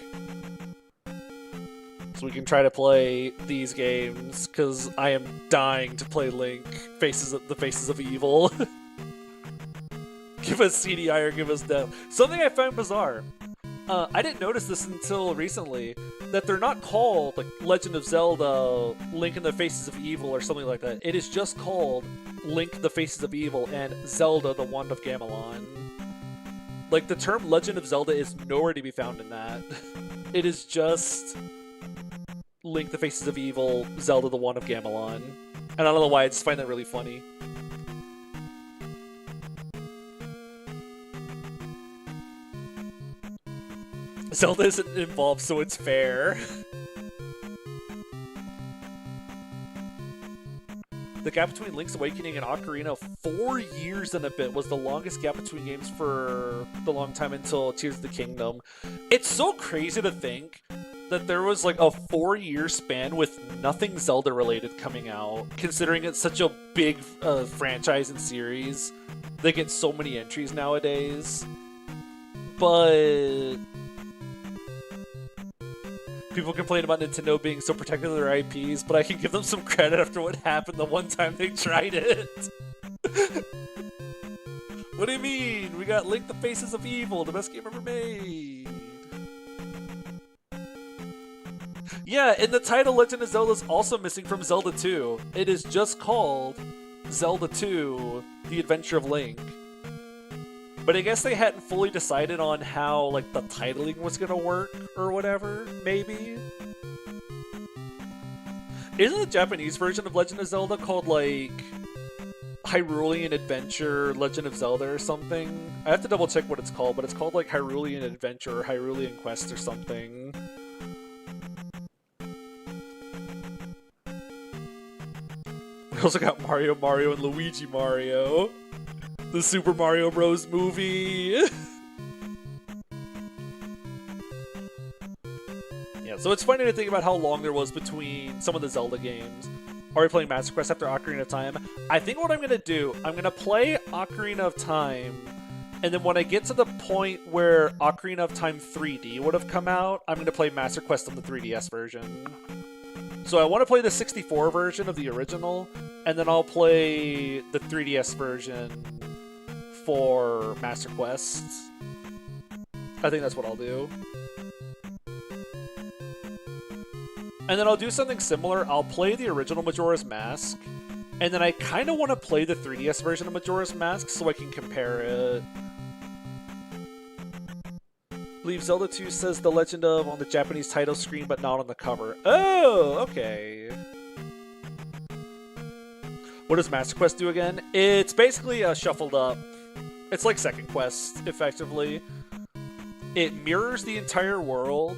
So we can try to play these games, because I am dying to play Link: The Faces of Evil. Give us CDI or give us death. Something I found bizarre. I didn't notice this until recently, that they're not called like Legend of Zelda, Link and the Faces of Evil or something like that. It is just called Link: The Faces of Evil and Zelda: The Wand of Gamelon. Like, the term Legend of Zelda is nowhere to be found in that. It is just Link: The Faces of Evil, Zelda: The Wand of Gamelon. And I don't know why, I just find that really funny. Zelda isn't involved, so it's fair. The gap between Link's Awakening and Ocarina, 4 years and a bit, was the longest gap between games for the long time until Tears of the Kingdom. It's so crazy to think that there was like a 4-year span with nothing Zelda related coming out, considering it's such a big franchise and series. They get so many entries nowadays. But people complain about Nintendo being so protective of their IPs, but I can give them some credit after what happened the one time they tried it. What do you mean? We got Link: The Faces of Evil, the best game ever made. Yeah, and the title Legend of Zelda is also missing from Zelda 2. It is just called Zelda 2: The Adventure of Link. But I guess they hadn't fully decided on how, like, the titling was gonna work, or whatever, maybe? Isn't the Japanese version of Legend of Zelda called, like, Hyrulean Adventure, Legend of Zelda, or something? I have to double check what it's called, but it's called, like, Hyrulean Adventure, or Hyrulean Quest, or something. We also got Mario, and Luigi Mario. The Super Mario Bros. Movie. Yeah, so it's funny to think about how long there was between some of the Zelda games. Are we playing Master Quest after Ocarina of Time? I think what I'm going to do, I'm going to play Ocarina of Time, and then when I get to the point where Ocarina of Time 3D would have come out, I'm going to play Master Quest on the 3DS version. So I want to play the 64 version of the original, and then I'll play the 3DS version for Master Quest. I think that's what I'll do. And then I'll do something similar. I'll play the original Majora's Mask, and then I kind of want to play the 3DS version of Majora's Mask so I can compare it. Leave Zelda 2 says The Legend of on the Japanese title screen, but not on the cover. Oh, okay. What does Master Quest do again? It's basically a shuffled up. It's like Second Quest, effectively. It mirrors the entire world,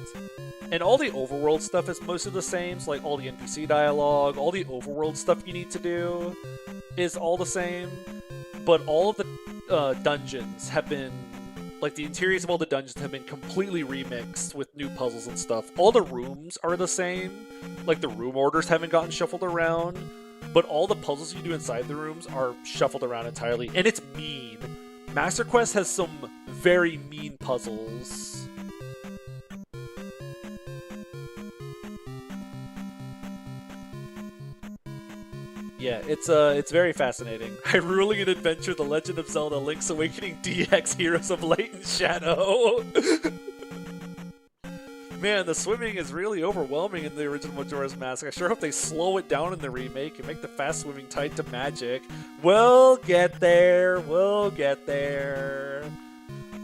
and all the overworld stuff is mostly the same. So like all the NPC dialogue, all the overworld stuff you need to do is all the same. But all of the dungeons have been, like the interiors of all the dungeons have been completely remixed with new puzzles and stuff. All the rooms are the same. Like the room orders haven't gotten shuffled around, but all the puzzles you do inside the rooms are shuffled around entirely. And it's mean. Master Quest has some very mean puzzles. Yeah, it's very fascinating. Hyrule and Adventure, The Legend of Zelda, Link's Awakening DX, Heroes of Light and Shadow. Man, the swimming is really overwhelming in the original Majora's Mask. I sure hope they slow it down in the remake and make the fast swimming tied to magic. We'll get there. We'll get there.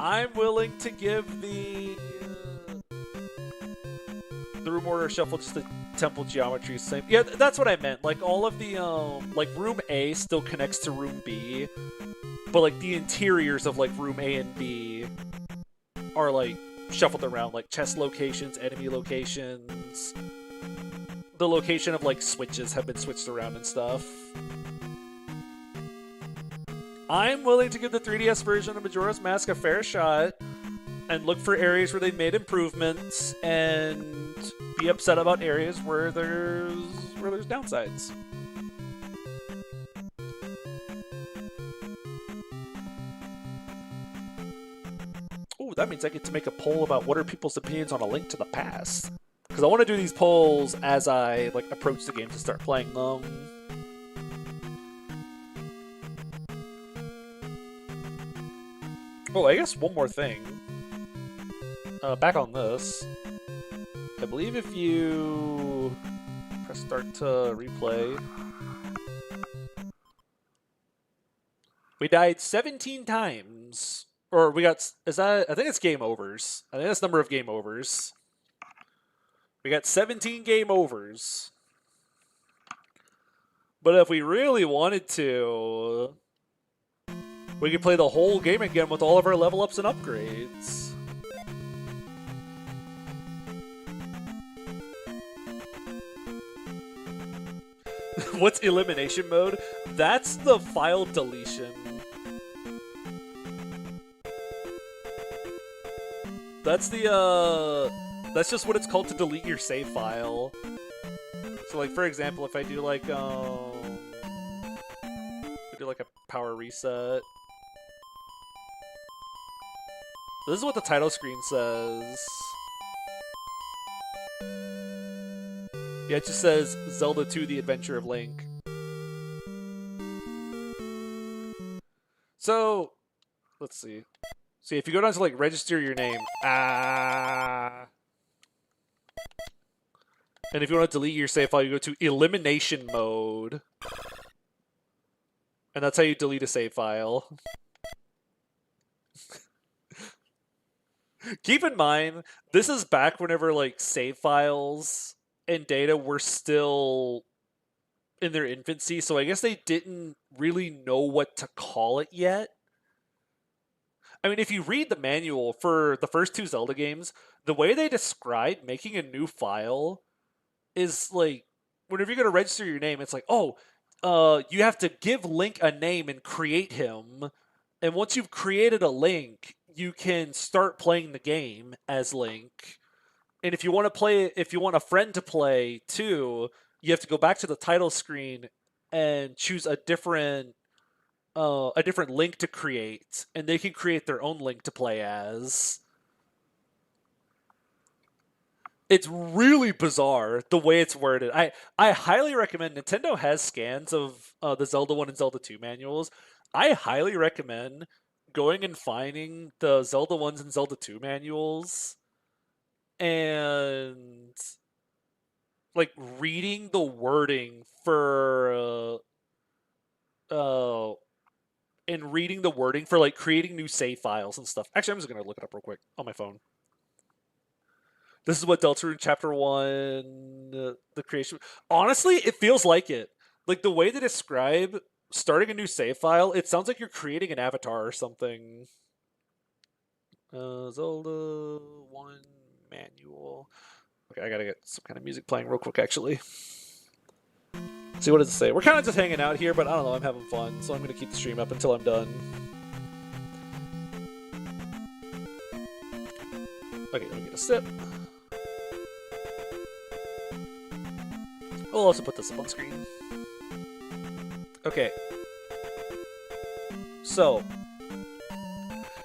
I'm willing to give the room order shuffle just the temple geometry same. Yeah, that's what I meant. Like all of the like room A still connects to room B, but like the interiors of like room A and B are like shuffled around, like chest locations, enemy locations. The location of like switches have been switched around and stuff. I'm willing to give the 3DS version of Majora's Mask a fair shot and look for areas where they've made improvements and be upset about areas where there's downsides. Ooh, that means I get to make a poll about what are people's opinions on A Link to the Past. Because I want to do these polls as I like approach the game to start playing them. Oh, I guess one more thing. Back on this. I believe if you press start to replay, we died 17 times. Or we got, I think it's game overs. I think that's number of game overs. We got 17 game overs. But if we really wanted to, we could play the whole game again with all of our level ups and upgrades. What's elimination mode? That's the file deletion. That's that's just what it's called to delete your save file. So like, for example, if I do like, a power reset. This is what the title screen says. Yeah, it just says Zelda 2: The Adventure of Link. So, let's see. See, if you go down to like register your name, and if you want to delete your save file, you go to elimination mode. And that's how you delete a save file. Keep in mind, this is back whenever like save files and data were still in their infancy, so I guess they didn't really know what to call it yet. I mean, if you read the manual for the first two Zelda games, the way they describe making a new file is like, whenever you're going to register your name, it's like, oh, you have to give Link a name and create him. And once you've created a Link, you can start playing the game as Link. And if you want to play, if you want a friend to play too, you have to go back to the title screen and choose a different link to create, and they can create their own link to play as. It's really bizarre the way it's worded. I highly recommend. Nintendo has scans of the Zelda 1 and Zelda 2 manuals. I highly recommend going and finding the Zelda 1s and Zelda 2 manuals and like reading the wording for like creating new save files and stuff. Actually, I'm just gonna look it up real quick on my phone. This is what Deltarune Chapter 1, the creation. Honestly, it feels like it. Like the way they describe starting a new save file, it sounds like you're creating an avatar or something. Zelda 1 manual. Okay, I gotta get some kind of music playing real quick, actually. See, what does it say? We're kind of just hanging out here, but I don't know, I'm having fun, so I'm gonna keep the stream up until I'm done. Okay, let me get a sip. We'll also put this up on screen. Okay. So,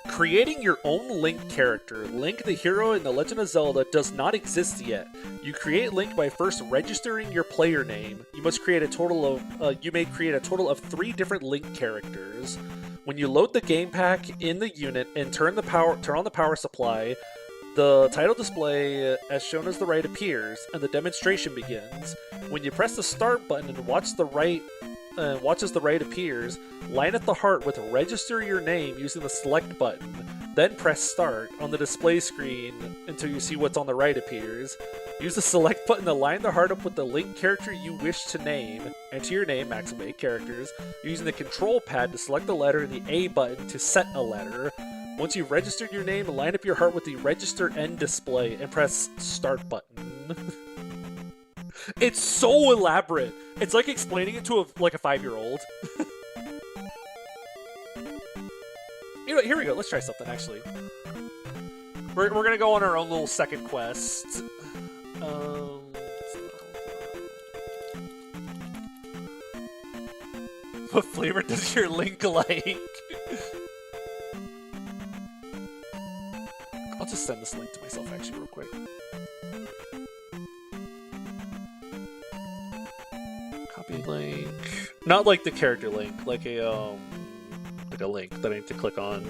creating your own Link character, Link the hero in The Legend of Zelda, does not exist yet. You create Link by first registering your player name. You must create a total of you may create a total of 3 different Link characters. When you load the game pack in the unit and turn on the power supply, the title display as shown as the right appears, and the demonstration begins. When you press the start button and watch as the right appears, line up the heart with register your name using the select button. Then press start on the display screen until you see what's on the right appears. Use the select button to line the heart up with the Link character you wish to name. Enter your name, maximum 8 characters, using the control pad to select the letter and the A button to set a letter. Once you've registered your name, line up your heart with the register end display and press start button. It's so elaborate. It's like explaining it to a 5-year-old. You know, here we go. Let's try something, actually. We're gonna go on our own little second quest. What flavor does your Link like? I'll just send this link to myself, actually, real quick. Copy link. Not like the character link, like a link that I need to click on.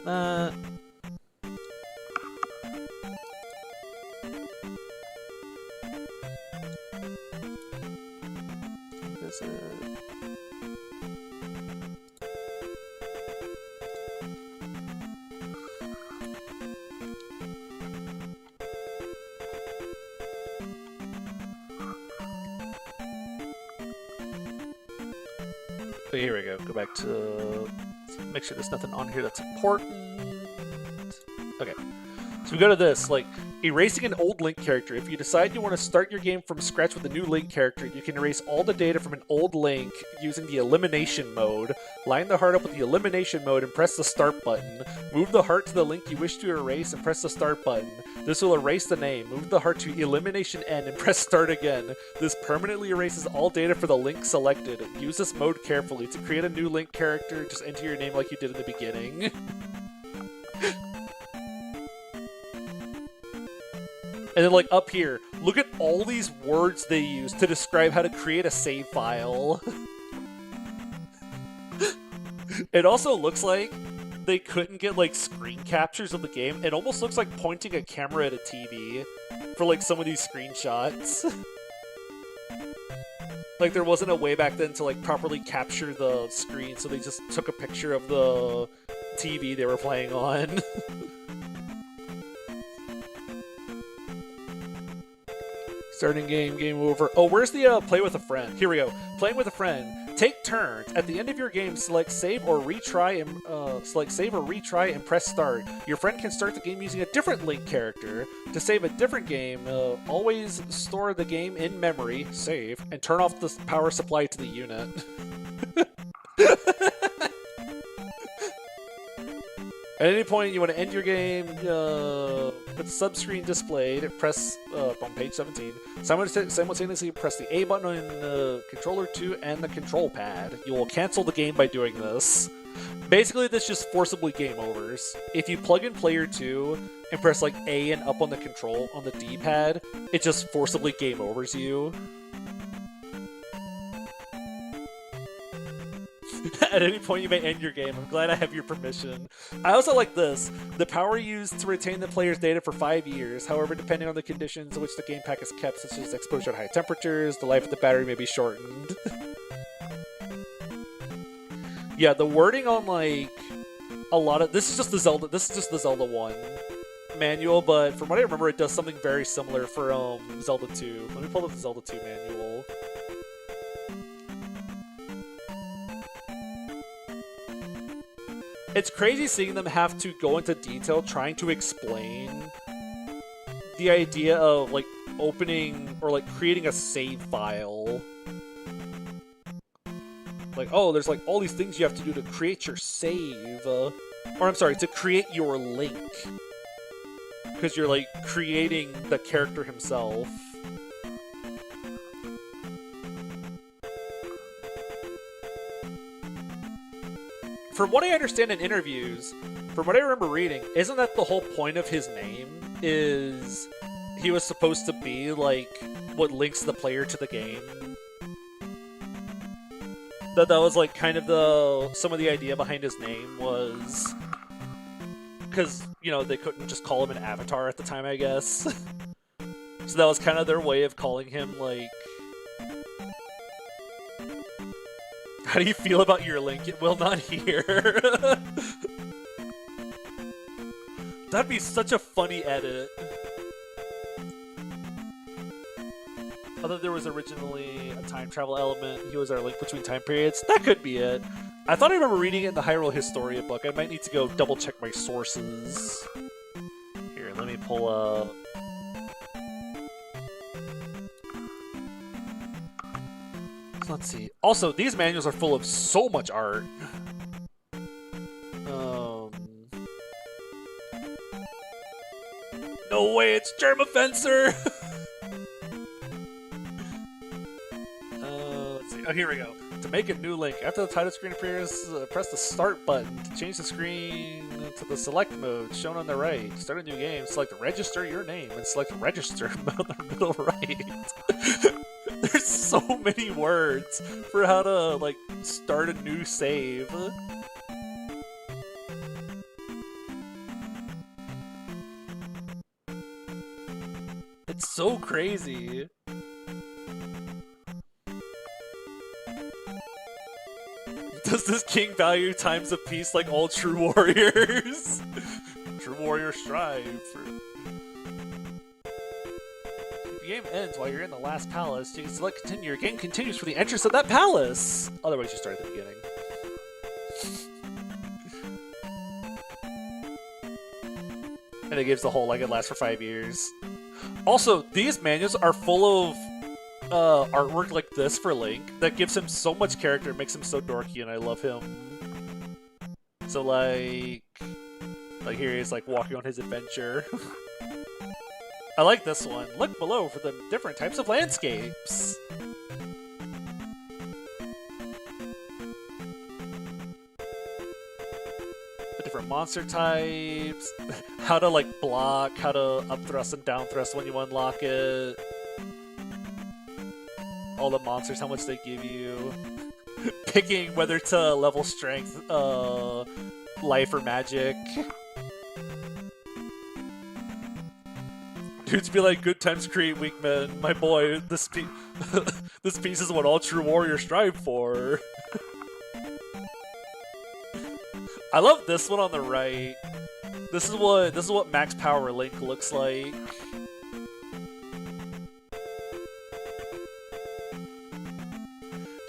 That. Is it? So here we go. Go back to make sure there's nothing on here that's important. Okay. So we go to this, like, erasing an old Link character. If you decide you want to start your game from scratch with a new Link character, you can erase all the data from an old Link using the elimination mode. Line the heart up with the elimination mode and press the start button. Move the heart to the Link you wish to erase and press the start button. This will erase the name. Move the heart to elimination end and press start again. This permanently erases all data for the Link selected. Use this mode carefully. To create a new Link character, just enter your name like you did in the beginning. And then, like, up here, look at all these words they use to describe how to create a save file. It also looks like they couldn't get, like, screen captures of the game. It almost looks like pointing a camera at a TV for, like, some of these screenshots. Like, there wasn't a way back then to, like, properly capture the screen, so they just took a picture of the TV they were playing on. Starting game, game over. Oh, where's the play with a friend? Here we go. Playing with a friend. Take turns. At the end of your game, select save or retry and press start. Your friend can start the game using a different Link character. To save a different game, always store the game in memory, save, and turn off the power supply to the unit. At any point you want to end your game, with subscreen displayed, press on page 17. Simultaneously press the A button on controller 2 and the control pad. You will cancel the game by doing this. Basically, this just forcibly game overs. If you plug in player 2 and press like A and up on the control on the D-pad, it just forcibly game overs you. At any point you may end your game. I'm glad I have your permission. I also like this. The power used to retain the player's data for 5 years. However, depending on the conditions in which the game pack is kept, such as exposure to high temperatures, the life of the battery may be shortened. Yeah, the wording on like a lot of this is just the Zelda 1 manual, but from what I remember it does something very similar for Zelda 2. Let me pull up the Zelda 2 manual. It's crazy seeing them have to go into detail trying to explain the idea of like opening or like creating a save file. Like, oh, there's like all these things you have to do to create your save. Or I'm sorry, to create your link. Because you're like creating the character himself. From what I understand in interviews, from what I remember reading, isn't that the whole point of his name? Is he was supposed to be like what links the player to the game? That was like kind of some of the idea behind his name was because, you know, they couldn't just call him an avatar at the time, I guess. So that was kind of their way of calling him like, how do you feel about your link? It will not hear. That'd be such a funny edit. I thought there was originally a time travel element. He was our link between time periods. That could be it. I thought I remember reading it in the Hyrule Historia book. I might need to go double check my sources. Here, let me pull up. Let's see. Also, these manuals are full of so much art. No way, it's Germafencer! Let's see. Oh, here we go. To make a new link, after the title screen appears, press the Start button to change the screen to the Select mode shown on the right. Start a new game, select Register your name, and select Register on the middle right. There's so many words for how to, like, start a new save. It's so crazy. Does this king value times of peace like all true warriors? True warriors strive for... If the game ends while you're in the last palace, you can select continue. Your game continues for the entrance of that palace! Otherwise you start at the beginning. And it gives the whole like it lasts for 5 years. Also, these manuals are full of artwork like this for Link that gives him so much character, makes him so dorky, and I love him. So like here he is like walking on his adventure. I like this one. Look below for the different types of landscapes. The different monster types, how to like block, how to up thrust and down thrust when you unlock it. All the monsters, how much they give you. Picking whether to level strength, life, or magic. Dudes be like, good times create weak men. My boy, this piece is what all true warriors strive for. I love this one on the right. This is what max power Link looks like.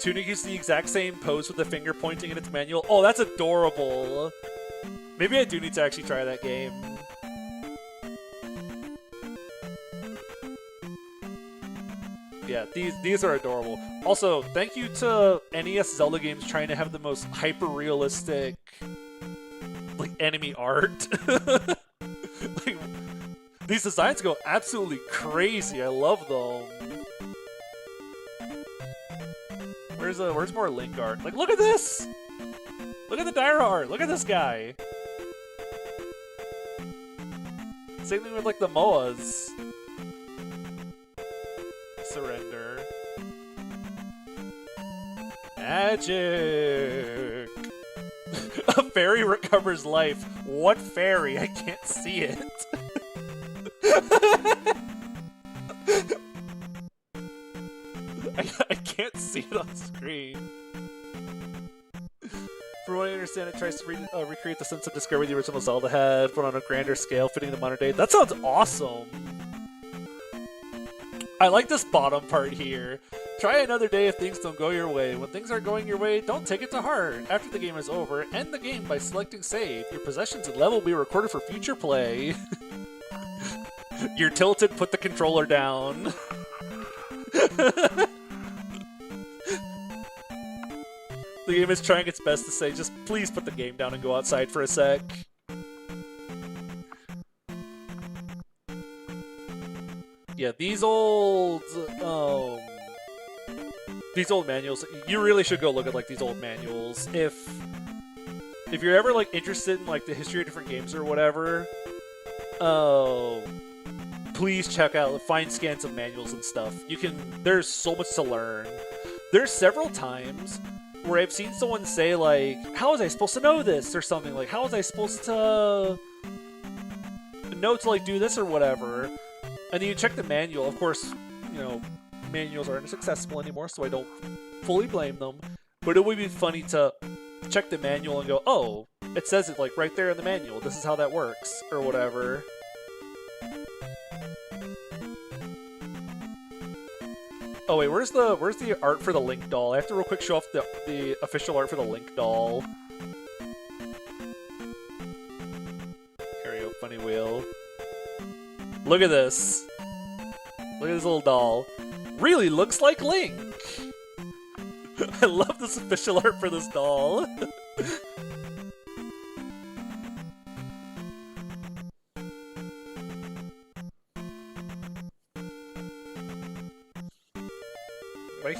Tunic uses the exact same pose with the finger pointing in its manual. Oh, that's adorable. Maybe I do need to actually try that game. Yeah, these are adorable. Also, thank you to NES Zelda games trying to have the most hyper-realistic like enemy art. Like, these designs go absolutely crazy. I love them. Where's more Link art? Like, look at this! Look at the Dyra art! Look at this guy! Same thing with, like, the Moas. Surrender. Magic! A fairy recovers life. What fairy? I can't see it. I can't see it on screen. From what I understand, it tries to recreate the sense of discovery the original Zelda had, but on a grander scale, fitting the modern day. That sounds awesome! I like this bottom part here. Try another day if things don't go your way. When things aren't going your way, don't take it to heart. After the game is over, end the game by selecting save. Your possessions and level will be recorded for future play. You're tilted, put the controller down. The game is trying its best to say, just please put the game down and go outside for a sec. Yeah, these old manuals, you really should go look at like these old manuals. If you're ever like interested in like the history of different games or whatever, please find scans of manuals and stuff. There's so much to learn. There's several times where I've seen someone say like, how was I supposed to know this? Or something like, how was I supposed to know to like do this or whatever? And then you check the manual. Of course, you know, manuals aren't as accessible anymore, so I don't fully blame them. But it would be funny to check the manual and go, oh, it says it like right there in the manual. This is how that works, or whatever. Oh wait, where's the art for the Link doll? I have to real quick show off the official art for the Link doll. Here we go, funny wheel. Look at this. Look at this little doll. Really looks like Link! I love this official art for this doll.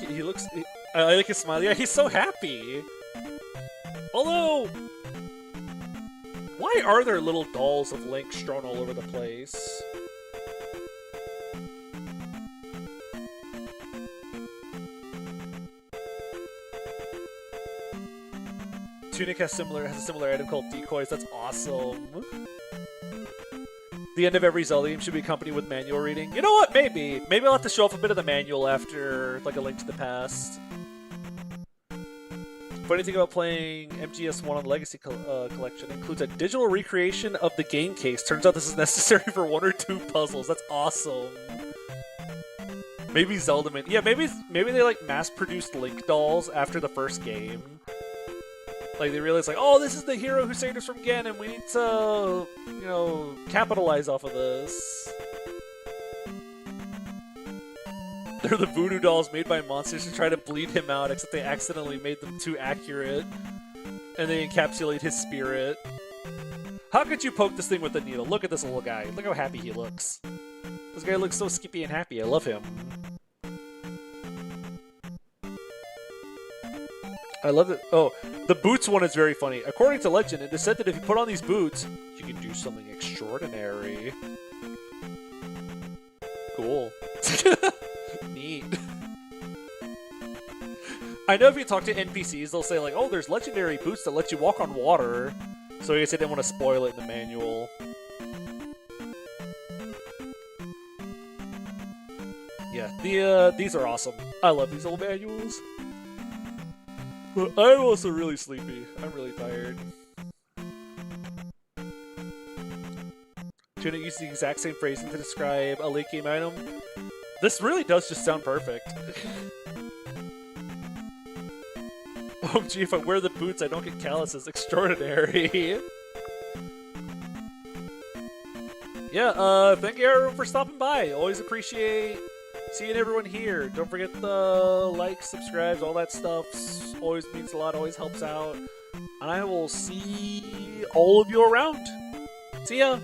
He looks... I like his smile. Yeah, he's so happy! Although... why are there little dolls of Link strewn all over the place? Tunic has a similar item called decoys. That's awesome. The end of every Zelda game should be accompanied with manual reading. You know what? Maybe. Maybe I'll have to show off a bit of the manual after, like, A Link to the Past. Funny thing about playing MGS1 on the Legacy Collection includes a digital recreation of the game case. Turns out this is necessary for 1 or 2 puzzles. That's awesome. Maybe Zelda Man. Yeah, maybe they, like, mass-produced Link dolls after the first game. Like, they realized, like, oh, this is the hero who saved us from Ganon. We need to, you know, capitalize off of this. They're the voodoo dolls made by monsters to try to bleed him out, except they accidentally made them too accurate. And they encapsulate his spirit. How could you poke this thing with a needle? Look at this little guy. Look how happy he looks. This guy looks so skippy and happy. I love him. I love it. Oh, the boots one is very funny. According to legend, it is said that if you put on these boots, you can do something extraordinary. Cool. Neat. I know if you talk to NPCs, they'll say like, oh, there's legendary boots that let you walk on water. So I guess I didn't want to spoil it in the manual. Yeah, these are awesome. I love these old manuals. But I'm also really sleepy. I'm really tired. Shouldn't use the exact same phrasing to describe a late game item. This really does just sound perfect. OMG, if I wear the boots, I don't get calluses. Extraordinary. Yeah, thank you everyone for stopping by. Always appreciate seeing everyone here. Don't forget the likes, subscribes, all that stuff. Always means a lot, always helps out. And I will see all of you around. See ya!